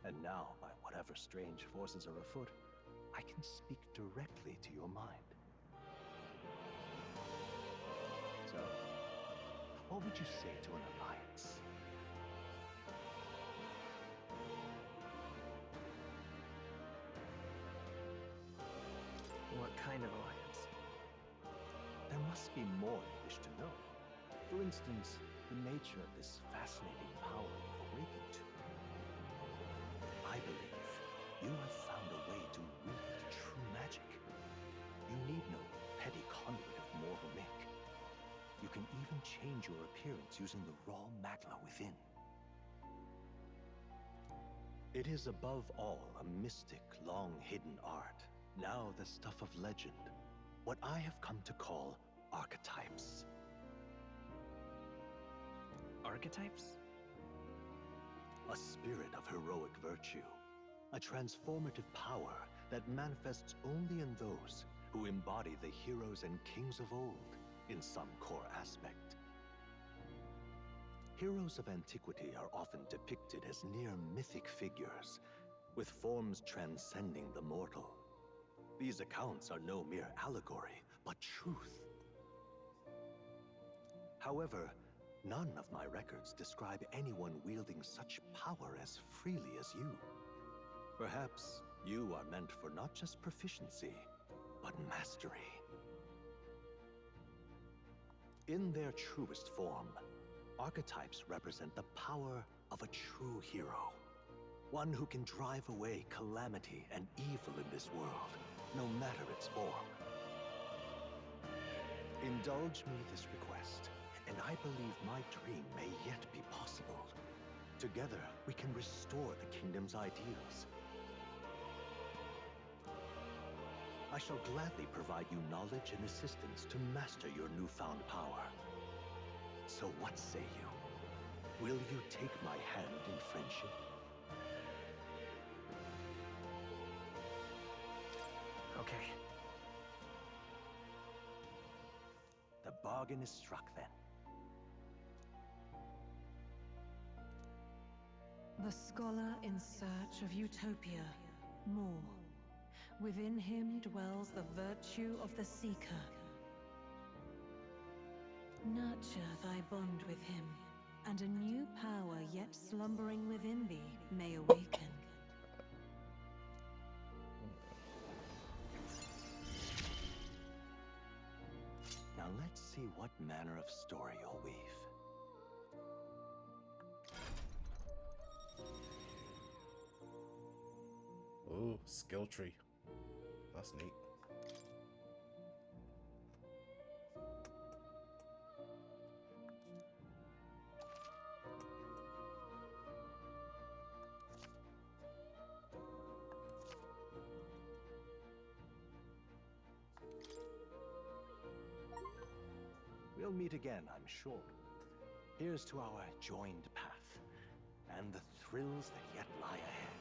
And now, by whatever strange forces are afoot, I can speak directly to your mind. So, what would you say to an alliance? What kind of alliance? There must be more you wish to know. For instance, the nature of this fascinating power you've awakened to. I believe you have found a way to wield true magic. You need no petty conduit of mortal make. You can even change your appearance using the raw magma within. It is above all a mystic, long-hidden art, now the stuff of legend, what I have come to call archetypes. Archetypes? A spirit of heroic virtue, a transformative power that manifests only in those who embody the heroes and kings of old in some core aspect. Heroes of antiquity are often depicted as near mythic figures, with forms transcending the mortal. These accounts are no mere allegory, but truth. However, none of my records describe anyone wielding such power as freely as you. Perhaps you are meant for not just proficiency, but mastery. In their truest form, archetypes represent the power of a true hero. One who can drive away calamity and evil in this world, no matter its form. Indulge me this request, and I believe my dream may yet be possible. Together, we can restore the kingdom's ideals. I shall gladly provide you knowledge and assistance to master your newfound power. So what say you? Will you take my hand in friendship? Okay. The bargain is struck then. The scholar in search of utopia. More. Within him dwells the virtue of the seeker. Nurture thy bond with him, and a new power yet slumbering within thee may awaken. Now let's see what manner of story you'll weave. Oh, skill tree. That's neat. We'll meet again, I'm sure. Here's to our joined path, and the thrills that yet lie ahead.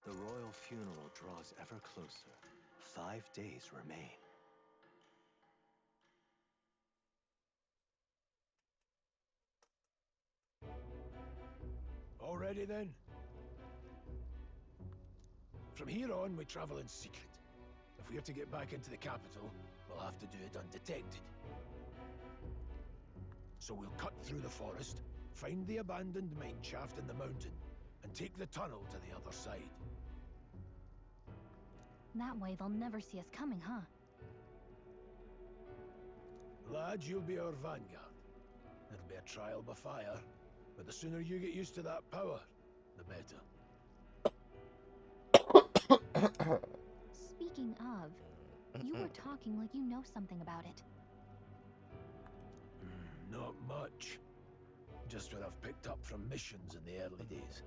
The royal funeral draws ever closer. 5 days remain. All ready then? From here on, we travel in secret. If we are to get back into the capital, we'll have to do it undetected. So we'll cut through the forest, find the abandoned mine shaft in the mountain, and take the tunnel to the other side. That way they'll never see us coming, huh? Lad, you'll be our vanguard. It'll be a trial by fire, but the sooner you get used to that power, the better. Speaking of, you were talking like you know something about it. Not much. Just what I've picked up from missions in the early days.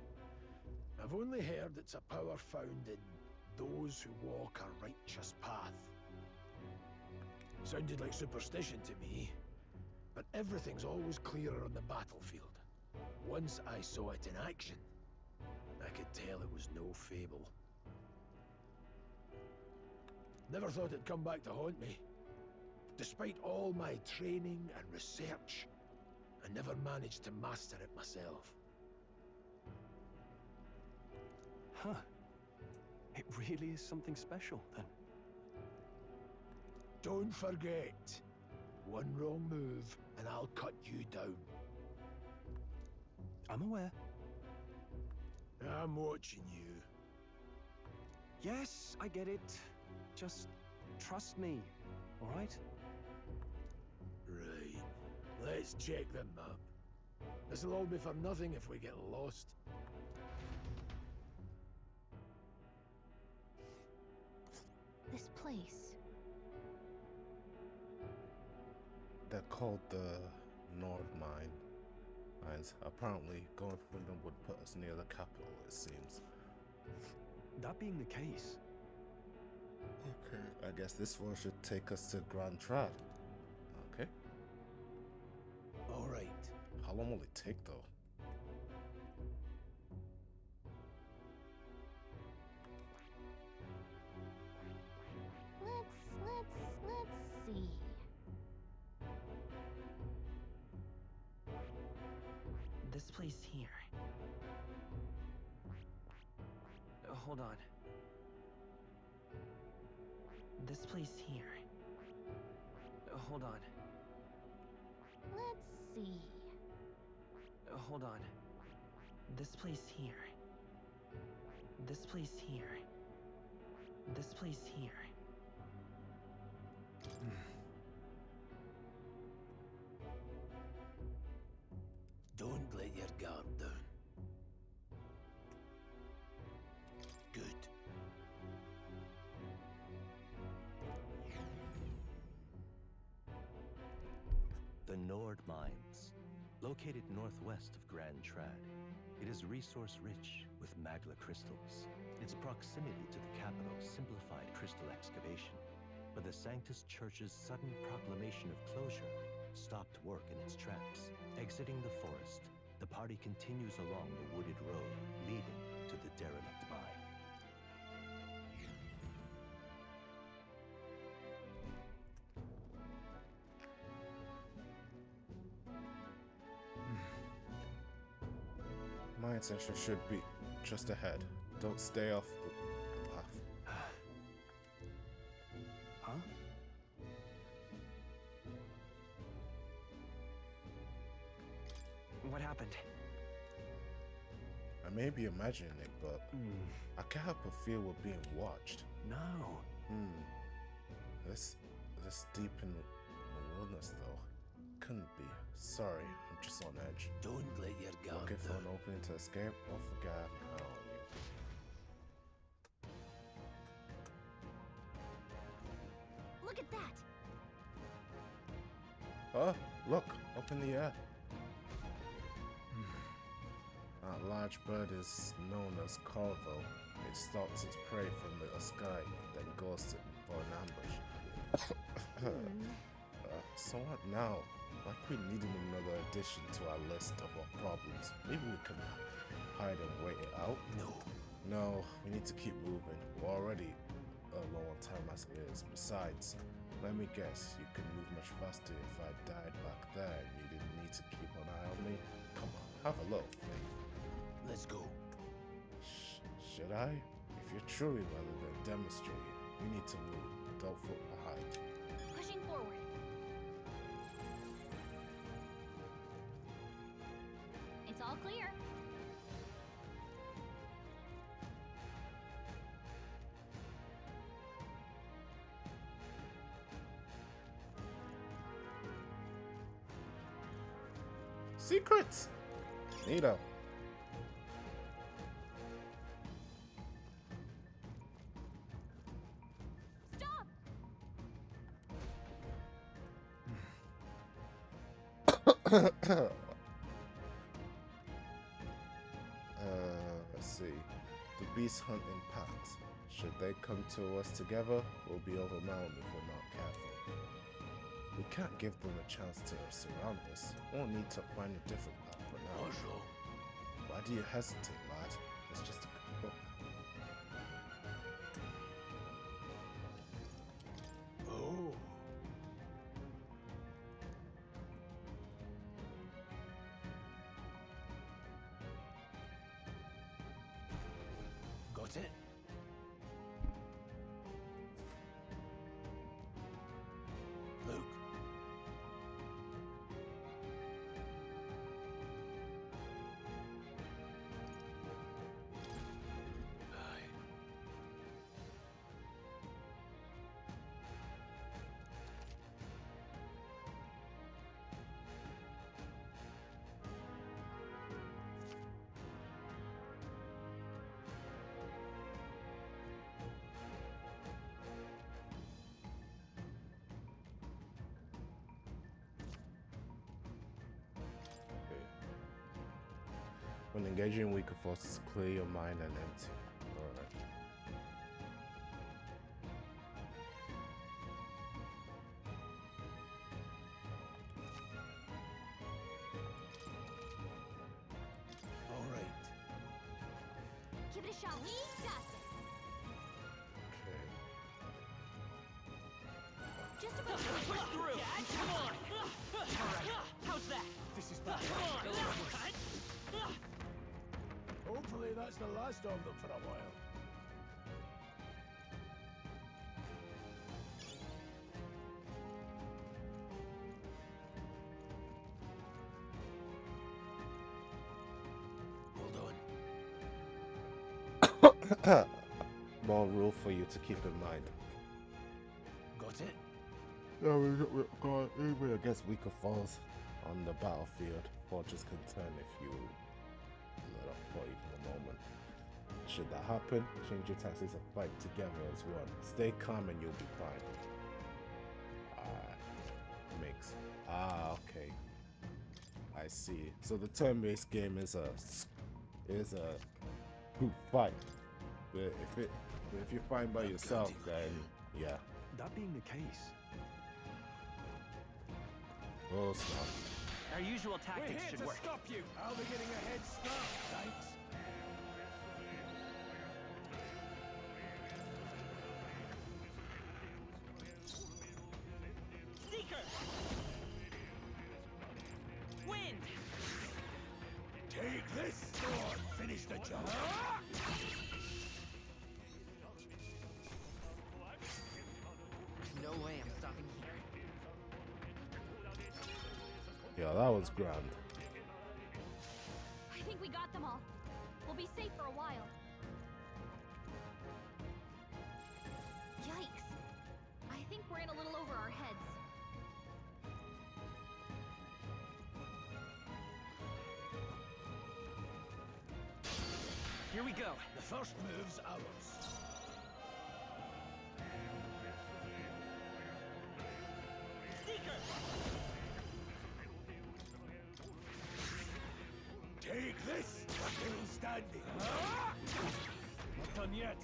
I've only heard it's a power found in those who walk a righteous path. Sounded like superstition to me, but everything's always clearer on the battlefield. Once I saw it in action, I could tell it was no fable. Never thought it'd come back to haunt me. Despite all my training and research, I never managed to master it myself. Huh. It really is something special, then. Don't forget, one wrong move and I'll cut you down. I'm aware. I'm watching you. Yes, I get it. Just trust me, all right? Right. Let's check the map. This'll all be for nothing if we get lost. This place. They're called the Nord Mines. Apparently, going through them would put us near the capital, it seems. That being the case... Okay, I guess this one should take us to Grand Trad. Okay. Alright. How long will it take, though? Let's see. This place here. Hold on. This place here. Hold on. Let's see. Hold on. This place here. This place here. This place here. Don't let your guard down. Good. The Nord Mines, located northwest of Grand Trad. It is resource-rich with magla crystals. Its proximity to the capital simplified crystal excavation, but the Sanctus Church's sudden proclamation of closure stopped work in its tracks. Exiting the forest, the party continues along the wooded road leading to the derelict mine. Mine section should be just ahead. Don't stay off the path. Huh? What happened? I may be imagining it, but I can't help but feel we're being watched. No. This deep in the wilderness, though. Couldn't be. Sorry, I'm just on edge. Don't let your guard Looking for down. an opening to escape? Don't forget I have an eye on you. Look at that! Oh, look, up in the air. That large bird is known as Corvo. It stalks its prey from the sky, then goes for an ambush. So what now? Like we needed another addition to our list of our problems. Maybe we can hide and wait it out? No, we need to keep moving. We're already low on time as it is. Besides, let me guess, you could move much faster if I died back there and you didn't need to keep an eye on me? Come on, have a look. Let's go. Should I? If you're truly rather than demonstrating, we need to move. Don't fall behind. Pushing forward. It's all clear. Secrets! Neato. Let's see. The beasts hunt in packs. Should they come to us together, we'll be overwhelmed if we're not careful. We can't give them a chance to surround us. We'll need to find a different path for now. Why do you hesitate, lad? It's just a... Oh. Got it? Luke. When engaging weaker forces, clear your mind and empty. Alright. Alright. Give it a shot. We got this. Just about Push through. Come on. Alright. How's that? This is bad. Hopefully that's the last of them for a while. Well done. More rule for you to keep in mind. Got it? Yeah, we're going even against weaker foes on the battlefield. Fortunes can turn if you let up for even a moment. Should that happen, change your tactics and fight together as one. Stay calm and you'll be fine. Mix. Okay. I see. So the turn-based game is a group fight. But if you're fighting by yourself, then yeah. That being the case, Oh snap. Our usual tactics should work. Stop you. I'll be getting a head start. Thanks. Seeker! Wind! Take this! Go on, finish the job. There's no way I'm stopping here. Yeah, that was grand. I think we got them all. We'll be safe for a while. Yikes. I think we're in a little over our heads. Here we go. The first move's ours. Seeker! Take this! Still standing. Not done yet.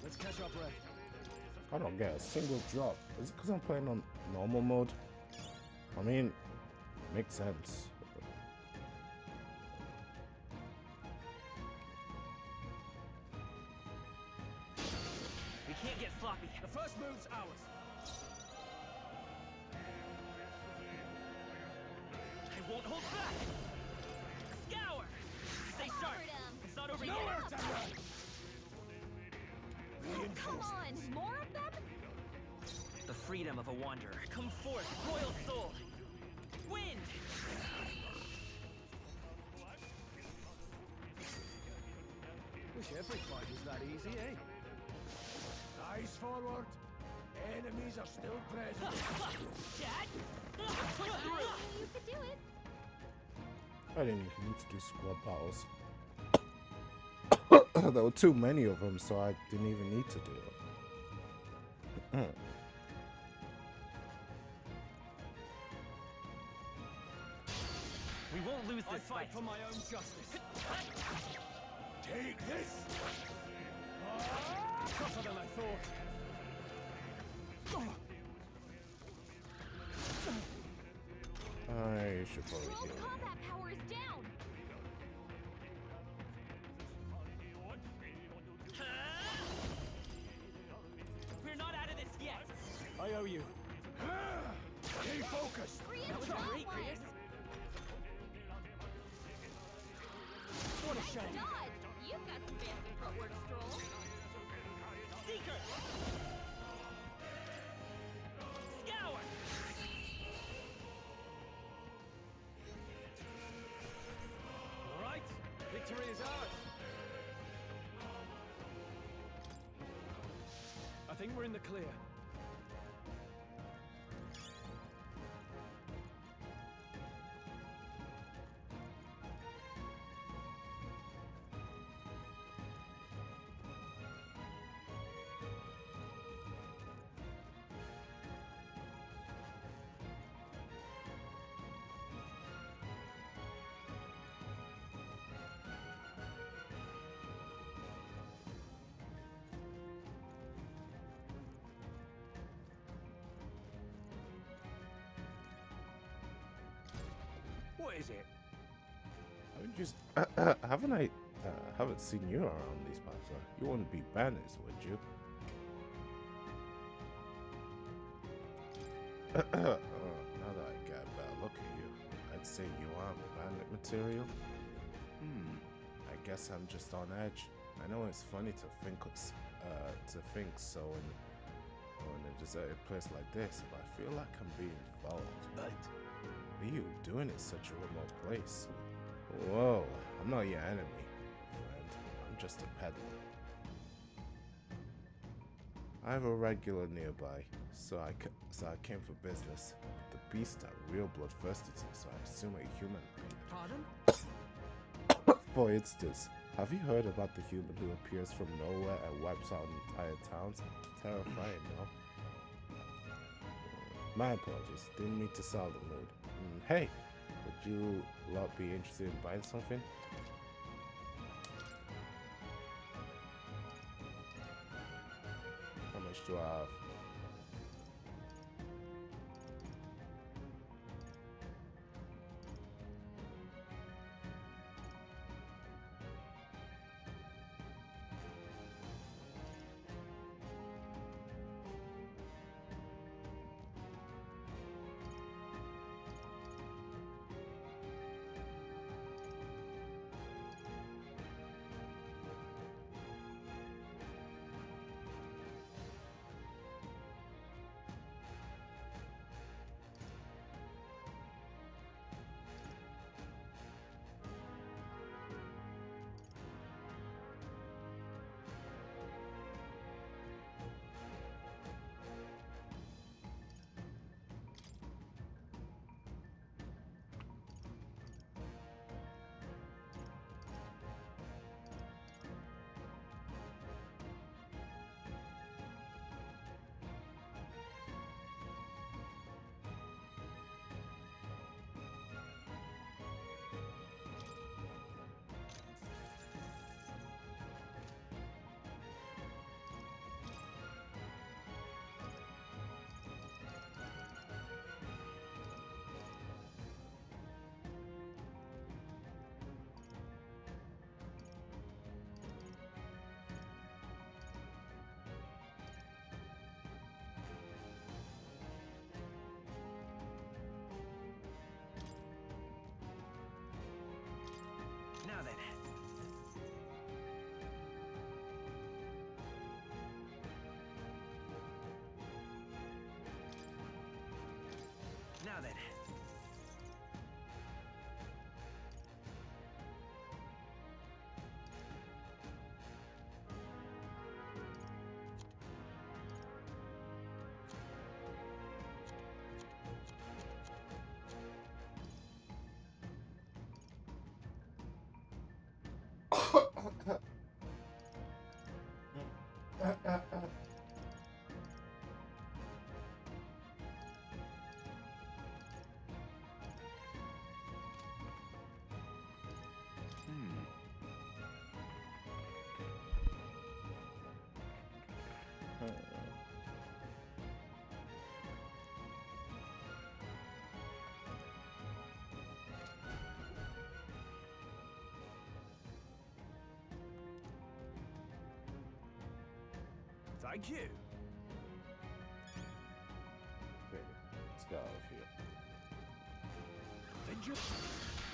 let's catch up, Red. I don't get a single drop. Is it because I'm playing on normal mode? I mean, makes sense. We can't get sloppy. The first move's ours. I won't hold back. Scour! Stay sharp. It's not over Nowhere yet. to run. Oh, come on! More of them? The freedom of a wanderer. Come forth, royal soul. Wind! Wish every fight was that easy, eh? Eyes forward. Enemies are still present. Dad! Push through! You could do it. I didn't even need to do squad battles. There were too many of them, so I didn't even need to do it. We won't lose this I fight for my own justice. Take this! Tougher than I thought. I should probably World heal. combat power is down. We're not out of this yet. I owe you. Stay focused! That was a great hit. What a shame. Dodge! You've got some fancy footwork, Stroll. Seeker! Scour! All right, victory is ours. I think we're in the clear. What is it? I would just haven't seen you around these parts. You wouldn't be banners, would you? Now that I get a better look at you, I'd say you aren't bandit material. I guess I'm just on edge. I know it's funny to think so in a deserted place like this, but I feel like I'm being followed. What are you doing in such a remote place? Whoa, I'm not your enemy, friend. I'm just a peddler. I have a regular nearby, so I came for business. But the beasts are real bloodthirsty, so I assume a human. Pardon? For instance, have you heard about the human who appears from nowhere and wipes out entire towns? Terrifying, no? My apologies, didn't mean to sour the mood. Hey, would you lot be interested in buying something? How much do I have? Now then. Now then. Thank you. Okay, let's get out of here.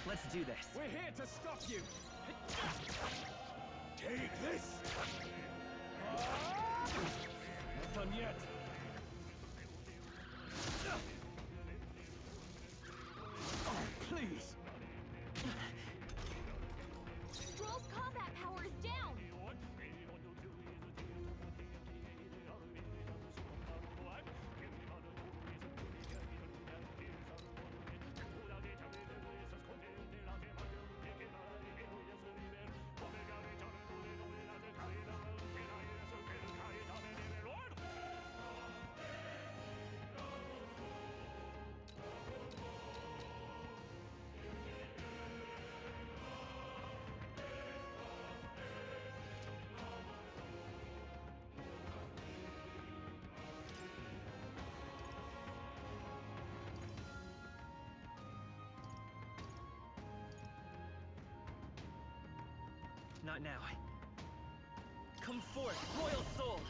Let's do this. We're here to stop you. Take this. Not done yet. Oh, please. Stroll's combat power is down. Not now. Come forth, royal soul!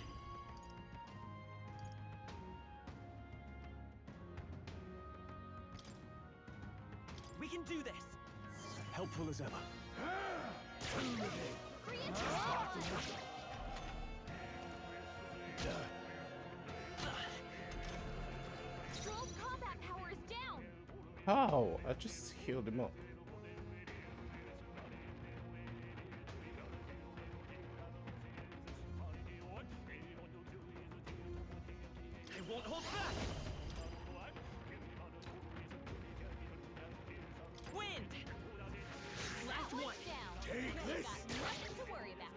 We can do this! Helpful as ever. Stroll's combat power is down. How? I just healed him up. I won't hold back! Wind! Last one! Take this! Got nothing to worry about.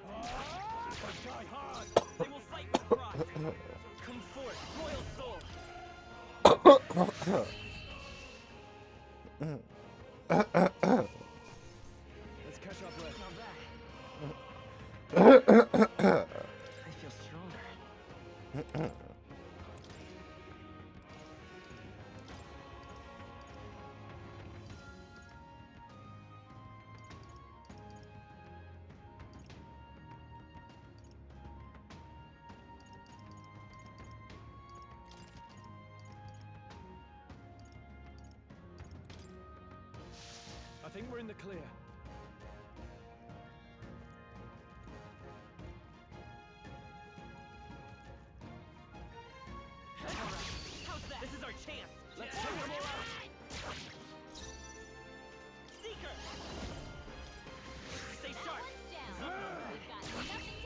Die hard! They will fight with pride! Come forth, royal soul! Let's catch our breath. I feel stronger. I think we're in the clear. How's that? This is our chance! Let's take them all out! Seeker! Stay sharp! Down. We've got nothing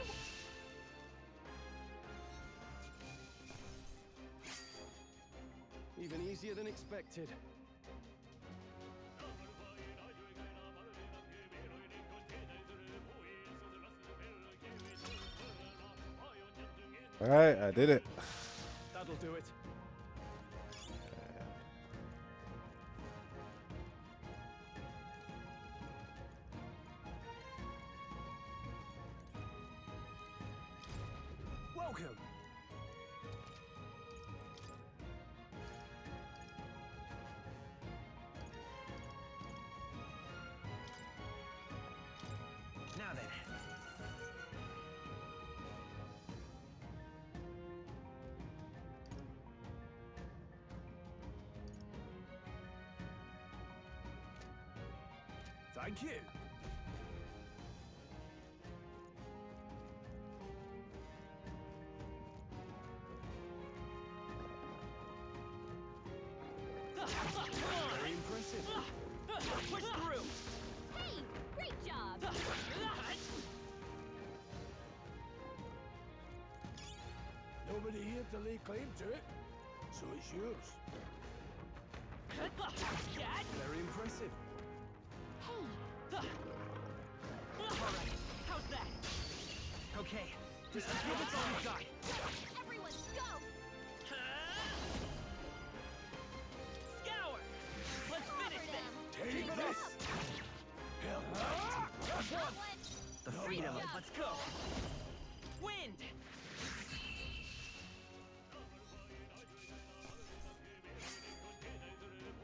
to Even easier than expected. Alright, I did it. That'll do it. Welcome. Now then. Thank you. Very impressive. Push through! Hey, great job. Nobody here to lay claim to it, so it's yours. Very impressive. Alright, how's that? Okay, just give it all you got. Everyone, go. Scour! Let's finish this! Take this! Hell, The freedom, let's go! Wind!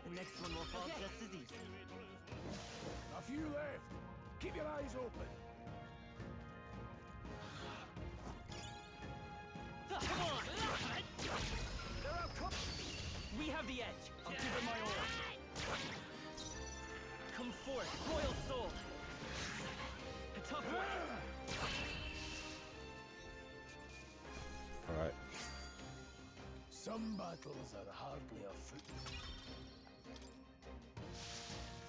The next one will fall just as easy. a few left. Keep your eyes open. Come on! They're out. We have the edge. I'll give it my all. Come forth, royal soul. A tough one. All right. Some battles are hardly afoot.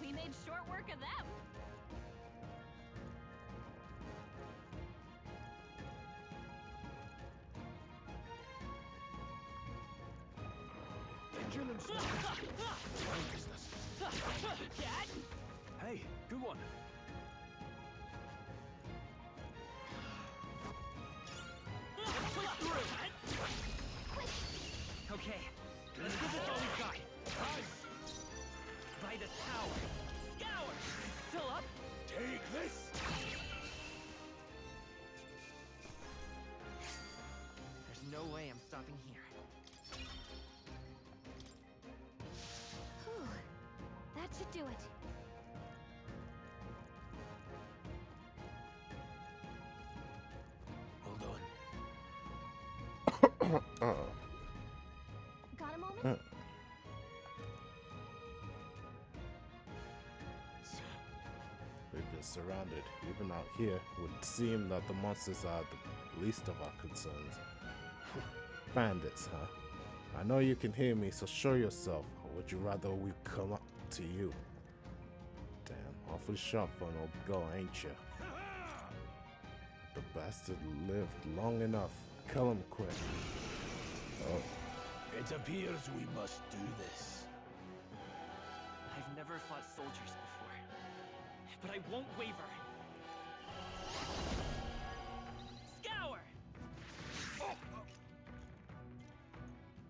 We made short work of them. Pendulum smash. My business. Hey, good one. Okay, let's give this all we've got. By the tower. Scour! Still up? Take this! There's no way I'm stopping here. Whew. That should do it. Hold on. Got a moment? We've been surrounded. Even out here, it would seem that the monsters are the least of our concerns. Bandits, huh? I know you can hear me, so show yourself. Or would you rather we come up to you? Damn, awfully sharp on old go, ain't ya? The bastard lived long enough. Kill him quick. Oh. It appears we must do this. I've never fought soldiers before, but I won't waver. Scour!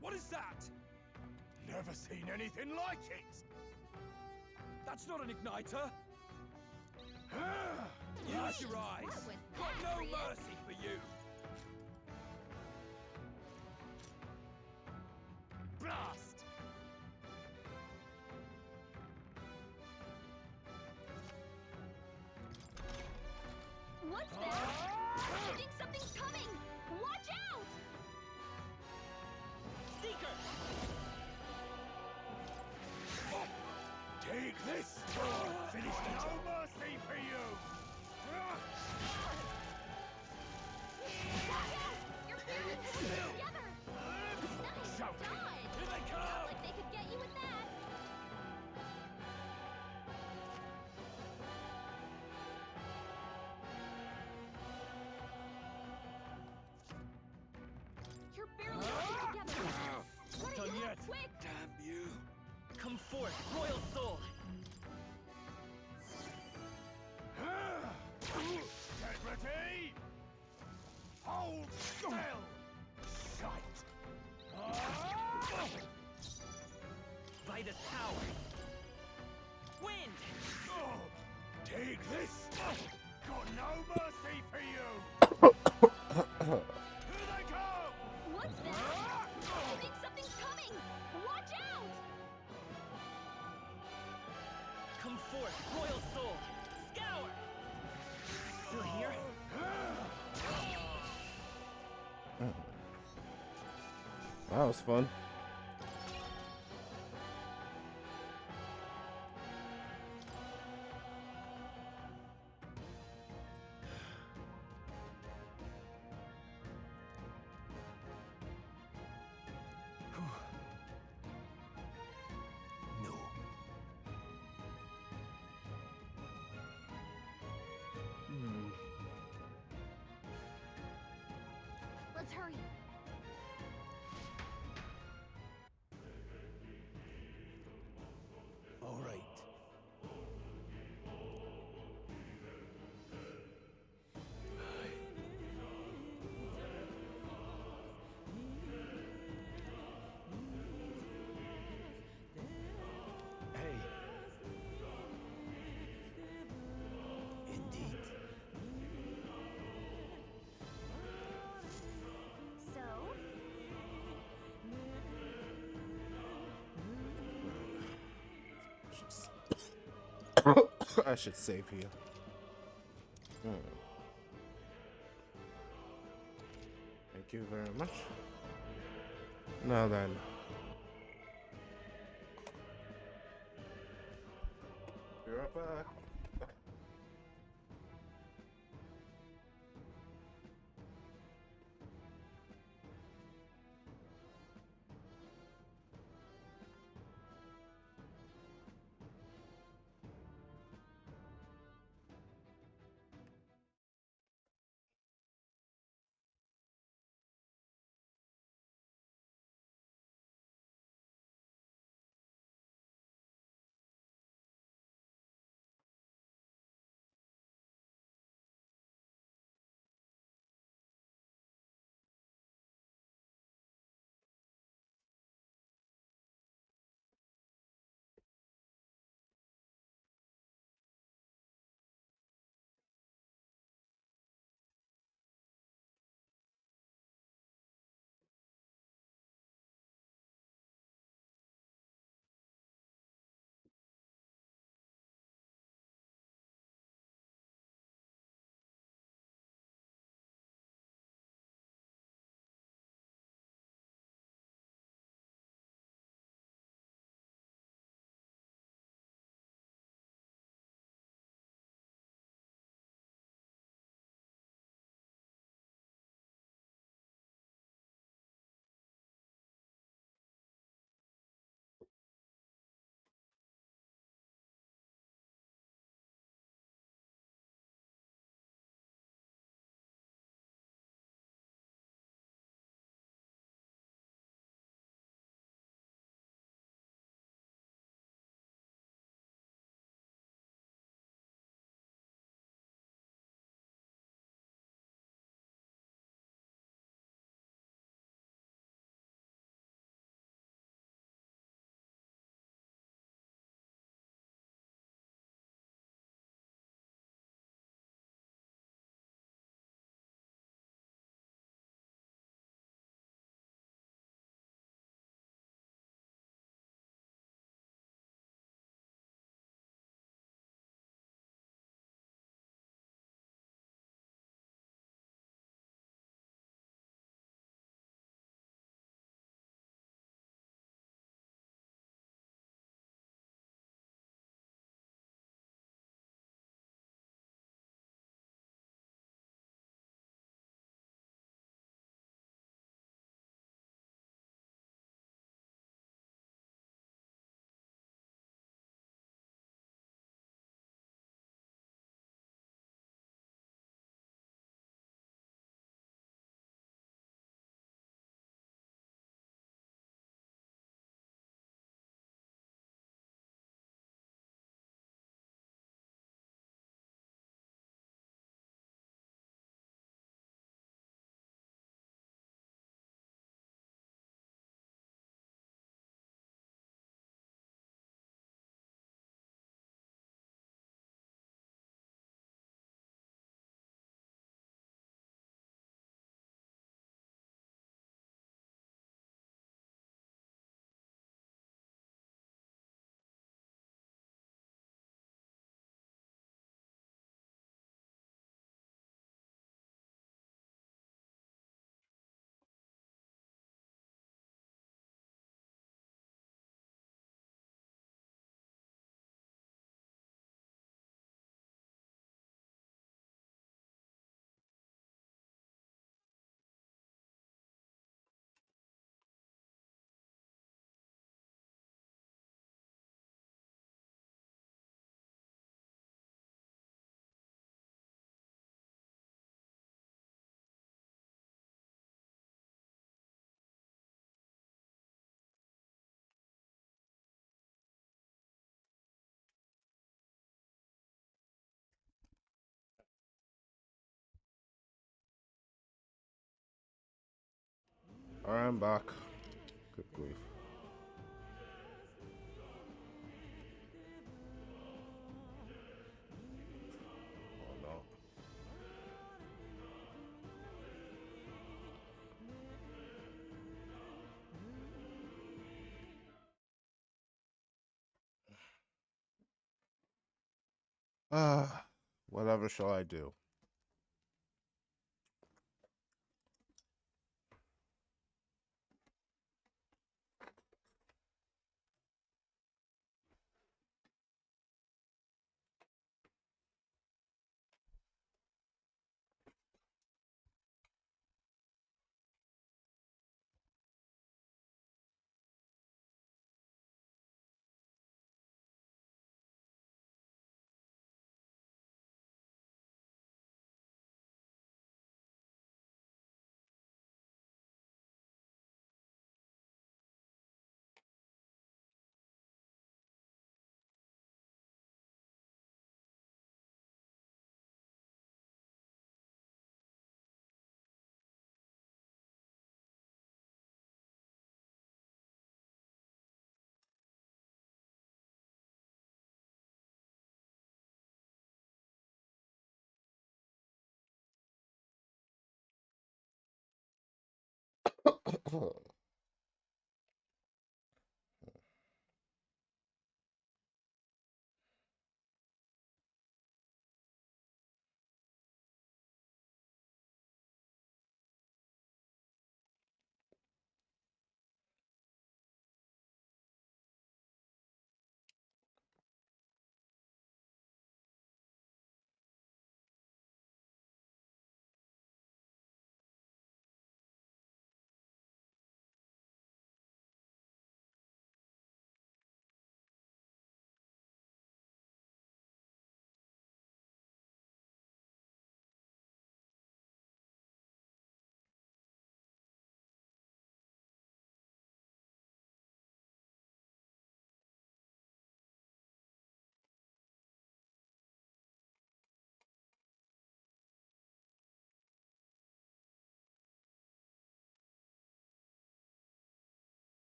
What is that? Never seen anything like it! That's not an igniter! Use your eyes! Got no mercy for you! Blast! What's that? I think something's coming! Watch out! Seeker! Take this! Finish the job! No mercy for you! Watch out! Your feelings hold you together! Nice dodge! Here they come! Not like they could get you with that! You're barely holding together! What are you? Quick! Damn you! Come forth, royal soul! Get ready! Hold still! Shite! By the tower! Wind! Take this! Got no mercy for you! Here they come! What's that? I think something's coming! Watch out! Come forth, royal soul! Scour! Still here? That was fun. No. Let's hurry. All right. Hey. Indeed. So? I should save here. Thank you very much. Now then. Be right back. Alright, I'm back. Good grief. Oh no. Whatever shall I do? Ugh.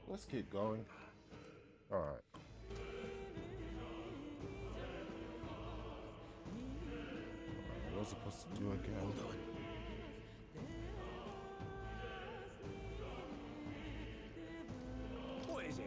Let's keep going. All right. What was I supposed to do again? Hold on. What is it?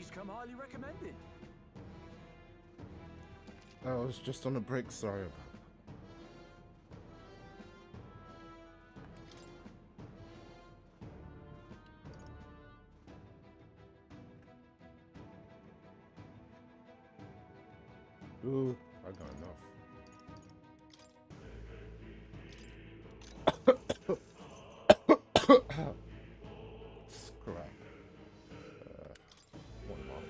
He's come highly recommended. I was just on a break, sorry about that. Ooh, I got enough. Scrap. One more.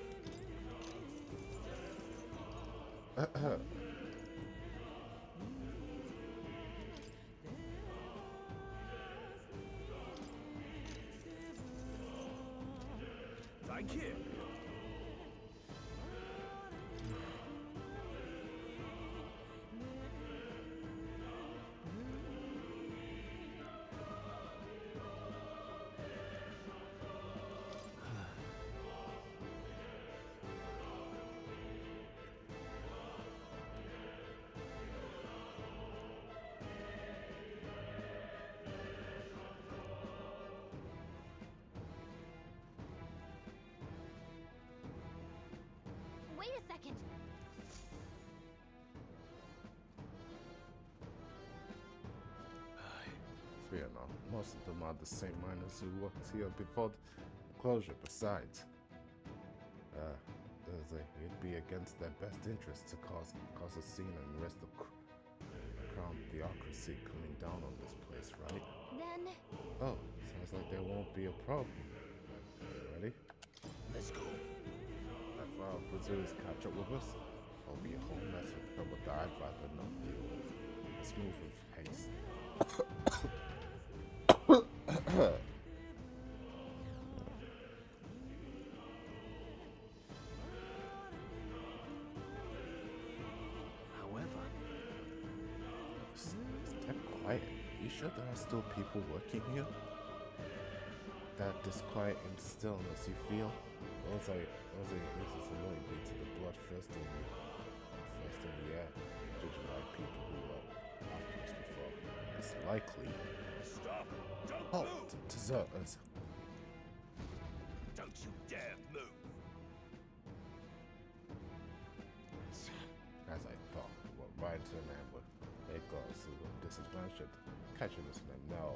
Thank you. Wait a second. Fear not. Most of them are the same miners who worked here before the closure. Besides, it'd be against their best interest to cause a scene and risk the crown bureaucracy coming down on this place, right? Then... Oh, sounds like there won't be a problem. You ready? Let's go. If our prisoners catch up with us, it'll be a whole mess of trouble that I'd rather not deal with. Let's move with haste. However, It's that quiet. You sure there are still people working here? That disquiet and stillness you feel? Those are uses a little bit to the blood first in the air, judging by people who were after us before. It's likely. Stop! Don't Oh, move! deserters. Don't you dare move! As I thought, we're right into an ambush. It goes to the disadvantage. Catching us in a no.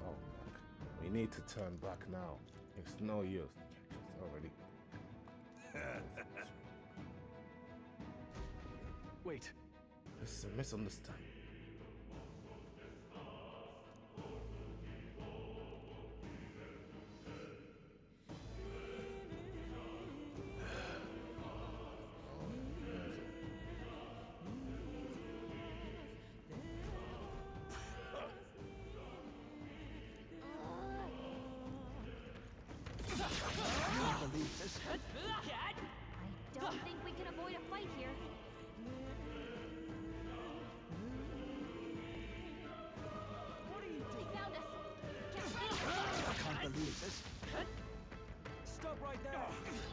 Oh, fuck. We need to turn back now. It's no use. It's already. Wait. This is a misunderstanding. I don't think we can avoid a fight here. What are you They doing? found us. I can't believe this. Stop right there.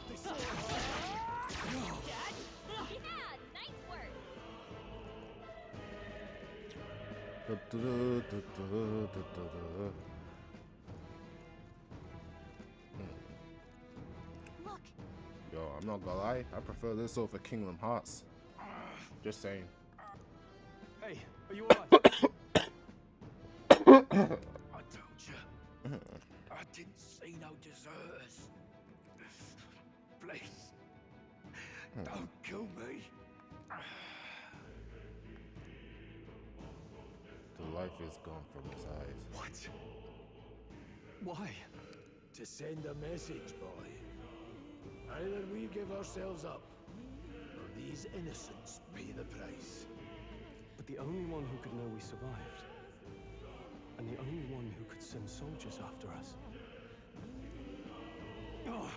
They saw us. Yeah, nice work. Look. Yo, I'm not gonna lie. I prefer this over Kingdom Hearts. Just saying. Hey, are you alright? I told you. I didn't see no deserters. Please, don't kill me. The life is gone from his eyes. What? Why? To send a message, boy. Either we give ourselves up, or these innocents pay the price. But the only one who could know we survived, and the only one who could send soldiers after us. Oh,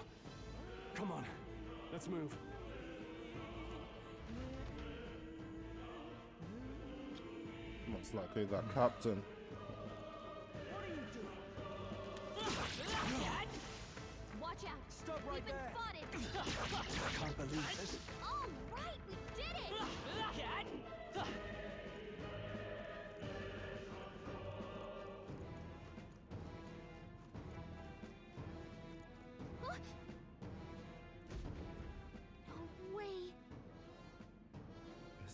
come on, let's move. Most likely that captain. What are you doing? Watch out. Stop right We've been there. spotted. I can't believe this. All right, we did it.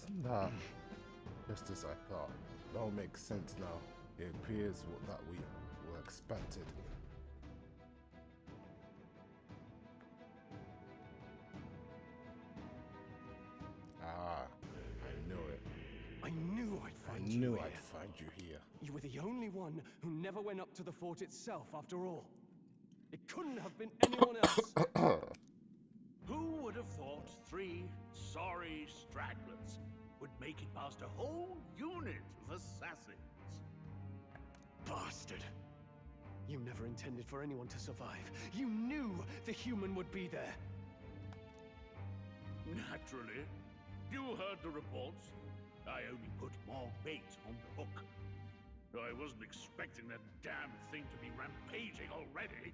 Wasn't that just as I thought? It all makes sense now. It appears that we were expected. Ah, I knew it. I knew I'd find you knew here. I'd find you here. You were the only one who never went up to the fort itself, after all. It couldn't have been anyone else. Who would have thought 3 sorry stragglers would make it past a whole unit of assassins? Bastard. You never intended for anyone to survive. You knew the human would be there. Naturally. You heard the reports. I only put more bait on the hook. I wasn't expecting that damn thing to be rampaging already.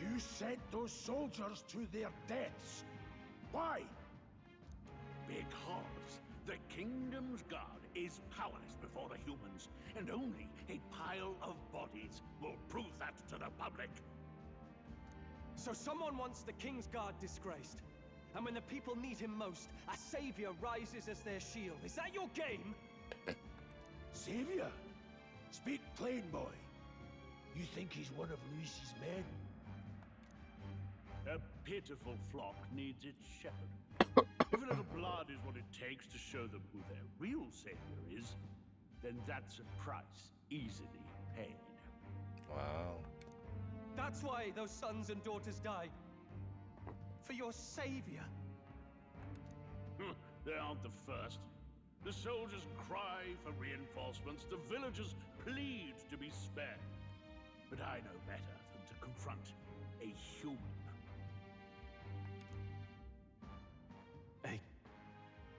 You sent those soldiers to their deaths. Why? Because the kingdom's guard is powerless before the humans, and only a pile of bodies will prove that to the public. So someone wants the King's Guard disgraced. And when the people need him most, a savior rises as their shield. Is that your game? Savior? Speak plain, boy. You think he's one of Luis's men? A pitiful flock needs its shepherd. If a little blood is what it takes to show them who their real savior is, then that's a price easily paid. Wow. That's why those sons and daughters died. For your savior. They aren't the first. The soldiers cry for reinforcements, the villagers plead to be spared. But I know better than to confront a human.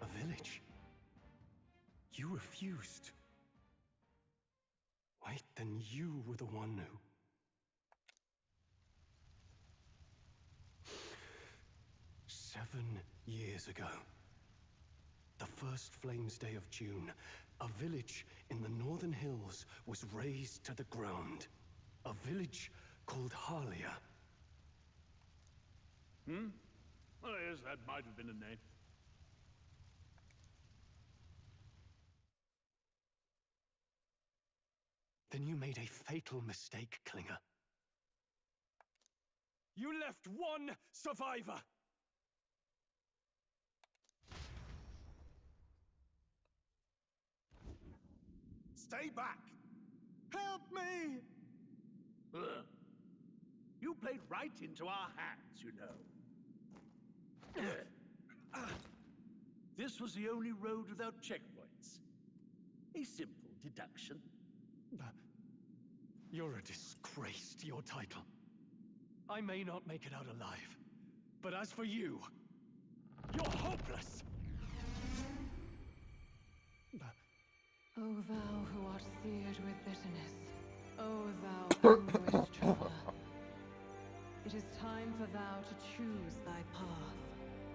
A village? You refused. Wait, then you were the one who... 7 years ago, the first Flames Day of June, a village in the northern hills was razed to the ground. A village called Harlia. Oh, yes, that might have been a name. Then you made a fatal mistake, Klinger. You left one survivor! Stay back! Help me! You played right into our hands, you know. This was the only road without checkpoints. A simple deduction. You're a disgrace to your title. I may not make it out alive, but as for you, you're hopeless! O thou who art seared with bitterness, O thou anguished traveler, it is time for thou to choose thy path.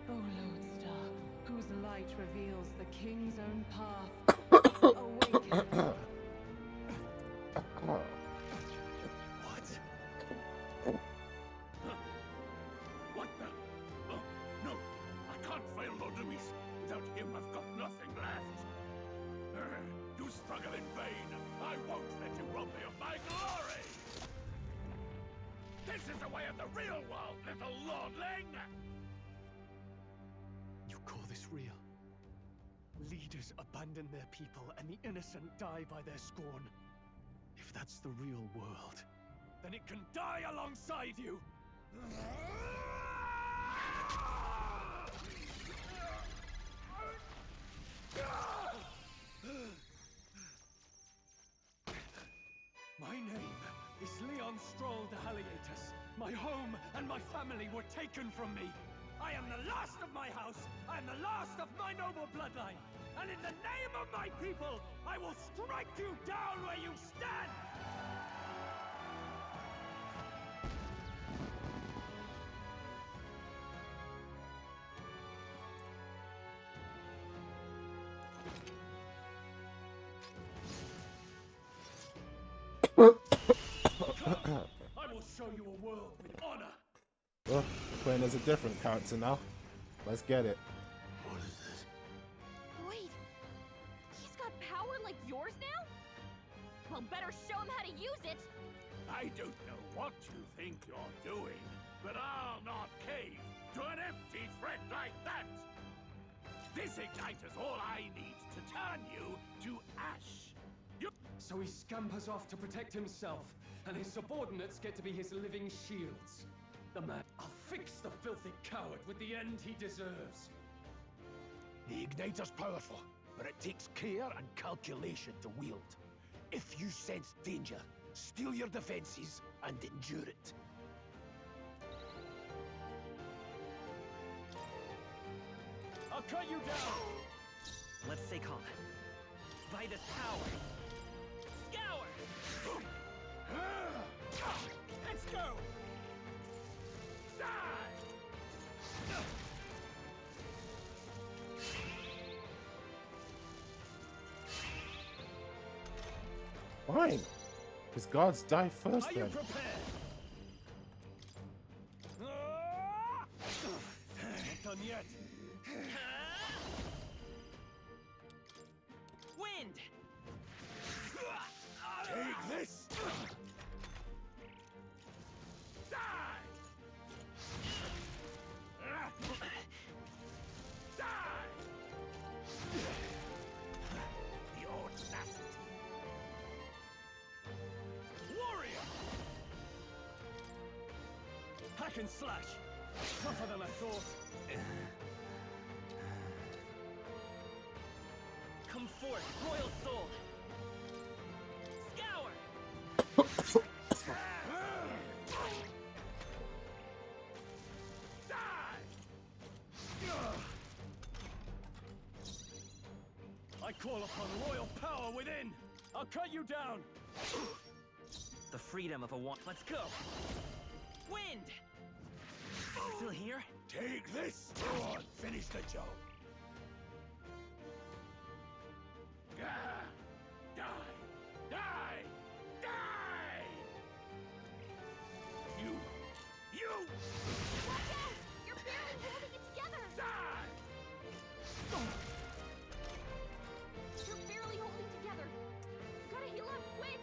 O lodestar, whose light reveals the king's own path, awaken. What the? Oh, no! I can't fail Lord Luis. Without him, I've got nothing left. You struggle in vain. I won't let you rob me of my glory! This is the way of the real world, little lordling! You call this real? Leaders abandon their people and the innocent die by their scorn. If that's the real world, then it can die alongside you! My name is Leon Stroll de Haliatus. My home and my family were taken from me. I am the last of my house. I am the last of my noble bloodline. And in the name of my people, I will strike you down where you stand! I will show you a world with honor. Well, we're playing as a different character now. Let's get it. What is this? Well, better show him how to use it! I don't know what you think you're doing, but I'll not cave to an empty threat like that! This igniter's all I need to turn you to ash. So he scampers off to protect himself, and his subordinates get to be his living shields. The man... I'll fix the filthy coward with the end he deserves. The igniter's powerful, but it takes care and calculation to wield. If you sense danger, steel your defenses and endure it. I'll cut you down! Let's stay calm. By this power. Scour! Let's go! Fine. His guards die first Are you then. prepared? Not done yet. Wind! Take this! The audacity! Warrior! Hack and slash! Tougher than I thought. Come forth, royal soul! Scour! I call upon royal power within! I'll cut you down! The freedom of a want. Let's go! Wind! Still here? Take this! Go on, finish the job. Die! Die! Die! Die! You! Watch out! You're barely holding it together! Die! You're barely holding together! You gotta heal up, quick!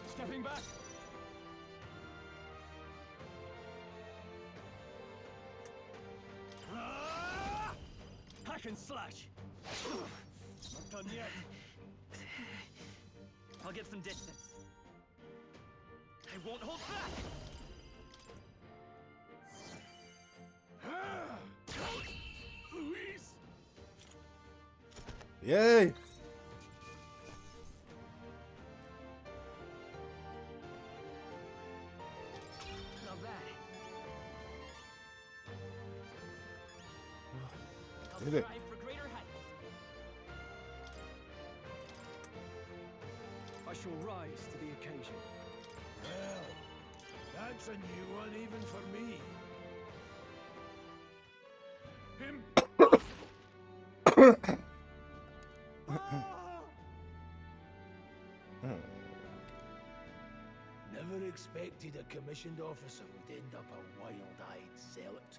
Stepping back. Hack and slash! Not done yet. I'll get some distance. I won't hold back! Louise! Yay! Not bad. I'll Did it. strive for greater heights. I shall rise to the occasion. Well, that's a new one even for me. Never expected a commissioned officer would end up a wild-eyed zealot.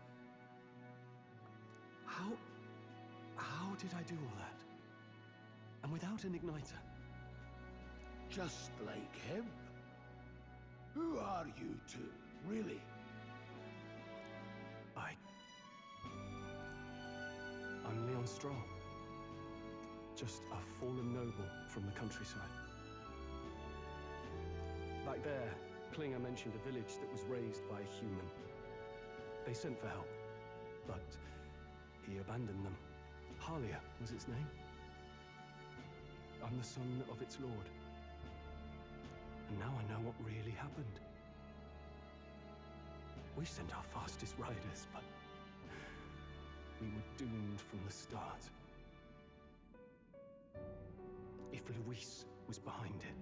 How did I do all that? And without an igniter? Just like him. Who are you two, really? I'm Leon Strong. Just a fallen noble from the countryside. Back there, Klinger mentioned a village that was raised by a human. They sent for help, but he abandoned them. Halia was its name. I'm the son of its lord. And now I know what really happened. We sent our fastest riders, but we were doomed from the start. If Luis was behind it,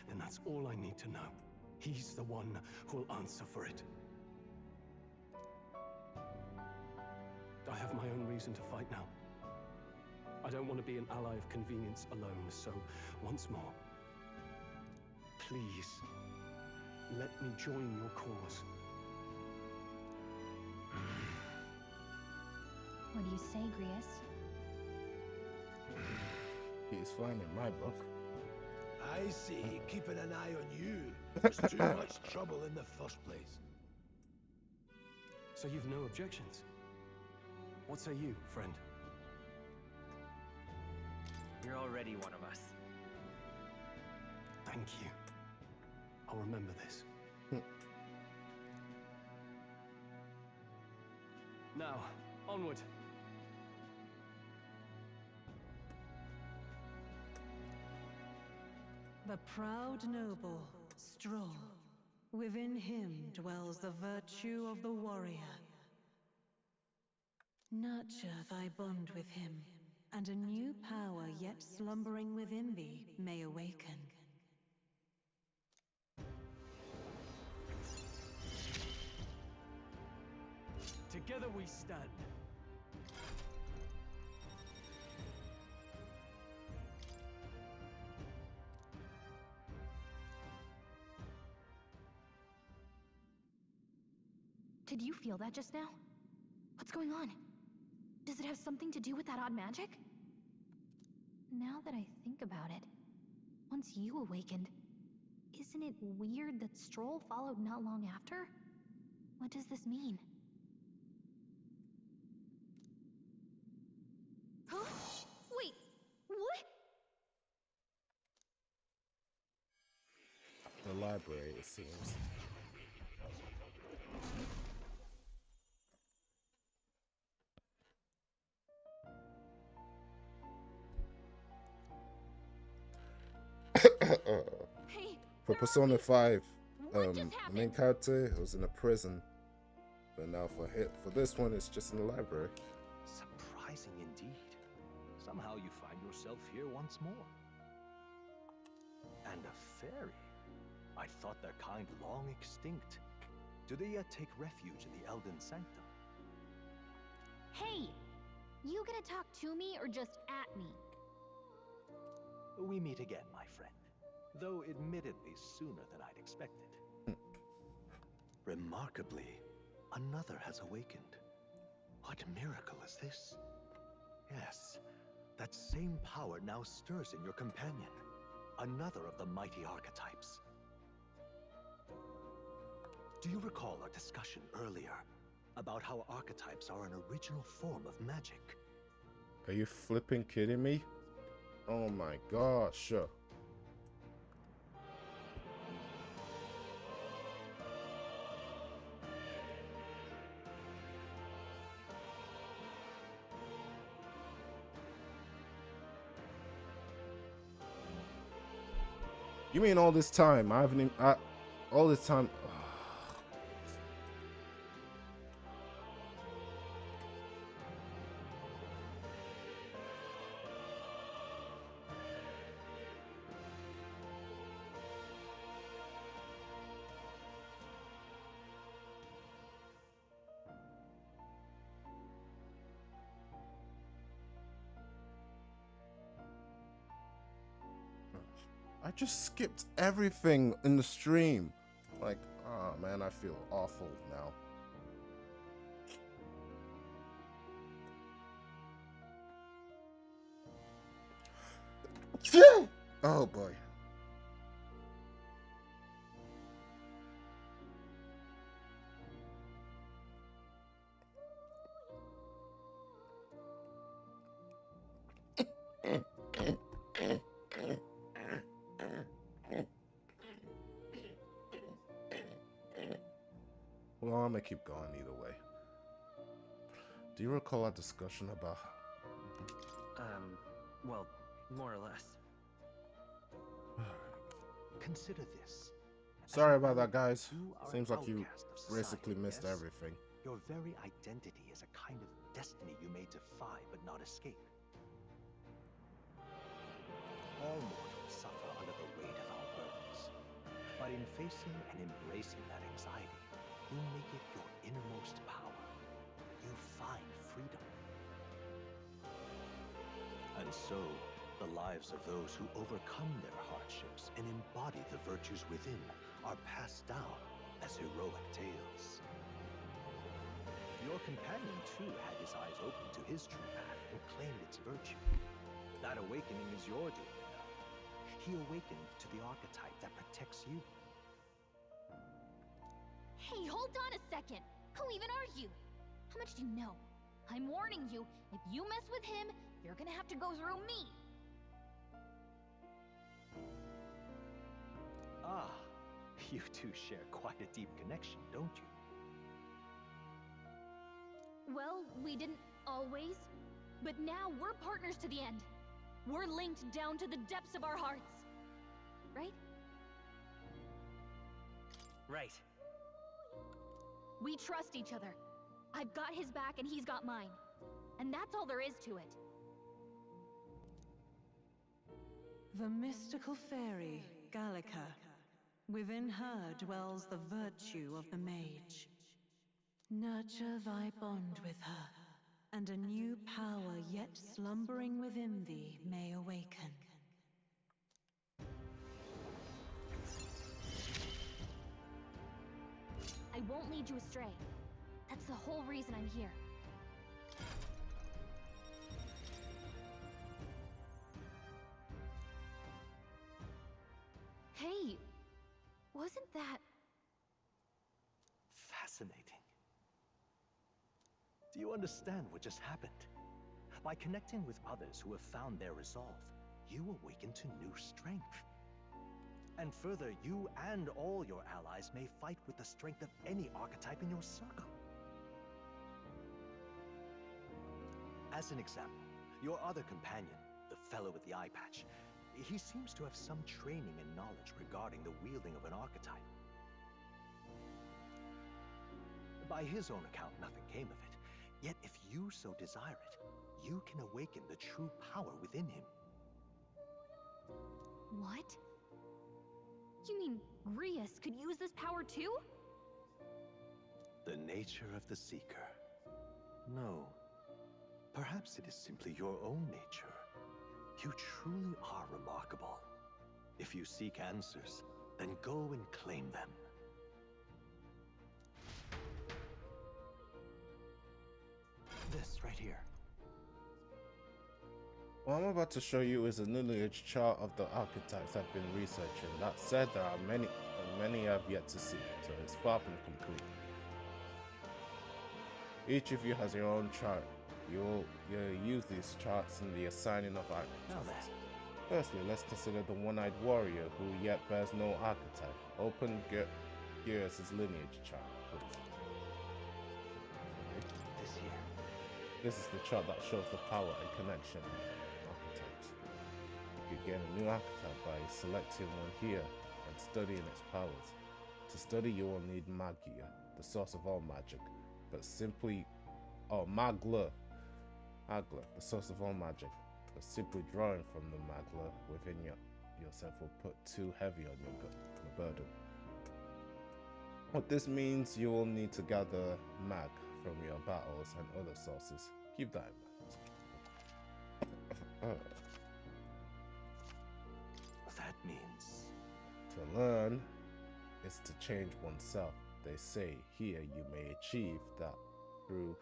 then that's all I need to know. He's the one who'll answer for it. I have my own reason to fight now. I don't want to be an ally of convenience alone, so once more, please, let me join your cause. What do you say, Grius? He's fine in my book. I see. Keeping an eye on you was too much trouble in the first place. So you've no objections? What say you, friend? You're already one of us. Thank you. I'll remember this. Now, onward. The proud noble, strong. Within him dwells the virtue of the warrior. Nurture thy bond with him, and a new power yet slumbering within thee may awaken. Together we stand. Did you feel that just now? What's going on? Does it have something to do with that odd magic? Now that I think about it, once you awakened, isn't it weird that Stroll followed not long after? What does this mean? Huh? Wait, what? The library, it seems. Hey, For Persona 5, the main character was in a prison, but now for this one, it's just in the library. Surprising indeed. Somehow you find yourself here once more. And a fairy. I thought their kind long extinct. Do they yet take refuge in the Elden Sanctum? Hey! You gonna talk to me or just at me? We meet again, my friend. Though admittedly sooner than I'd expected. Remarkably, another has awakened. What miracle is this? Yes, that same power now stirs in your companion. Another of the mighty archetypes. Do you recall our discussion earlier about how archetypes are an original form of magic? Are you flipping kidding me? Oh my gosh. You mean all this time? I haven't even, all this time. I just skipped everything in the stream. Like, oh man, I feel awful now. Oh boy. Well, I'm gonna keep going either way. Do you recall our discussion about... Well, more or less. Consider this. Sorry about that, guys. Seems like you basically missed everything. Your very identity is a kind of destiny you may defy but not escape. All mortals suffer under the weight of our burdens. But in facing and embracing that anxiety, you make it your innermost power. You find freedom. And so, the lives of those who overcome their hardships and embody the virtues within are passed down as heroic tales. Your companion, too, had his eyes open to his true path and claimed its virtue. That awakening is your doing, you know. He awakened to the archetype that protects you. Hey, hold on a second. Who even are you? How much do you know? I'm warning you, if you mess with him, you're gonna have to go through me. Ah, you two share quite a deep connection, don't you? Well, we didn't always, but now we're partners to the end. We're linked down to the depths of our hearts. Right? Right. We trust each other. I've got his back and he's got mine. And that's all there is to it. The mystical fairy, Gallica. Within her dwells the virtue of the mage. Nurture thy bond with her, and a new power yet slumbering within thee may awaken. I won't lead you astray. That's the whole reason I'm here. Hey, wasn't that... Fascinating. Do you understand what just happened? By connecting with others who have found their resolve, you awaken to new strength. And further, you and all your allies may fight with the strength of any archetype in your circle. As an example, your other companion, the fellow with the eye patch, he seems to have some training and knowledge regarding the wielding of an archetype. By his own account, nothing came of it. Yet if you so desire it, you can awaken the true power within him. What? You mean Grius could use this power too? The nature of the Seeker. No. Perhaps it is simply your own nature. You truly are remarkable. If you seek answers, then go and claim them. This right here. What I'm about to show you is a lineage chart of the archetypes I've been researching. That said, there are many, and many I've yet to see, so it's far from complete. Each of you has your own chart. You'll use these charts in the assigning of archetypes. Firstly, let's consider the one-eyed warrior who yet bears no archetype. Open Gears' lineage chart, please. This here. This is the chart that shows the power and connection of archetypes. You gain a new archetype by selecting one here and studying its powers. To study, you will need Magia, the source of all magic, but simply, Magla, the source of all magic. But simply drawing from the Magla within yourself will put too heavy on your burden. What this means, you will need to gather mag from your battles and other sources. Keep that in mind. That means... To learn is to change oneself. They say here you may achieve that through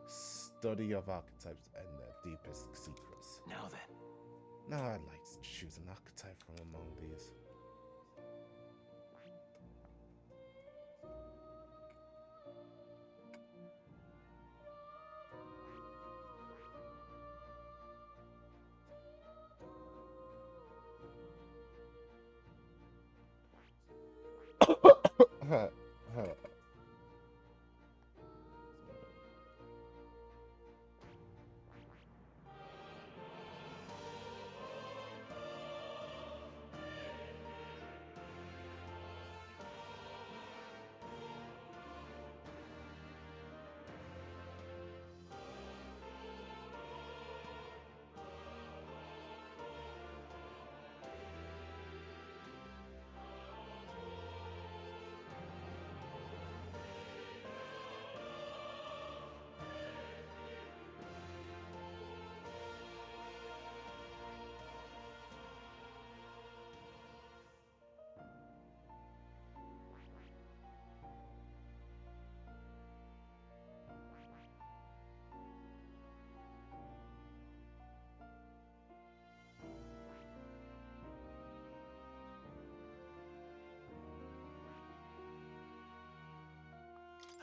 study of archetypes and their deepest secrets. Now then. Now I'd like to choose an archetype from among these.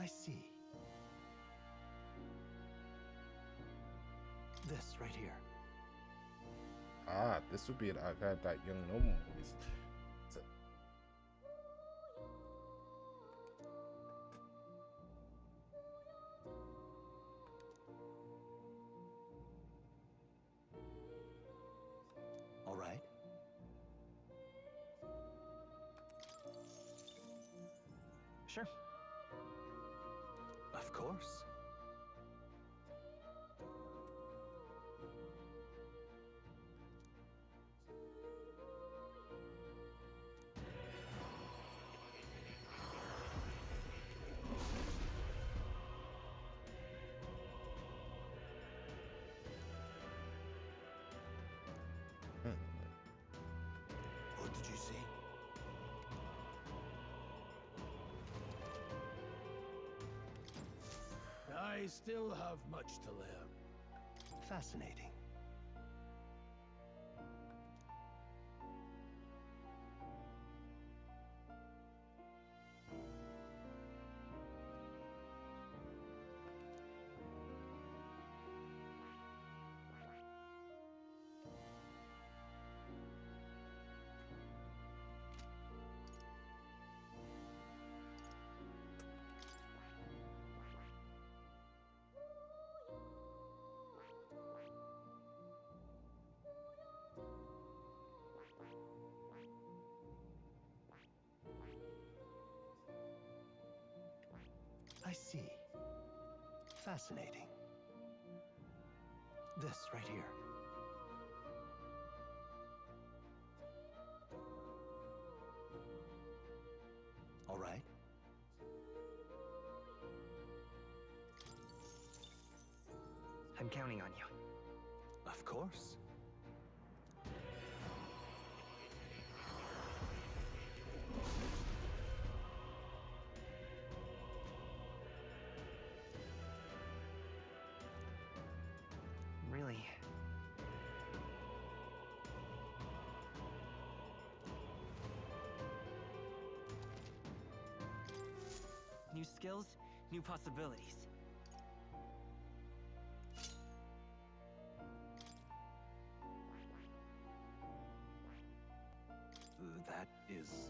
see. This right here. Ah, this would be that young gnome movies. So, All right. Sure. Of course. What did you say? I still have much to learn. Fascinating. I see. Fascinating. This right here. All right. I'm counting on you. Of course. Really? New skills, new possibilities. That is...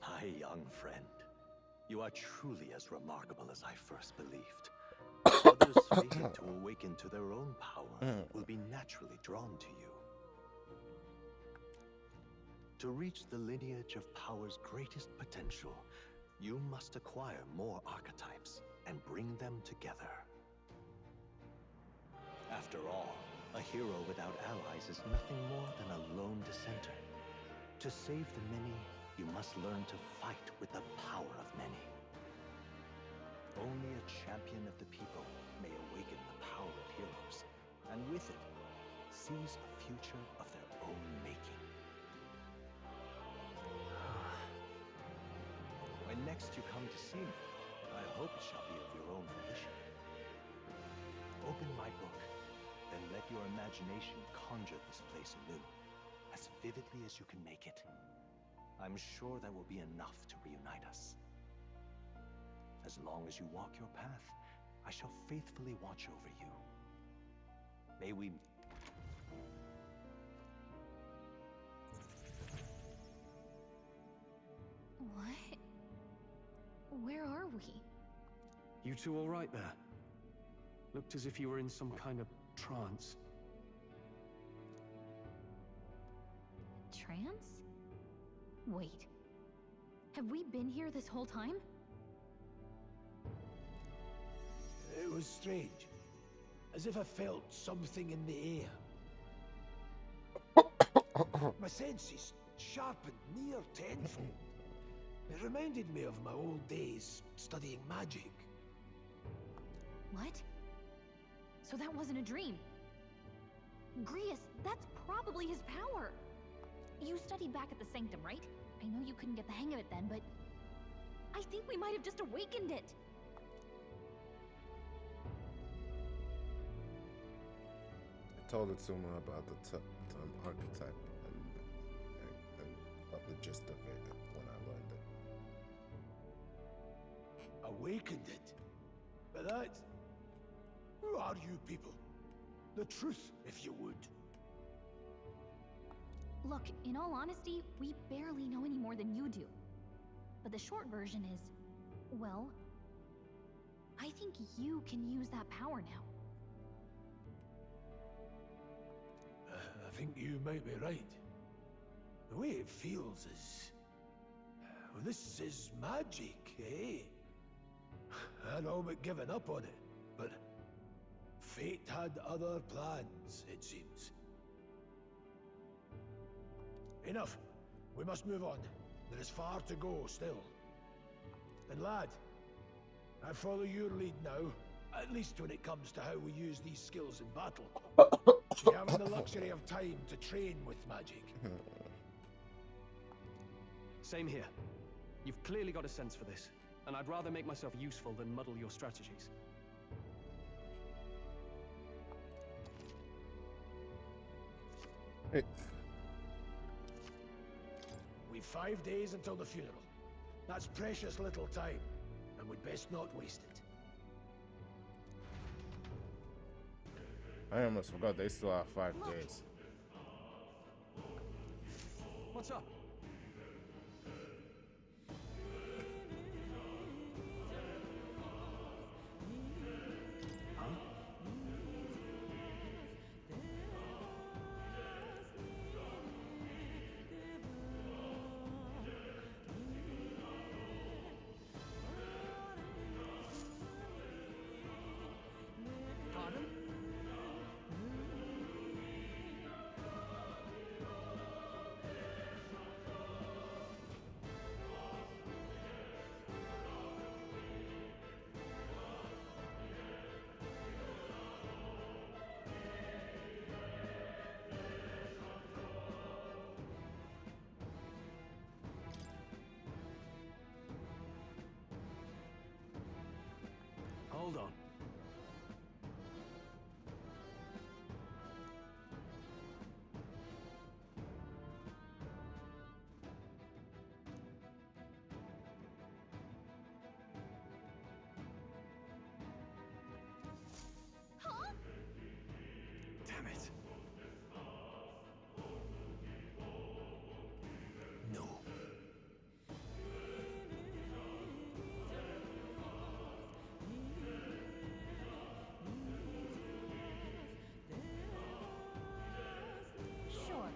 My young friend, you are truly as remarkable as I first believed. Others fated to awaken to their own power will be naturally drawn to you. To reach the lineage of power's greatest potential, you must acquire more archetypes and bring them together. After all, a hero without allies is nothing more than a lone dissenter. To save the many, you must learn to fight with the power of many. Only a champion of the people may awaken the power of heroes, and with it, seize a future of their own making. When next you come to see me, I hope it shall be of your own volition. Open my book, then let your imagination conjure this place anew, as vividly as you can make it. I'm sure that will be enough to reunite us. As long as you walk your path, I shall faithfully watch over you. May we... What? Where are we? You two all right there? Looked as if you were in some kind of trance. Trance? Wait. Have we been here this whole time? It was strange. As if I felt something in the air. My senses sharpened near tenfold. It reminded me of my old days studying magic. What? So that wasn't a dream. Grius, that's probably his power. You studied back at the Sanctum, right? I know you couldn't get the hang of it then, but I think we might have just awakened it. I told Itsuma about the archetype and got the gist of it when I learned it. Awakened it? But that... Who are you people? The truth, if you would. Look, in all honesty, we barely know any more than you do. But the short version is, well, I think you can use that power now. I think you might be right. The way it feels is... Well, this is magic, eh? I'd all but given up on it, but... Fate had other plans, it seems. Enough. We must move on. There is far to go still. And lad, I follow your lead now, at least when it comes to how we use these skills in battle. We haven't the luxury of time to train with magic. Same here. You've clearly got a sense for this, and I'd rather make myself useful than muddle your strategies. Hey. We've 5 days until the funeral. That's precious little time, and we'd best not waste it. I almost forgot they still have 5 days. What's up? Pardon? Hold on. Huh? Damn it. No. Sure.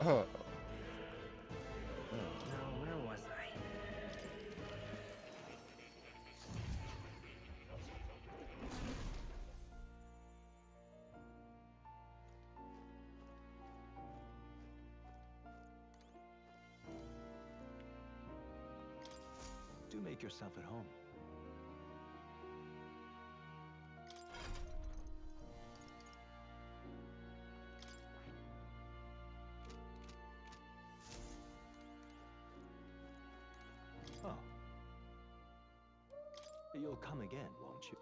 Now, where was I? Do make yourself at home. Oh. You'll come again, won't you?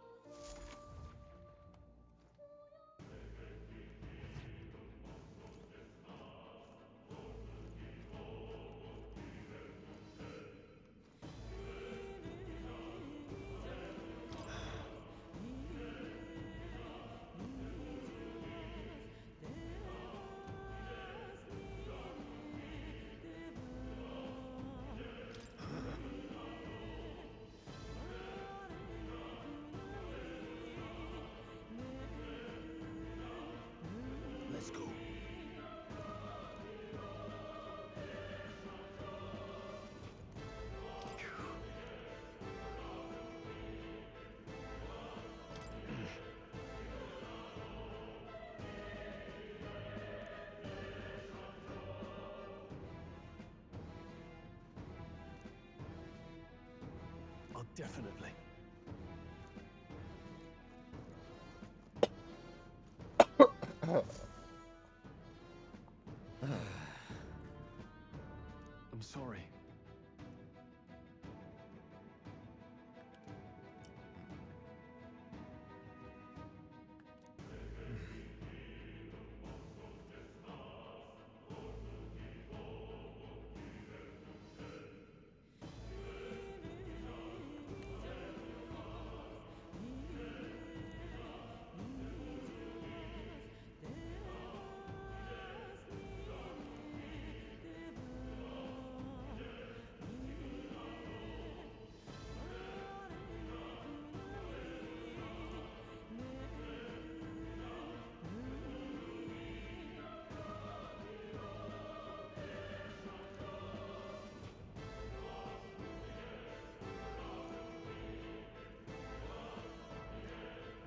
Definitely. I'm sorry.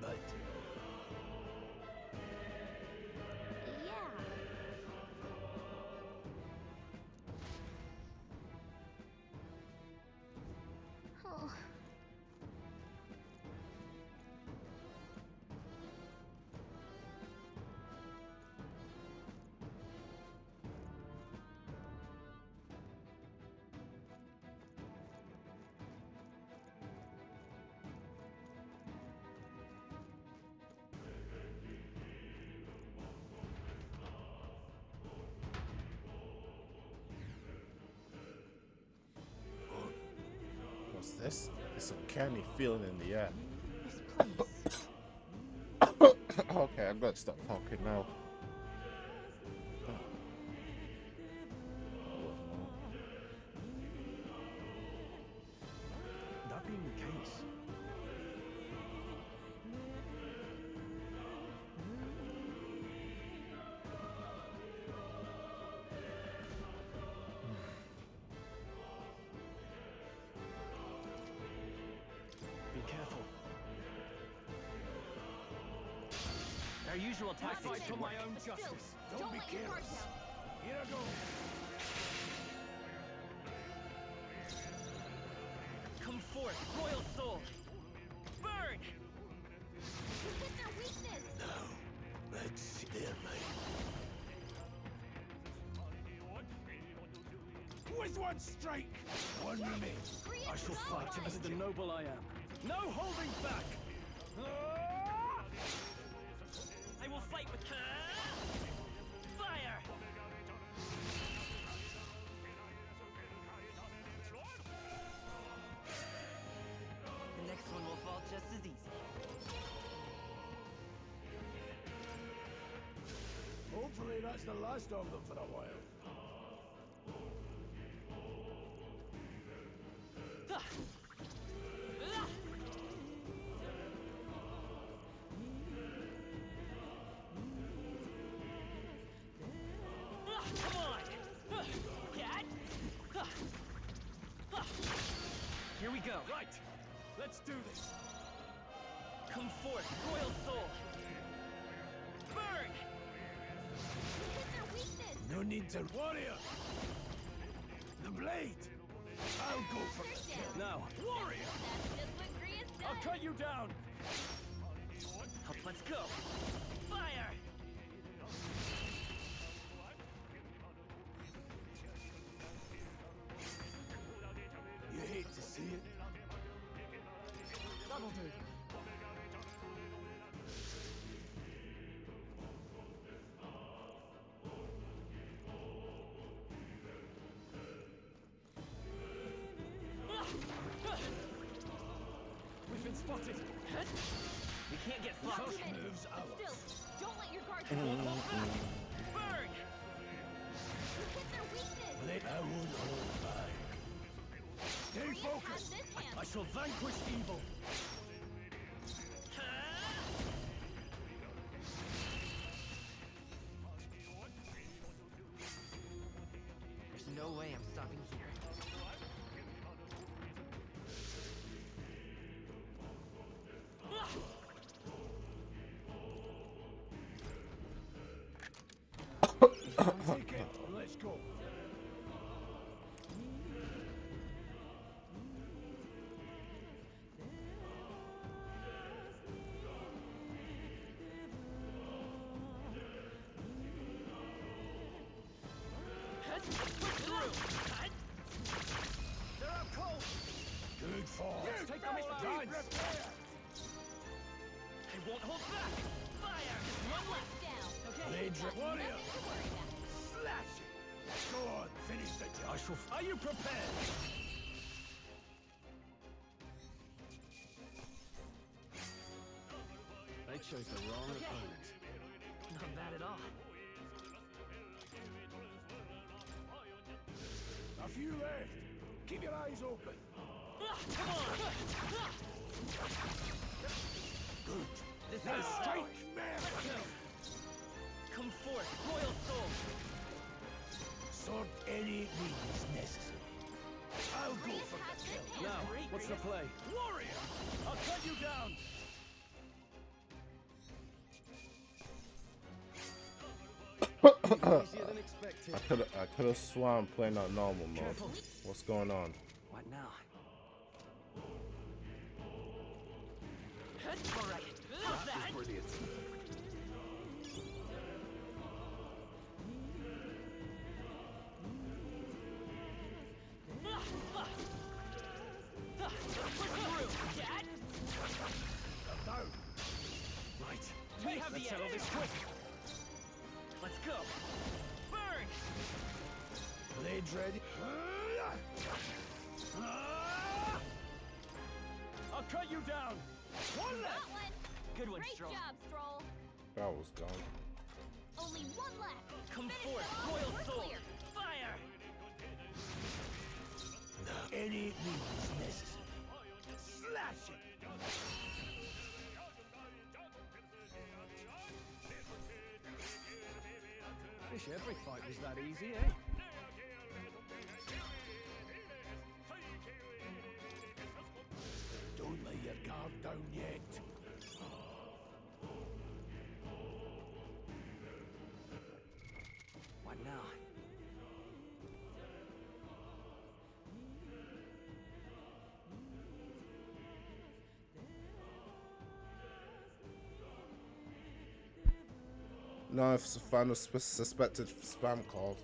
But Yeah. Oh. What's this? This uncanny feeling in the air. This place. Okay, I'm gonna stop talking now. That being the case, be careful. our usual tactics Fight for should my work. own But still, justice. don't be let your guard careless. down. Here I go. Come forth, royal soul. Burn! You hit their weakness. No, let's see their lane. With one strike, one remains. I shall fight as the noble I am. No holding back! I will fight with fire! The next one will fall just as easy. Hopefully that's the last of them for a while. Come on! Here we go. Right, let's do this. Come forth, royal soul. Burn! You hit their weakness. No need to warrior. The blade. I'll go for the kill. Now, Warrior. That's just what Gria's I'll does. cut you down. Let's go. Fire! You hate to see it. Double do. We've been spotted. We can't get Not far. too many. moves But ours. still, don't let your guard Won't down. hold back. Burn! You hit their weakness. I won't hold back. Stay Gria has focused. this hand. I shall vanquish evil. There's no way I'm stopping here. Take it and let's go. Let's push through. They're out cold. Good fall. Let's take them all out. They won't hold back. Fire. Just one left. Down. Okay. Blades Got warrior. nothing to worry about. Slash it. Go on, finish the job. Are you prepared? They chose the wrong opponent. Not bad at all. A few left. Keep your eyes open. Come on. Good. This Now is strike, man. Let's go. Come forth, royal soul. Sword any means necessary. I'll go for the kill. Now, what's the play? Warrior! I'll cut you down. Easier than expected. I could have sworn playing on normal mode. Careful. What's going on? What now? All right. How's that? Brilliant. Let's push through. Dad? Down. Right. We have the settle edge. this quick. Let's go. Burn! Blades ready. I'll cut you down. One left. Got one. Good one, Great Stroll. job, Stroll. That was dumb. Only one left. Come Finish forth, them off. royal We're soul. clear. Fire! Any means necessary. Slash it. Wish every fight was that easy, eh? Don't lay your guard down yet. What now? No, if it's a final suspected spam call.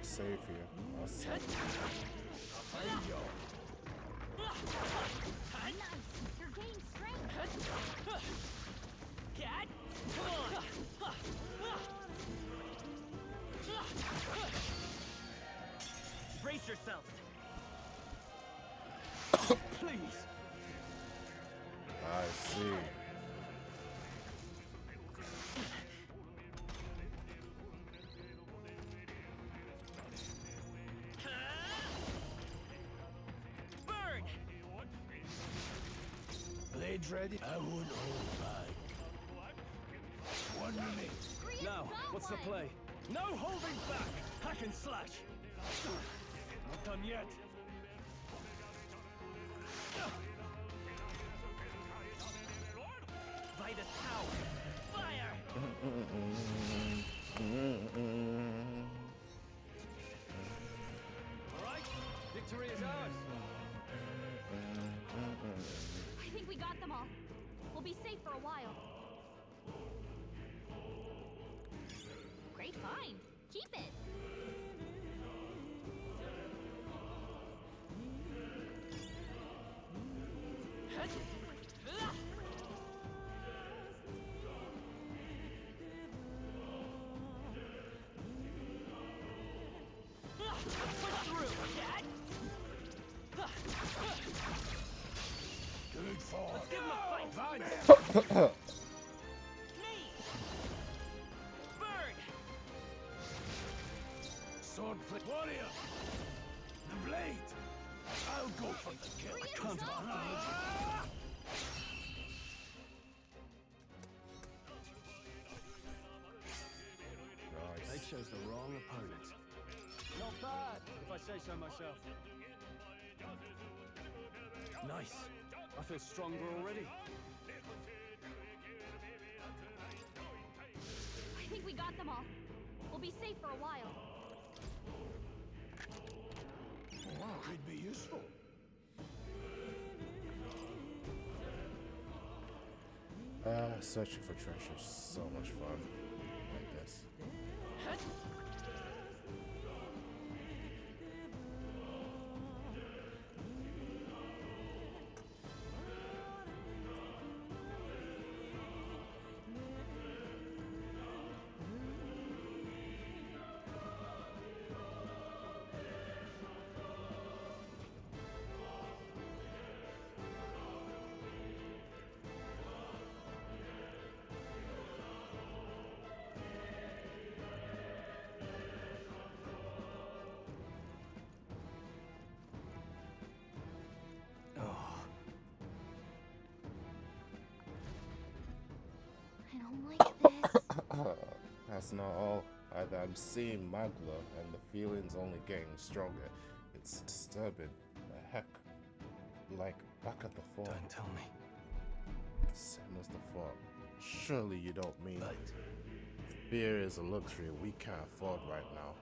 Save here. I'll save. Nice. You're gaining strength. Cat? Come on! Brace yourselves. Please. I see. Burn! Blades ready. I won't hold back. 1 minute. Now, what's the play? No holding back! Hack and slash! Not done yet. Vitus power! Fire! All right, victory is ours. I think we got them all. We'll be safe for a while. Great find. Keep it. Advance! Bird! Sword flip warrior! The blade! I'll go for the kill. I can't They chose the wrong opponent. Not bad, if I say so myself. Nice. I feel stronger already. I think we got them all. We'll be safe for a while. Wow. Could be useful. Searching for treasure is so much fun. Like this. I don't like this. That's not all. I'm seeing Magla, and the feeling's only getting stronger. It's disturbing. The heck? Like, back at the fort. Don't tell me. Same as the fort. Surely you don't mean... Fear is a luxury we can't afford right now.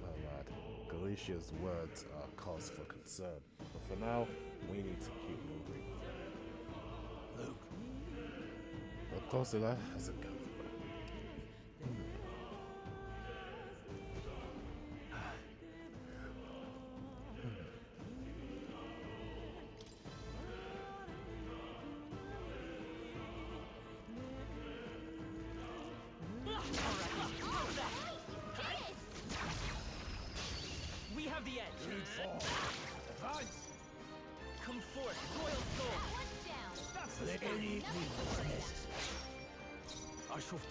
My lad, Galicia's words are cause for concern. But for now, we need to keep moving. Luke. Look closer, lad. That's a gun. We have the edge. Good fall. Advance. Come forth, royal soul. That's the spirit.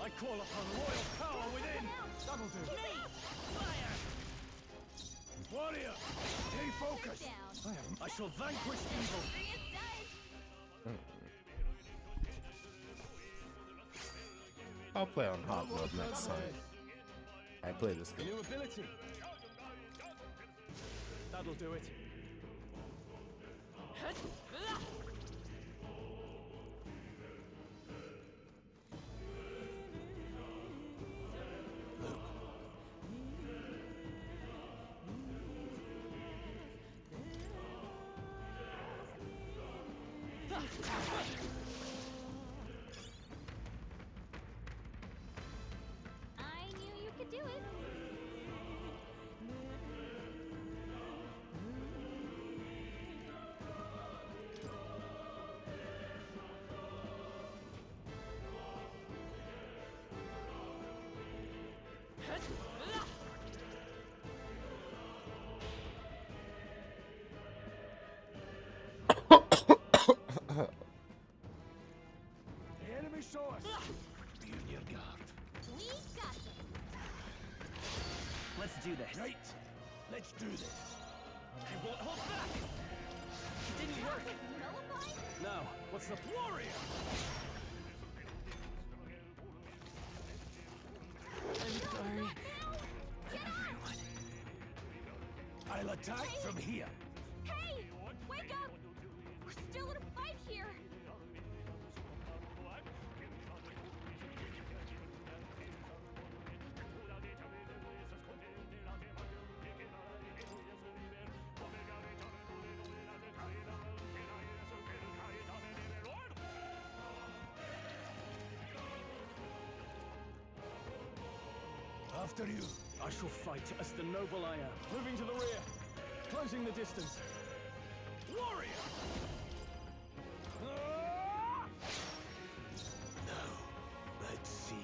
I call upon royal power within. That'll do. Me! Fire! Warrior, stay focused. I shall vanquish evil. I'll play on hard mode next time. I play this game. New ability. That'll do it. I knew you could do it. The enemy saw us. Be on your guard. We got them. Let's do this. Right. Let's do this. I won't hold back. It didn't work. Nullified? Now, what's the warrior? I'm sorry. Everyone. I'll attack from here. Hey! Wake up! We're still in a fight here! After you. I shall fight as the noble I am. Moving to the rear. Closing the distance. Warrior! Now, let's see.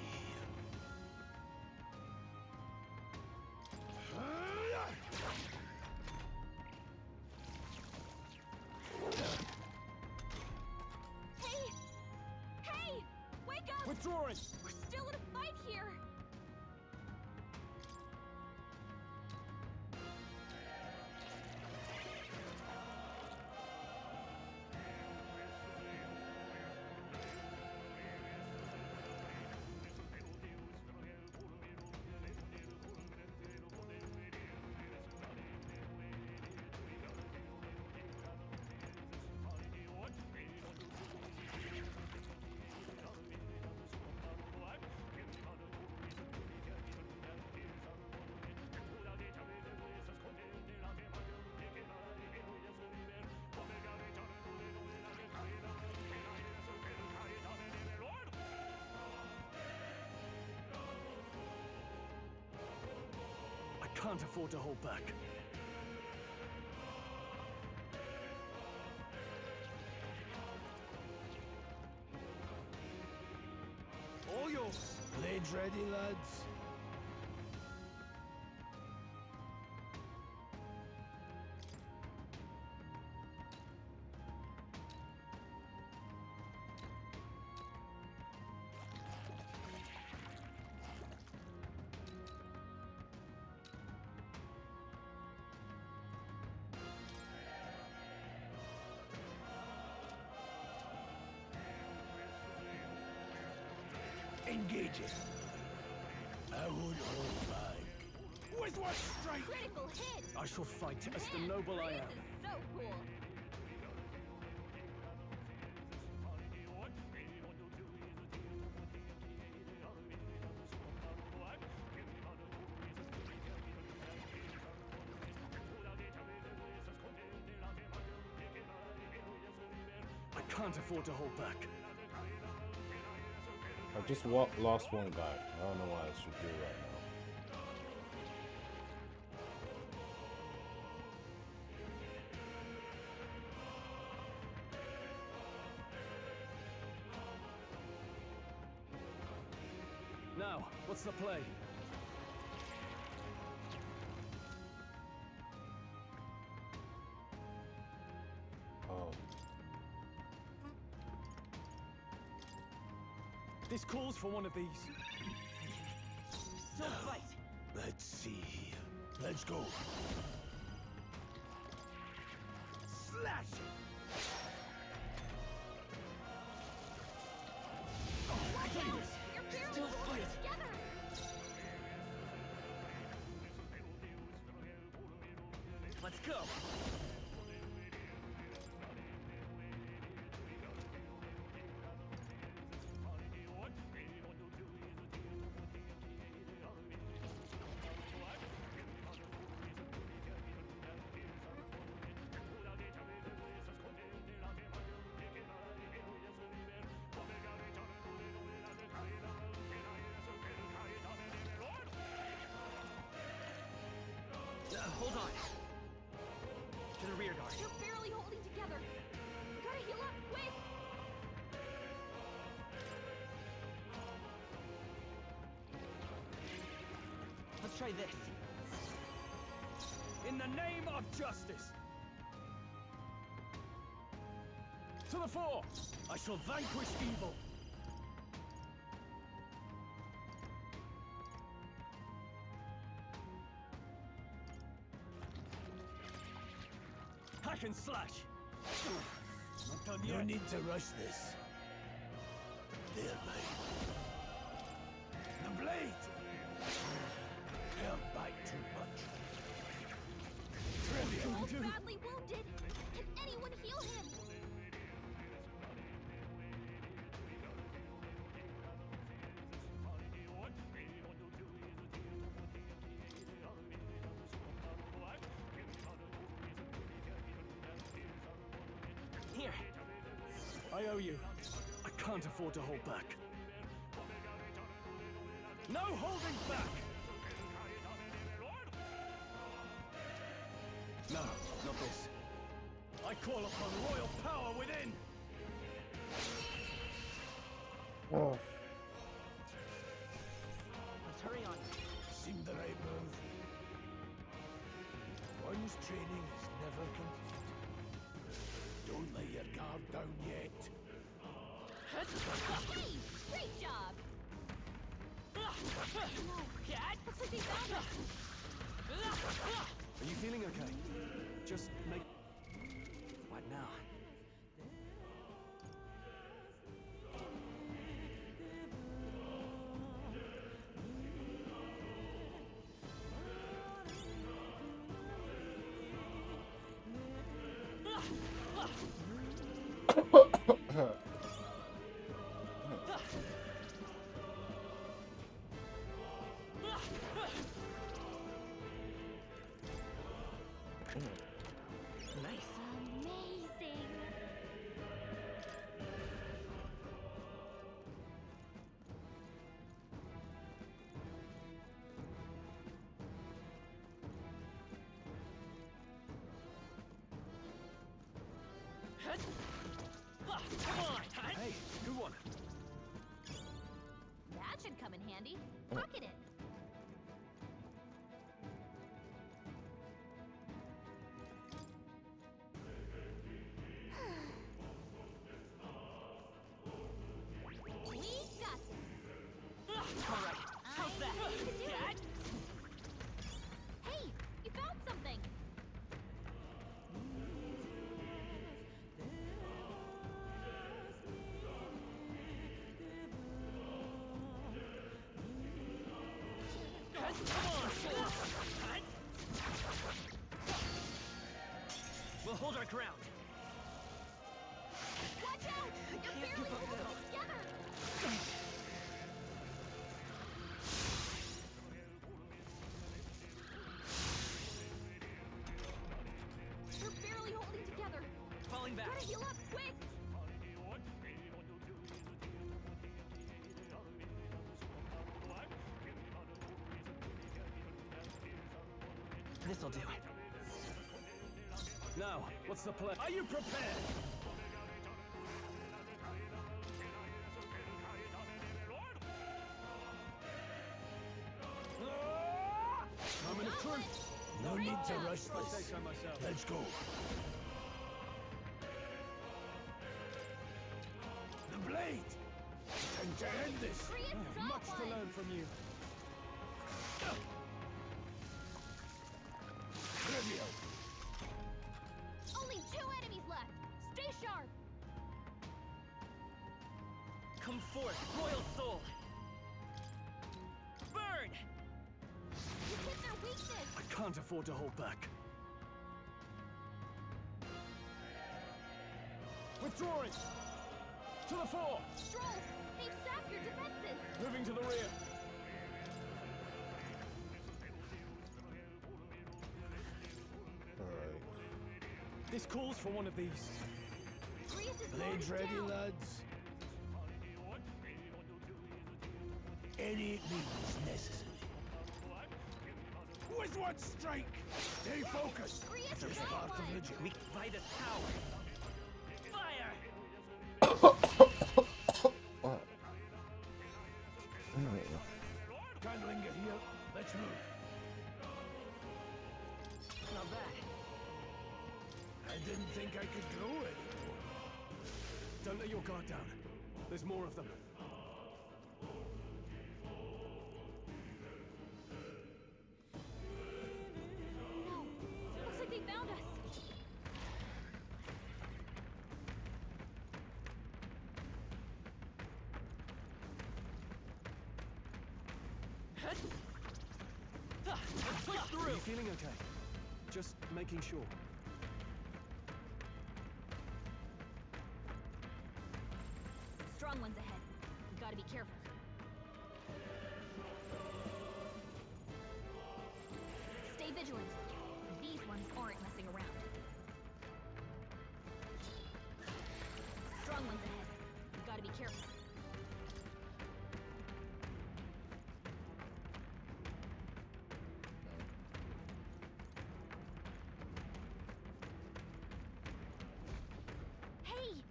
Hey! Withdrawing! We're still in a fight here! I can't afford to hold back. All yours. Blades ready, lads. Engaging. I won't hold back. With what strength? Critical hit! I shall fight as the noble I am. This is so cool! I can't afford to hold back. I just lost one guy. I don't know what I should do right now. Now, what's the play? Oh. This calls for one of these. Don't fight! Let's see. Let's go. Slash! Watch out! You're barely Still holding fight. together! Let's go! Hold on. To the rear guard. You're barely holding together! You gotta heal up, quick! Let's try this. In the name of justice! To the fore! I shall vanquish evil! Hack and slash! Not done yet. No need to rush this. They're mine. The blade! Held back too much. He's badly wounded! Can anyone heal him? Here. I owe you. I can't afford to hold back. No holding back! No, not this. I call upon royal power within! Oh. Let's hurry on. Seemed the right move. One's training is never complete. Don't let your guard down yet. Hey! Great Great job! No, looks like they found us. Are you feeling okay? Just make... What now? Nice. Amazing. Come on! Hey, good one. That should come in handy. Pocket it. We got this. All right, how's that? You can do it. Hey, you found something. We'll hold our ground. Watch out! You're barely holding it together. You're barely holding together. Falling back. Gotta heal up, quick! This'll do. Now, what's the plan? Are you prepared? Moment of truth. No need to rush I this. say so myself. Let's go. The blade! Time to end this! Much to learn from you. Trivial. Only 2 enemies left. Stay sharp. Come forth, royal soul. Burn! You hit their weakness. I can't afford to hold back. Withdrawing! To the fore! Strolls, they've sapped your defenses. Moving to the rear. Alright. This calls for one of these. Blades ready, lads. Any means necessary. With one strike! Stay focused! Just part of the job. We by this power. Fire! Can't linger here. Let's move. Not bad. I didn't think I could go anymore. Don't let your guard down. There's more of them. No, looks like they found us. Let's push Are through. you feeling okay? Just making sure. Strong ones ahead. We gotta be careful. Stay vigilant. These ones aren't messing around. Strong ones ahead. We gotta be careful. Hey!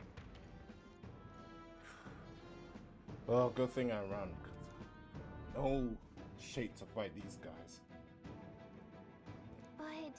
Well, good thing I ran. No shape to fight these guys. But...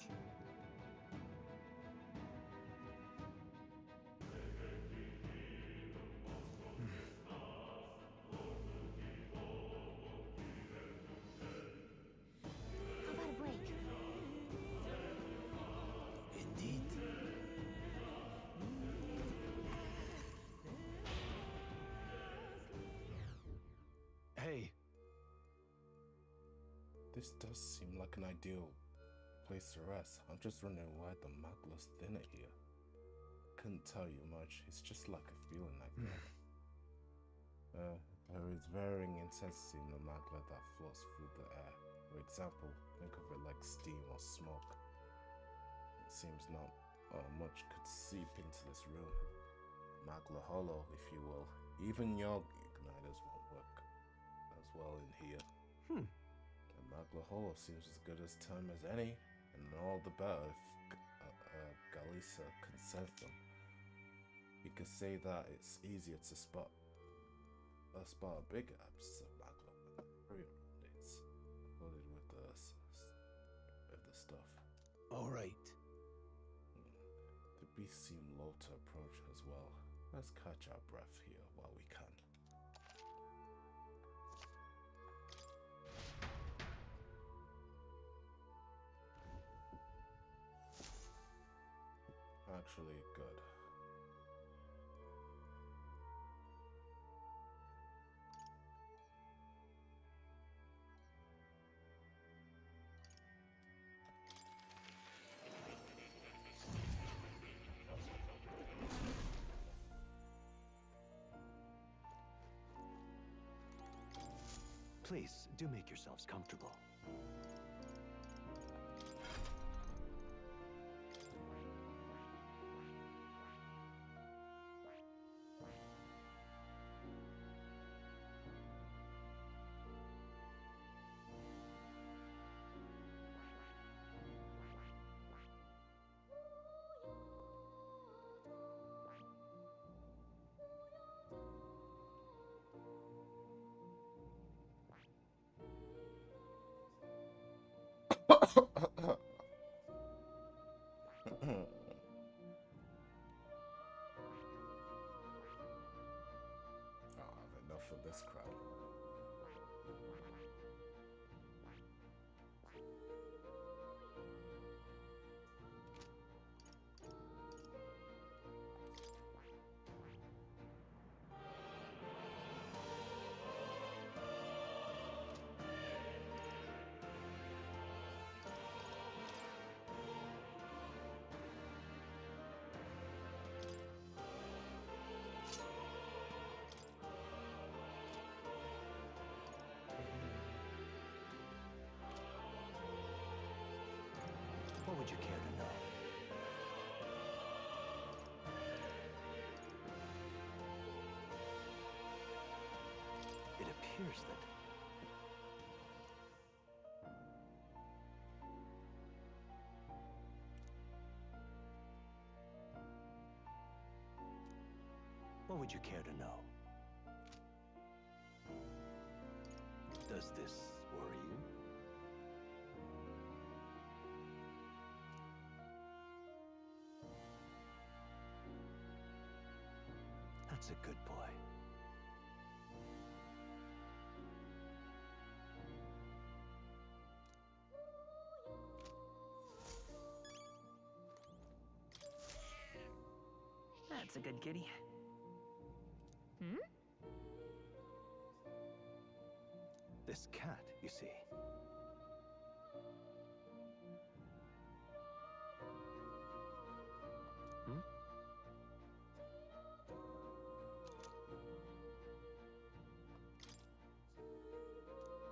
This does seem like an ideal place to rest. I'm just wondering why the Magla's dinner here. Couldn't tell you much. It's just like a feeling I get. There is varying intensity in the magla that floats through the air. For example, think of it like steam or smoke. It seems not much could seep into this room. Magla hollow, if you will. Even your igniters won't work as well in here. The Magla hollow seems as good a term as any, and all the better if Galisa can sense them. You could say that it's easier to spot a bigger abscess of magma when hurry around it's loaded with the stuff. All right. The beasts seem low to approach as well. Let's catch our breath here while we can. Actually, good. Please, do make yourselves comfortable. I'll have enough of this crap. What would you care to know? It appears that... What would you care to know? Does this worry you? That's a good boy. That's a good kitty. This cat, you see.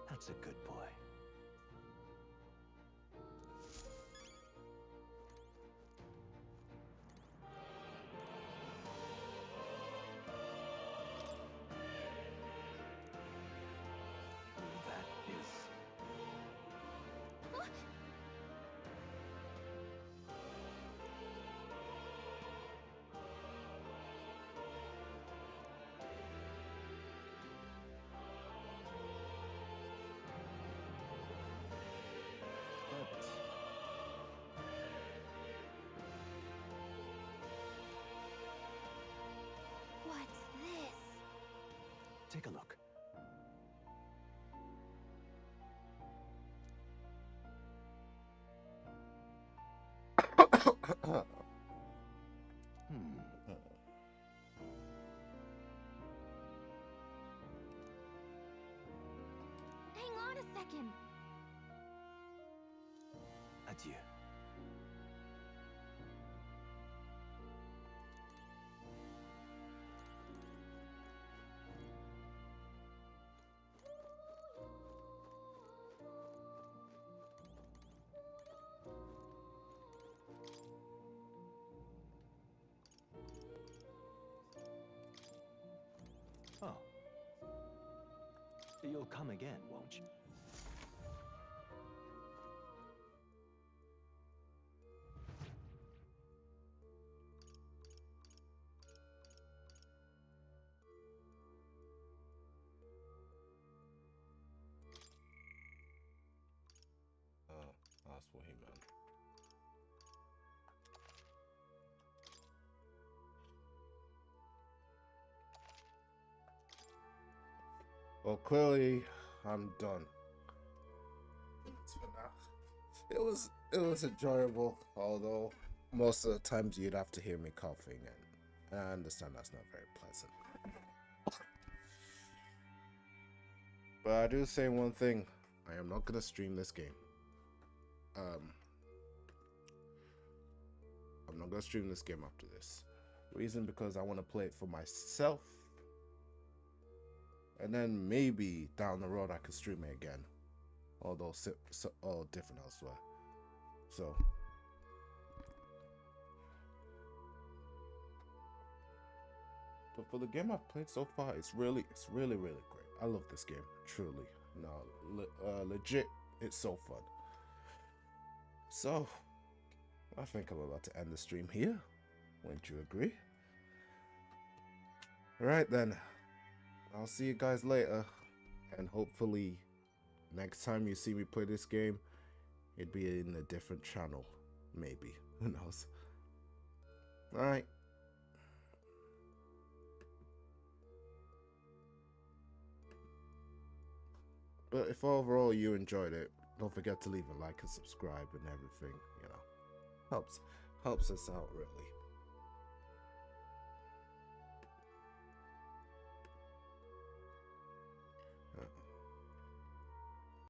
That's a good boy. That is... What's this? Take a look. Hang on a second. Adieu. Oh. You'll come again, won't you? Oh, that's what he meant. Well, clearly, I'm done. It was enjoyable, although most of the times you'd have to hear me coughing, and I understand that's not very pleasant. But I do say one thing: I am not gonna stream this game. I'm not gonna stream this game after this. Reason because I want to play it for myself, and then maybe down the road I could stream it again. Although all different elsewhere. So but for the game I've played so far, it's really great. I love this game, truly. No, legit, it's so fun. So I think I'm about to end the stream here. Wouldn't you agree? Alright then. I'll see you guys later. And hopefully next time you see me play this game, it'd be in a different channel. Maybe. Who knows? Alright. But if overall you enjoyed it, don't forget to leave a like and subscribe and everything, you know. Helps us out really.